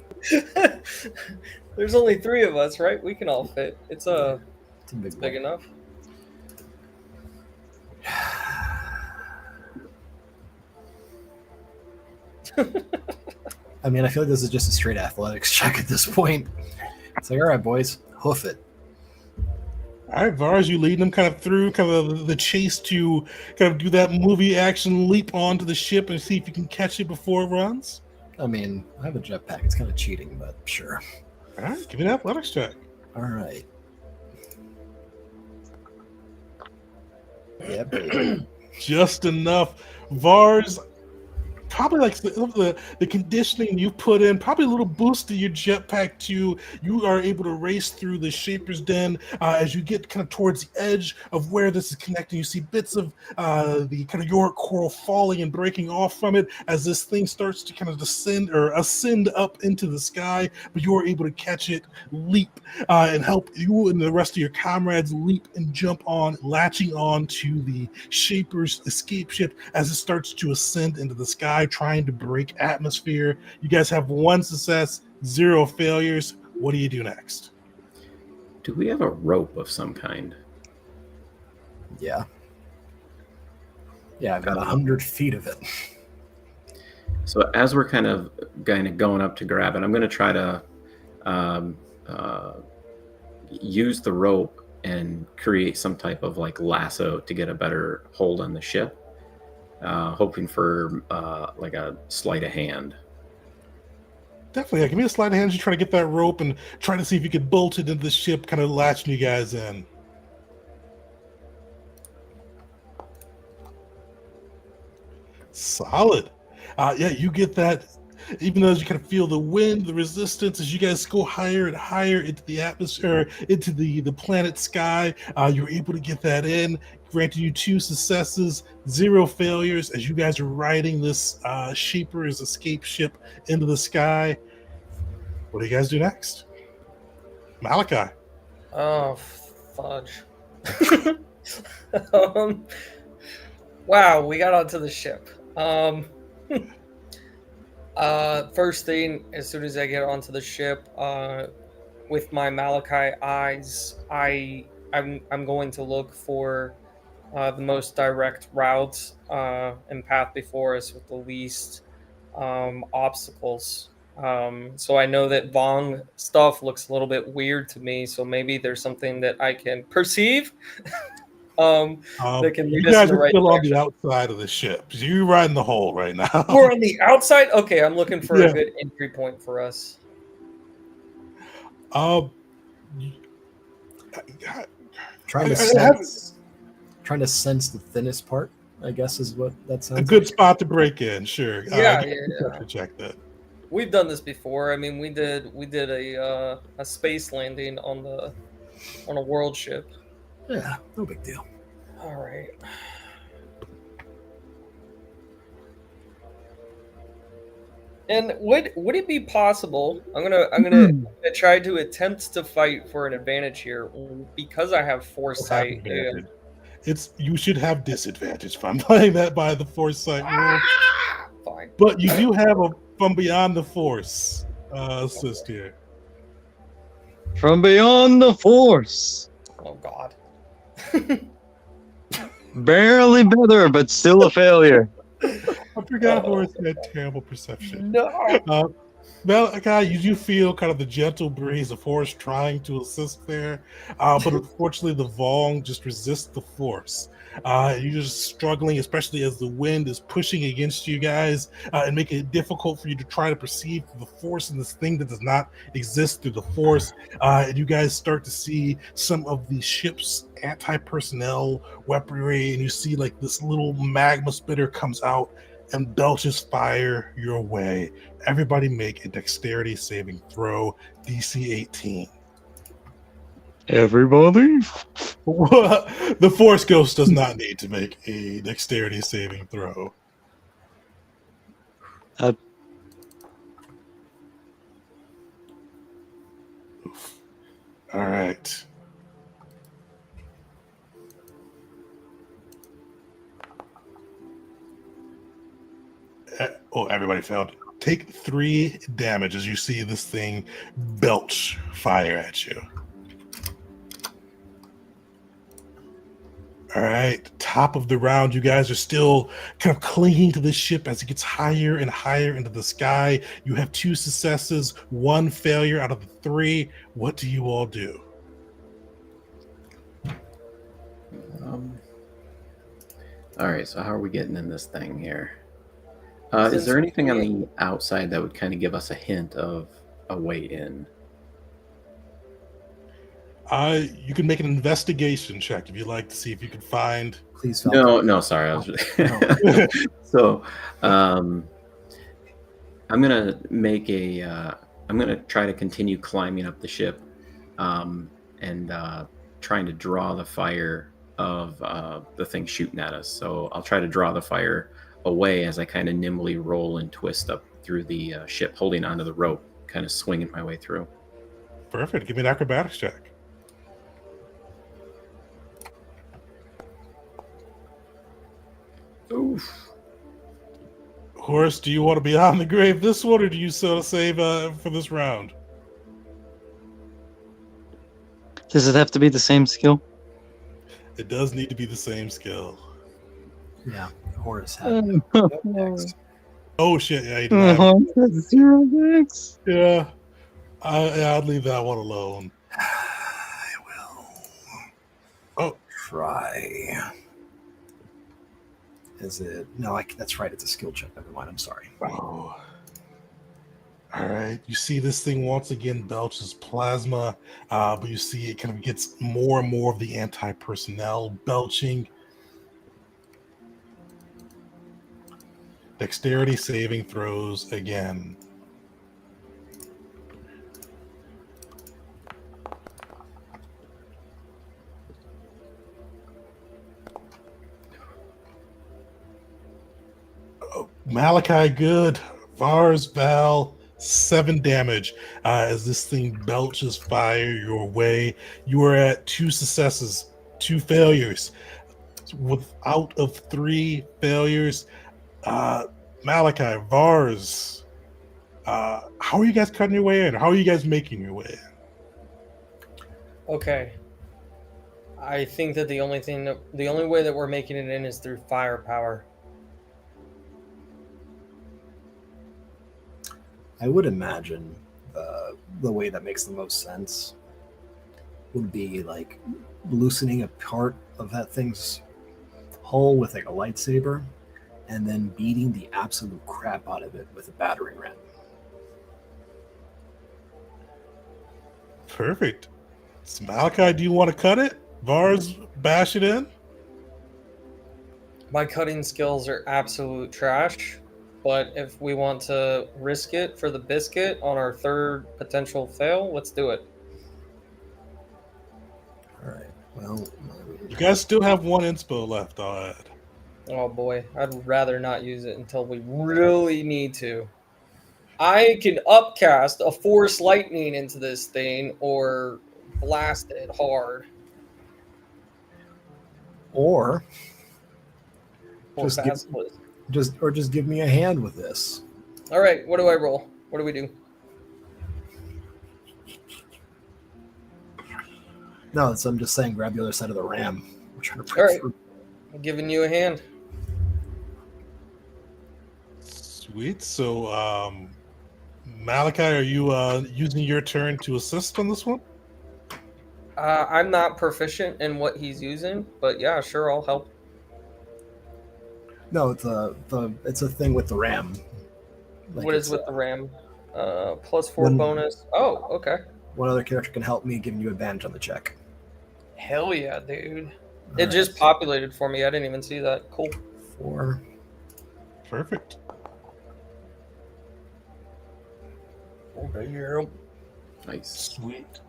D: There's only 3 of us, right? We can all fit. It's
E: It's a
D: big enough.
E: I mean, I feel like this is just a straight athletics check at this point. It's like, all right, boys, hoof it.
A: All right, Vars, you lead them kind of through kind of the chase to kind of do that movie action leap onto the ship and see if you can catch it before it runs.
E: I mean, I have a jetpack. It's kind of cheating, but sure.
A: All right, give me an athletics check.
E: All right. Yeah, baby.
A: Just enough. Vars, probably like the conditioning you put in, probably a little boost to your jetpack too. You are able to race through the Shaper's Den as you get kind of towards the edge of where this is connecting. You see bits of the kind of Yorick coral falling and breaking off from it as this thing starts to kind of descend or ascend up into the sky, but you are able to catch it, leap, and help you and the rest of your comrades leap and jump on, latching on to the Shaper's escape ship as it starts to ascend into the sky, trying to break atmosphere. You guys have 1 success, 0 failures. What do you do next?
B: Do we have a rope of some kind?
E: Yeah. Yeah, I've got 100 feet of it.
B: So as we're kind of going up to grab it, I'm going to try to use the rope and create some type of like lasso to get a better hold on the ship, hoping for like a sleight of hand.
A: Definitely. Yeah, give me a sleight of hand as you try to get that rope and try to see if you can bolt it into the ship, kind of latching you guys in. Solid. Yeah, you get that. Even though you kind of feel the wind, the resistance, as you guys go higher and higher into the atmosphere, into the planet sky, you're able to get that in, granting you 2 successes, 0 failures, as you guys are riding this Shaper's escape ship into the sky. What do you guys do next? Malachi.
D: Oh, fudge. um, wow, we got onto the ship. First thing, as soon as I get onto the ship, with my Malachi eyes, I'm going to look for the most direct route and path before us with the least obstacles. So I know that Vong stuff looks a little bit weird to me, so maybe there's something that I can perceive that can
A: You
D: lead us in
A: guys
D: the
A: are
D: right
A: still on the
D: direction.
A: outside of the ship. So you're riding the hole right now.
D: We're on the outside? Okay, I'm looking for
A: Yeah.
D: a good entry point for us.
A: Um,
E: Trying to
A: I have
E: sense the thinnest part, I guess, is what that sounds
A: a good
E: like.
A: spot to break in. Sure.
D: Yeah,
A: Give me a
D: yeah.
A: perception check that.
D: We've done this before. I mean, we did a space landing on a world ship.
E: Yeah, no big deal.
D: All right. And would it be possible? I'm gonna try to attempt to fight for an advantage here because I have foresight.
A: Advantage. You should have disadvantage if I'm playing that by the foresight rule.
D: Fine.
A: But you do have a from beyond the force assist here.
C: From beyond the force.
D: Oh God.
C: Barely better, but still a failure.
A: I forgot Horace had terrible perception.
D: No.
A: Malachi, you do feel kind of the gentle breeze of Horace trying to assist there, but unfortunately the Vong just resists the force. You're just struggling, especially as the wind is pushing against you guys and making it difficult for you to try to perceive the force in this thing that does not exist through the force. And you guys start to see some of the ship's anti-personnel weaponry, and you see like this little magma spitter comes out and belches fire your way. Everybody make a dexterity saving throw, DC 18.
C: Everybody?
A: The Force Ghost does not need to make a dexterity saving throw. All right. Oh, everybody failed. Take 3 damage as you see this thing belch fire at you. All right, top of the round, you guys are still kind of clinging to the ship as it gets higher and higher into the sky. You have 2 successes, 1 failure out of the 3. What do you all do?
B: All right, so how are we getting in this thing here? Is there anything on the outside that would kind of give us a hint of a way in?
A: You can make an investigation check if you'd like to see if you can find.
E: Please,
B: No, sorry. I was so. I'm gonna make a. I'm gonna try to continue climbing up the ship, and trying to draw the fire of the thing shooting at us. So I'll try to draw the fire away as I kind of nimbly roll and twist up through the ship, holding onto the rope, kind of swinging my way through.
A: Perfect. Give me an acrobatics check.
B: Oof.
A: Horace, do you want to be on the grave this one, or do you sort of save for this round?
C: Does it have to be the same skill?
A: It does need to be the same skill.
E: Yeah, Horace had next.
A: Oh shit! Yeah, you did have
C: That's 0 dex.
A: Yeah, I'd leave that one alone.
E: I will.
A: Oh,
E: Try. Is it? No, that's right. It's a skill check. Never mind. I'm sorry.
A: oh. All right, you see this thing once again belches plasma, but you see it kind of gets more and more of the anti-personnel belching. Dexterity saving throws again. Oh, Malachi, good. Vars, Val, 7 damage as this thing belches fire your way. You are at 2 successes, 2 failures. Out of 3 failures, Malachi, Vars, how are you guys cutting your way in? How are you guys making your way in?
D: Okay. I think that the only way that we're making it in is through firepower.
E: I would imagine the way that makes the most sense would be like loosening a part of that thing's hull with like a lightsaber and then beating the absolute crap out of it with a battering ram.
A: Perfect. So Malachi, do you want to cut it? Vars, bash it in?
D: My cutting skills are absolute trash, but if we want to risk it for the biscuit on our 3rd potential fail, let's do it.
E: All right. Well,
A: You guys still have 1 inspo left, I'll add.
D: Oh boy, I'd rather not use it until we really need to. I can upcast a force lightning into this thing or blast it hard.
E: or
D: Or
E: Just give-
D: basilisk.
E: just give me a hand with this.
D: All right, what do I roll? What do we do?
E: No, I'm just saying, grab the other side of the ram. We're trying to
D: All
E: break
D: right.
E: through.
D: I'm giving you a hand.
A: Sweet. So, Malachi, are you using your turn to assist on this one?
D: I'm not proficient in what he's using, but yeah, sure, I'll help.
E: No, it's a thing with the ram. Like
D: What is
E: it's,
D: with the ram? +4
E: When-
D: bonus. Oh, okay.
E: one other character can help me, giving you advantage on the check.
D: Hell yeah, dude.
E: All
D: It
E: right,
D: just populated for me. I didn't even see that. Cool.
E: 4.
A: Perfect.
B: Nice.
A: Sweet.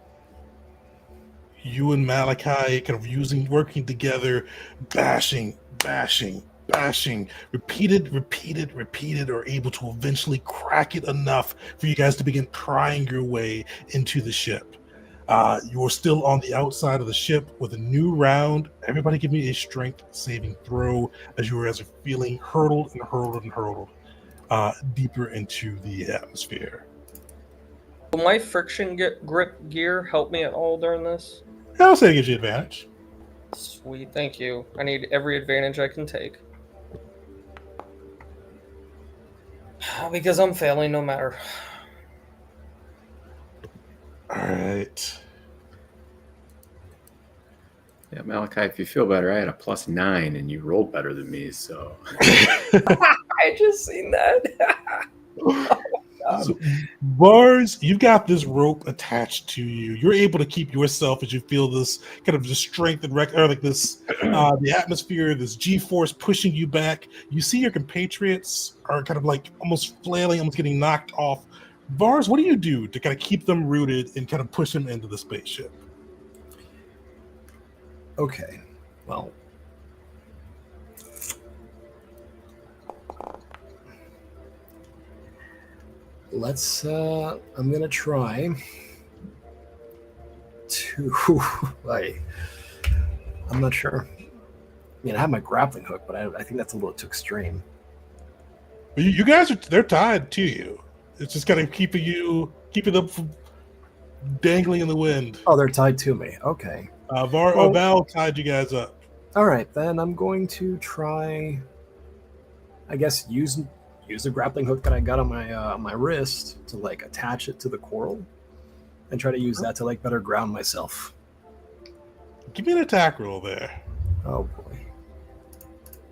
A: You and Malachi kind of working together, bashing, repeated, are able to eventually crack it enough for you guys to begin prying your way into the ship. You're still on the outside of the ship with a new round. Everybody give me a strength saving throw as you guys are feeling hurtled deeper into the atmosphere.
D: Will my friction grip gear help me at all during this?
A: I'll say it gives you advantage.
D: Sweet, thank you. I need every advantage I can take. Because I'm failing no matter.
A: All right.
B: Yeah, Malachi, if you feel better, I had a +9 and you rolled better than me, so
D: I just seen that.
A: So, Bars, you've got this rope attached to you. You're able to keep yourself as you feel this kind of just strength and or like this, the atmosphere, this G-force pushing you back. You see your compatriots are kind of like almost flailing, almost getting knocked off. Bars, what do you do to kind of keep them rooted and kind of push them into the spaceship?
E: Okay. Well, let's I'm gonna try to I'm not sure. I mean, I have my grappling hook, but I think that's a little too extreme.
A: You guys they're tied to you. It's just kind of keeping them from dangling in the wind.
E: Oh, they're tied to me. Okay.
A: Val tied you guys up.
E: All right, then I'm going to try, I guess, use the grappling hook that I got on my wrist to like attach it to the coral, and try to use that to like better ground myself.
A: Give me an attack roll there.
E: Oh boy.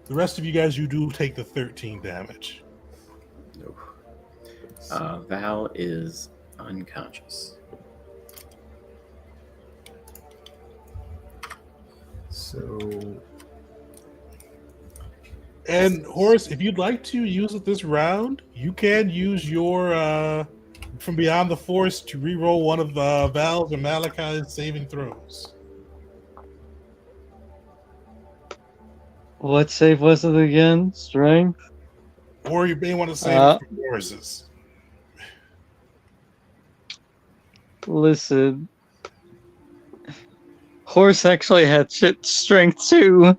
A: The rest of you guys, you do take the 13 damage.
B: no. Val is unconscious.
E: So
A: And Horace, if you'd like to use it this round, you can use your from beyond the force to reroll one of Val's or Malachi's saving throws.
C: What save was it again? Strength?
A: Or you may want to save it for Horace's.
C: Listen. Horse actually had shit strength too.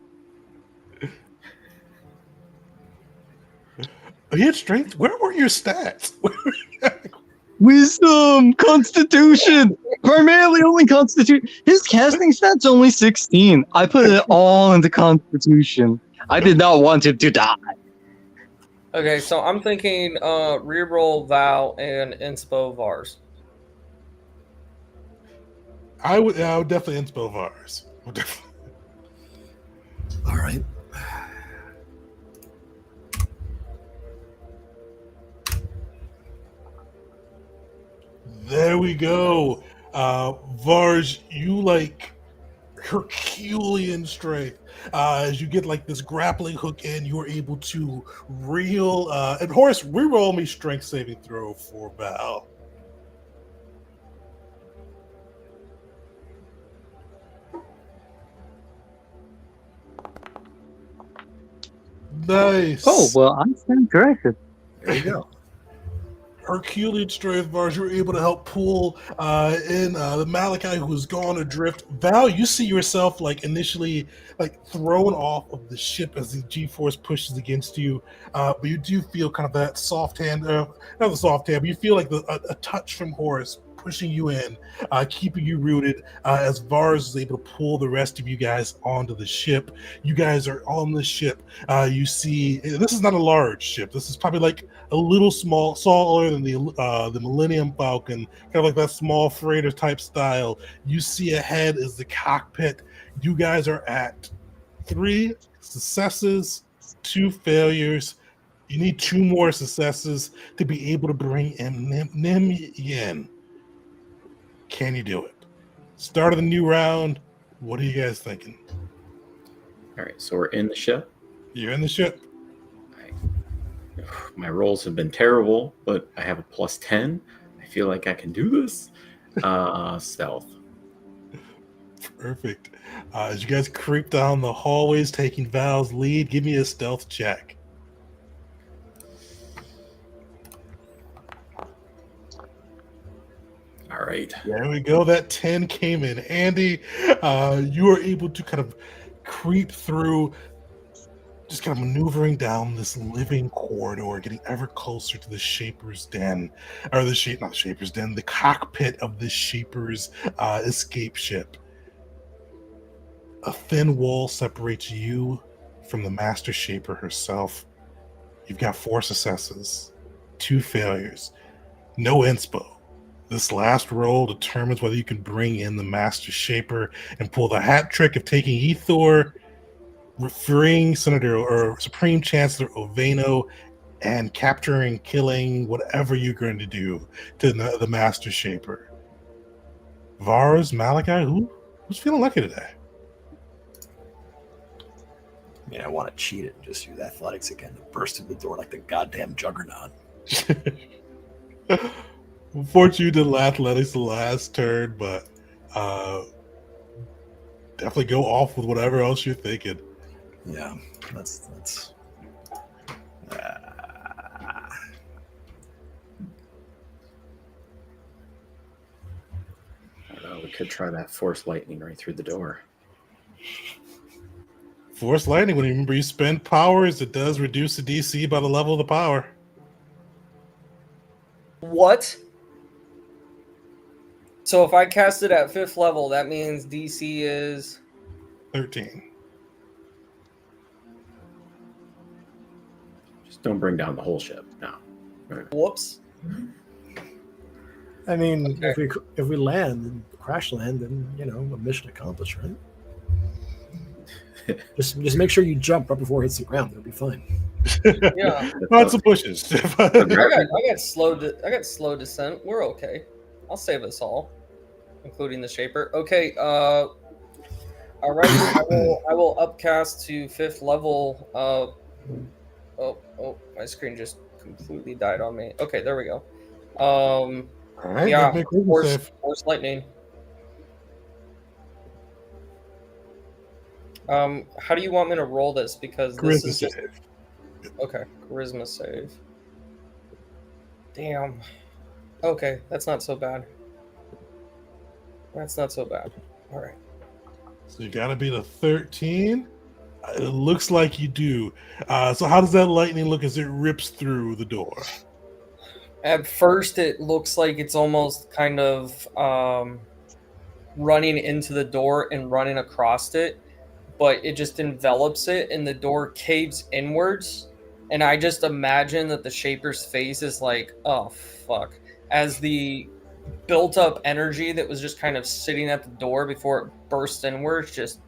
A: Oh, he had strength? Where were your stats?
C: Wisdom! Constitution! Primarily only Constitution. His casting stats only 16. I put it all into Constitution. I did not want him to die.
D: Okay, so I'm thinking reroll Val and inspo Vars.
A: I would definitely inspo Vars.
E: all right.
A: There we go. Varge, you like Herculean strength. As you get like this grappling hook in, you are able to reel. And Horace, reroll me strength saving throw for Val. Nice.
C: Oh, well, I stand corrected.
E: There you go.
A: Herculean strength, Vars, you were able to help pull in the Malachi who was gone adrift. Val, you see yourself like initially like thrown off of the ship as the G-force pushes against you, but you do feel kind of that soft hand, not the soft hand, but you feel like a touch from Horace pushing you in, keeping you rooted as Vars is able to pull the rest of you guys onto the ship. You guys are on the ship. You see, this is not a large ship. This is probably like a little smaller than the Millennium Falcon, kind of like that small freighter type style. You see ahead is the cockpit. You guys are at 3 successes, 2 failures. You need 2 more successes to be able to bring in Nim Yin. Can you do it? Start of the new round. What are you guys thinking?
B: All right, so we're in the ship.
A: You're in the ship.
B: My rolls have been terrible, but I have a +10. I feel like I can do this. Stealth.
A: Perfect. As you guys creep down the hallways, taking Val's lead, give me a stealth check.
B: All right.
A: There we go. That 10 came in handy. You are able to kind of creep through, just kind of maneuvering down this living corridor, getting ever closer to the Shaper's Den, or not Shaper's Den, the cockpit of the Shaper's escape ship. A thin wall separates you from the Master Shaper herself. You've got 4 successes, 2 failures, no inspo. This last roll determines whether you can bring in the Master Shaper and pull the hat trick of taking Ethor, freeing Senator or Supreme Chancellor Oveno, and capturing, killing, whatever you're going to do to the Master Shaper. Vars, Malachi, who's feeling lucky today?
E: I mean, I want to cheat it and just use athletics again to burst through the door like the goddamn juggernaut.
A: Unfortunately, you did athletics the last turn, but definitely go off with whatever else you're thinking.
E: Yeah, that's.
B: I don't know. We could try that force lightning right through the door.
A: Force lightning, when you remember you spend powers, it does reduce the DC by the level of the power.
D: What? So if I cast it at 5th level, that means DC is
A: 13.
B: Just don't bring down the whole ship. No.
D: whoops.
E: I mean,
D: Okay.
E: if we land and crash land, then a mission accomplished, right? just make sure you jump right before it hits the ground. It'll be fine.
D: Yeah.
A: Lots of bushes.
D: I got slow descent. We're okay. I'll save us all, including the shaper. Okay. Alrighty. I will upcast to 5th level. Oh, my screen just completely died on me. Okay, there we go.
A: All right,
D: Yeah.
A: make wisdom save.
D: Force lightning. How do you want me to roll this? Because this
A: Charisma
D: is just
A: save.
D: okay. Charisma save. Damn. Okay, that's not so bad. That's not so bad. All right.
A: So you got to beat a 13. It looks like you do. So how does that lightning look as it rips through the door?
D: At first, it looks like it's almost kind of running into the door and running across it, but it just envelops it, and the door caves inwards. And I just imagine that the Shaper's face is like, oh, fuck. As the built-up energy that was just kind of sitting at the door before it burst inwards just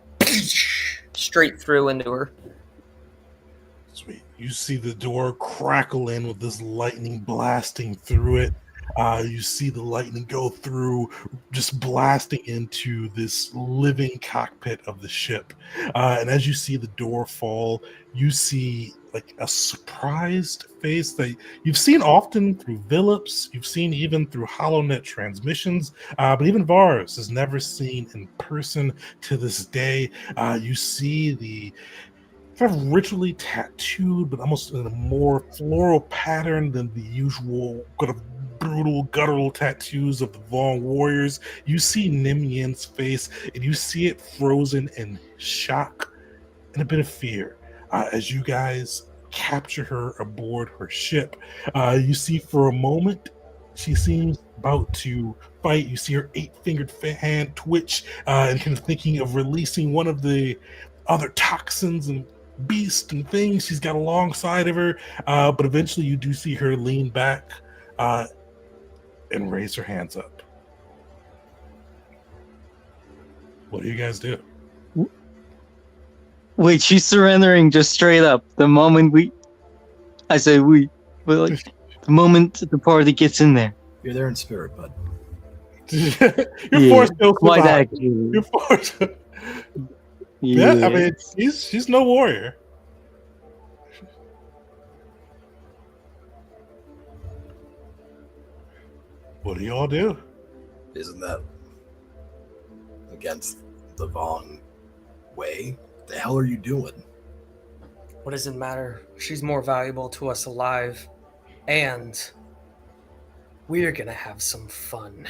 D: straight through into her.
A: Sweet. You see the door crackle in with this lightning blasting through it. You see the lightning go through, just blasting into this living cockpit of the ship. And as you see the door fall, you see like a surprised face that you've seen often through Phillips, you've seen even through HoloNet transmissions, but even Vars has never seen in person to this day. You see the kind of ritually tattooed, but almost in a more floral pattern than the usual kind of brutal, guttural tattoos of the Vong warriors. You see Nim Yin's face, and you see it frozen in shock and a bit of fear as you guys capture her aboard her ship. You see for a moment, she seems about to fight. You see her 8-fingered hand twitch and kind of thinking of releasing one of the other toxins and beast and things she's got alongside of her, but eventually you do see her lean back and raise her hands up. What do you guys do?
C: Wait, she's surrendering just straight up. The moment I say we, but like the moment the party gets in there.
E: You're there in spirit, bud.
A: You're forced to
C: quite actually.
A: You're forced. Yeah, I mean, she's no warrior. What do y'all do?
E: Isn't that against the Vong way? The hell are you doing?
D: What does it matter? She's more valuable to us alive. And we're gonna have some fun.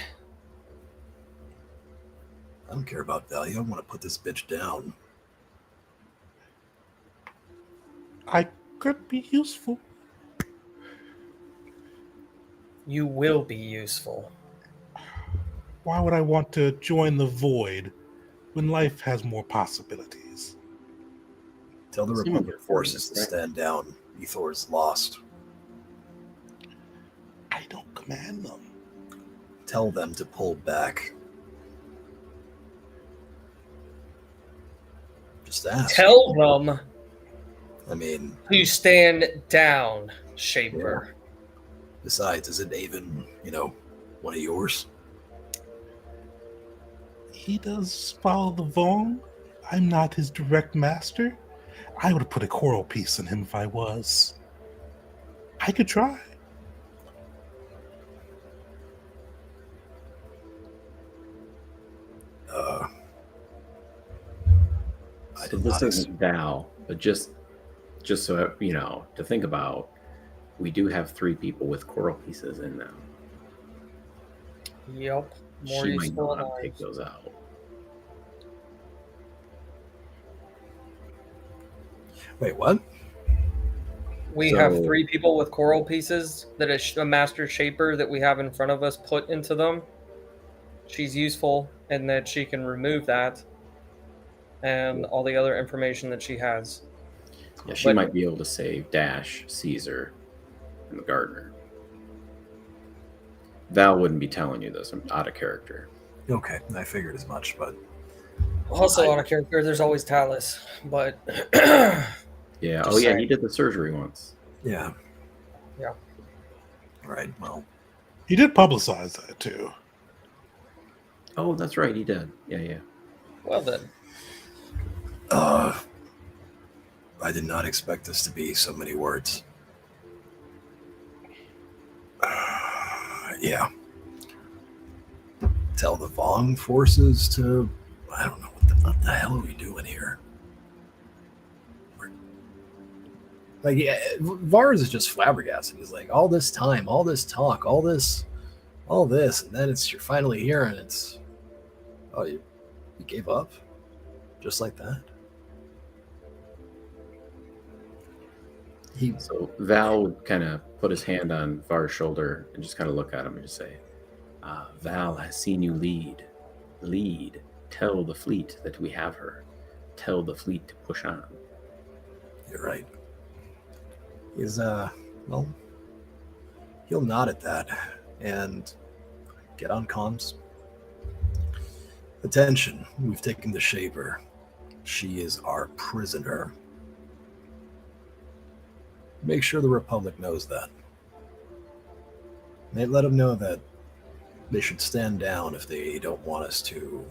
E: I don't care about value. I want to put this bitch down.
A: I could be useful.
D: You will be useful.
A: Why would I want to join the void when life has more possibilities?
E: Tell the Republic forces to stand down. Ethor's lost.
A: I don't command them.
E: Tell them to pull back. Just ask.
D: Tell them
E: I mean,
D: to stand down, Shaper.
E: Yeah. Besides, isn't Avon, one of yours?
A: He does follow the Vong. I'm not his direct master. I would put a coral piece in him if I was. I could try.
B: So this isn't Val, but just so to think about, we do have 3 people with coral pieces in now.
D: Yep. More
B: She might
D: useful
B: know
D: than
B: how to take
D: ours.
B: those out.
E: Wait, what?
D: We
B: So-
D: have 3 people with coral pieces that a master shaper that we have in front of us put into them. She's useful in that she can remove that and all the other information that she has.
B: Yeah, she might be able to save Dash, Caesar, and the gardener. Val wouldn't be telling you this. I'm out of character.
E: Okay, I figured as much, but
D: Also, out of character, there's always Talus, but
B: Yeah.
E: Just
B: Oh, yeah.
D: saying.
B: He did the surgery once.
E: Yeah.
D: Yeah.
E: Right. Well,
A: He did publicize that too.
B: Oh, that's right. He did. Yeah, yeah.
D: Well then.
E: I did not expect this to be so many words. Yeah. Tell the Vong forces to. I don't know what the hell are we doing here. Like, yeah, Vars is just flabbergasted. He's like, all this time, all this talk, all this, and then you're finally here, and it's, oh, you gave up, just like that.
B: So Val would kind of put his hand on Var's shoulder and just kind of look at him and just say, Val has seen you lead. Lead. Tell the fleet that we have her. Tell the fleet to push on.
E: You're right. He's well, he'll nod at that and get on comms. Attention, we've taken the Shaper. She is our prisoner. Make sure the Republic knows that. Let them know that they should stand down if they don't want us to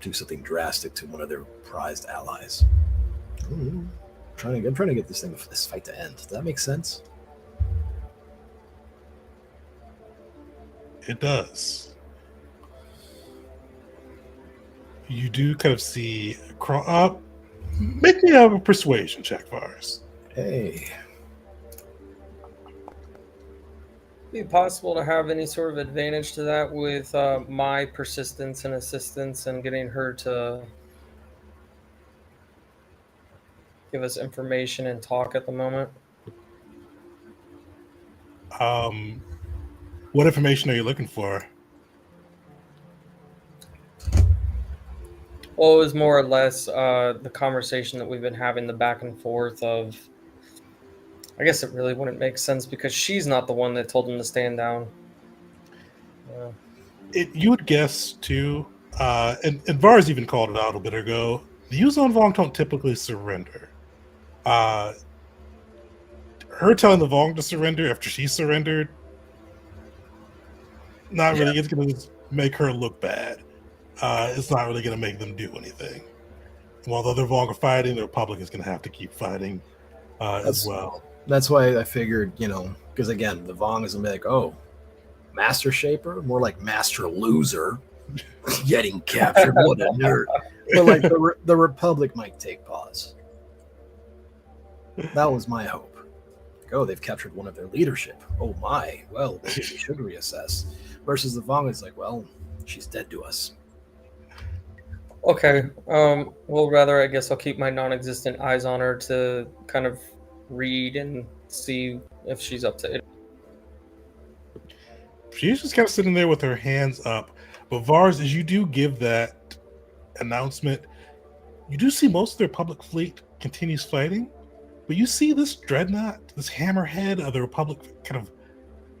E: do something drastic to one of their prized allies. I'm trying to get this fight to end. Does that make sense?
A: It does. You do kind of see make me have a persuasion check, Vars.
E: Hey,
D: Be possible to have any sort of advantage to that with my persistence and assistance and getting her to give us information and talk at the moment.
A: What information are you looking for?
D: Well, it was more or less the conversation that we've been having, the back and forth of. I guess it really wouldn't make sense because she's not the one that told him to stand down.
A: You would guess too, and Vars even called it out a bit ago. The Yuzon Vong don't typically surrender. Her telling the Vong to surrender after she surrendered, not really. It's going to make her look bad. It's not really going to make them do anything. While the other Vong are fighting, the Republic is going to have to keep fighting as well.
E: That's why I figured, because again, the Vong is going to be like, oh, Master Shaper? More like Master Loser. Getting captured. What a nerd. But like the Republic might take pause. That was my hope. Like, oh, they've captured one of their leadership. Oh my. Well, maybe we should reassess. Versus the Vong is like, well, she's dead to us.
D: Okay. Well, rather, I guess I'll keep my non-existent eyes on her to kind of read and see if she's up to it.
A: She's just kind of sitting there with her hands up. But Vars, as you do give that announcement, you do see most of their Republic fleet continues fighting. But you see this dreadnought, this hammerhead of the Republic, kind of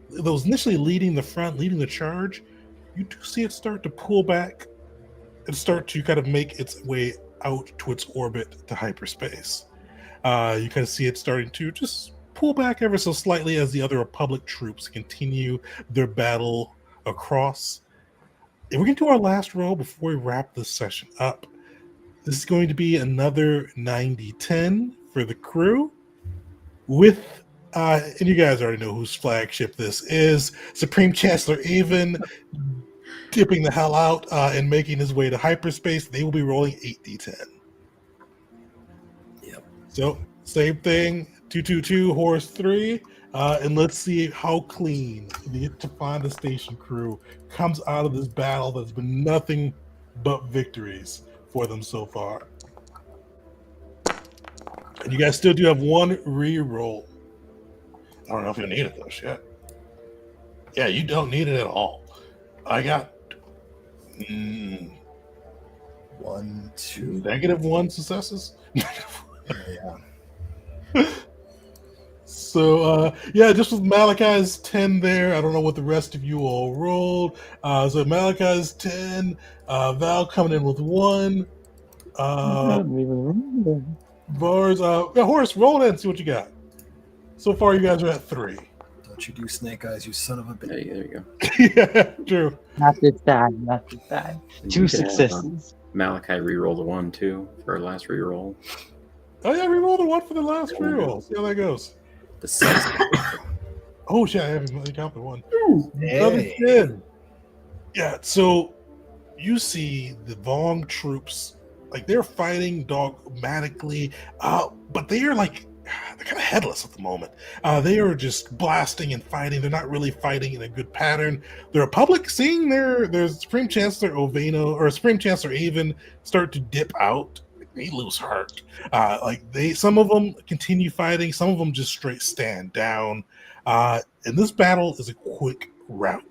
A: that was initially leading the front, leading the charge. You do see it start to pull back and start to kind of make its way out to its orbit to hyperspace. You kind of see it starting to just pull back ever so slightly as the other Republic troops continue their battle across. And we're going to do our last roll before we wrap this session up. This is going to be another 90-10 for the crew with, and you guys already know whose flagship this is, Supreme Chancellor Avon dipping the hell out and making his way to hyperspace. They will be rolling 8d10.
E: Yep.
A: So, same thing, 222, Horse 3, and let's see how clean the Tafanda Station crew comes out of this battle that's been nothing but victories for them so far. And you guys still do have one re-roll. I don't know if you need it though, shit. Yeah, you don't need it at all. I got
E: 1, 2,
A: -1 successes.
E: yeah.
A: So, just with Malachi's 10 there, I don't know what the rest of you all rolled. So Malachi's 10, Val coming in with 1.
C: I don't even remember.
A: Bars. Yeah, Horace, roll it and see what you got. So far, you guys are at 3.
E: Don't you do snake eyes, you son of a bitch.
B: Hey, there you go.
A: Yeah, true.
C: Not this time. Not this time.
B: And
C: 2
B: you can have,
C: successes.
B: Malachi reroll the 1 too for our last reroll.
A: Oh yeah, we rolled a 1 for the last reroll. See how that goes.
B: The 6.
A: Oh shit, I haven't count the 1. Another
E: Hey.
A: 10. Yeah, so you see the Vong troops, like they're fighting dogmatically, but they are like they're kind of headless at the moment. They are just blasting and fighting. They're not really fighting in a good pattern. The Republic, seeing their Supreme Chancellor Oveno or Supreme Chancellor Avon start to dip out, they lose heart. Some of them continue fighting. Some of them just straight stand down. And this battle is a quick rout.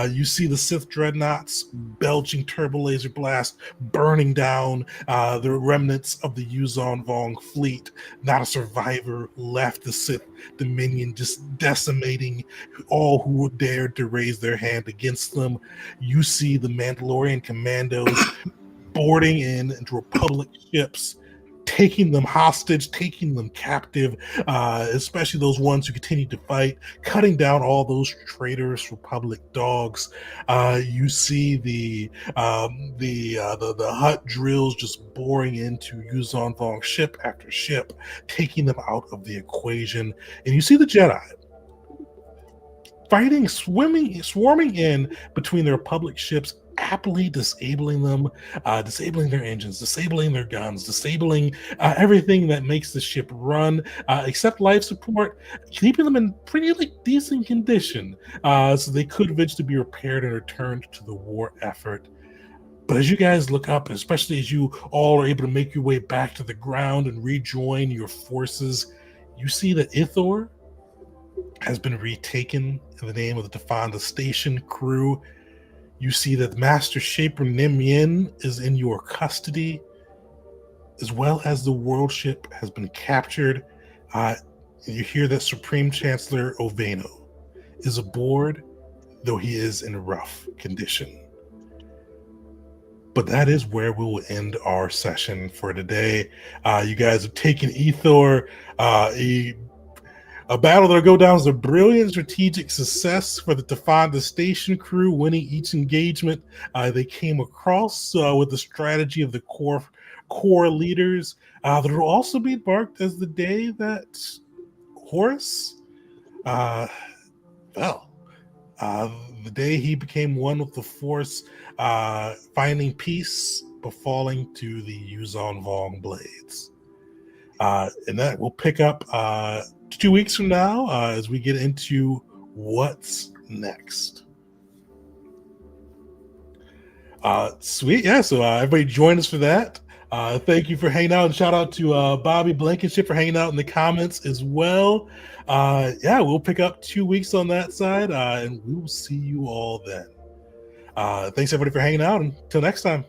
A: You see the Sith dreadnoughts belching turbo laser blast, burning down the remnants of the Yuzon Vong fleet. Not a survivor left. The Sith Dominion just decimating all who dared to raise their hand against them. You see the Mandalorian commandos boarding into Republic ships, taking them hostage, taking them captive, especially those ones who continue to fight, cutting down all those traitorous Republic dogs. You see the hut drills just boring into Yuzon Vong ship after ship, taking them out of the equation. And you see the Jedi fighting, swarming in between the Republic ships, happily disabling them, disabling their engines, disabling their guns, disabling everything that makes the ship run, except life support, keeping them in pretty decent condition, so they could eventually be repaired and returned to the war effort. But as you guys look up, especially as you all are able to make your way back to the ground and rejoin your forces, you see that Ithor has been retaken in the name of the Defanda Station crew. You see that Master Shaper Nim Yin is in your custody, as well as the world ship has been captured. You hear that Supreme Chancellor Oveno is aboard, though he is in rough condition. But that is where we will end our session for today. You guys have taken Ithor, a battle that'll go down as a brilliant strategic success for the Defanda Station crew, winning each engagement they came across with the strategy of the core leaders. That will also be marked as the day that Horus fell. The day he became one with the Force, finding peace befalling to the Yuzon Vong blades. And that will pick up 2 weeks from now as we get into what's next. Sweet. Yeah, so everybody join us for that. Thank you for hanging out, and shout out to Bobby Blankenship for hanging out in the comments as well. Yeah, we'll pick up 2 weeks on that side, and we will see you all then. Thanks everybody for hanging out, and until next time.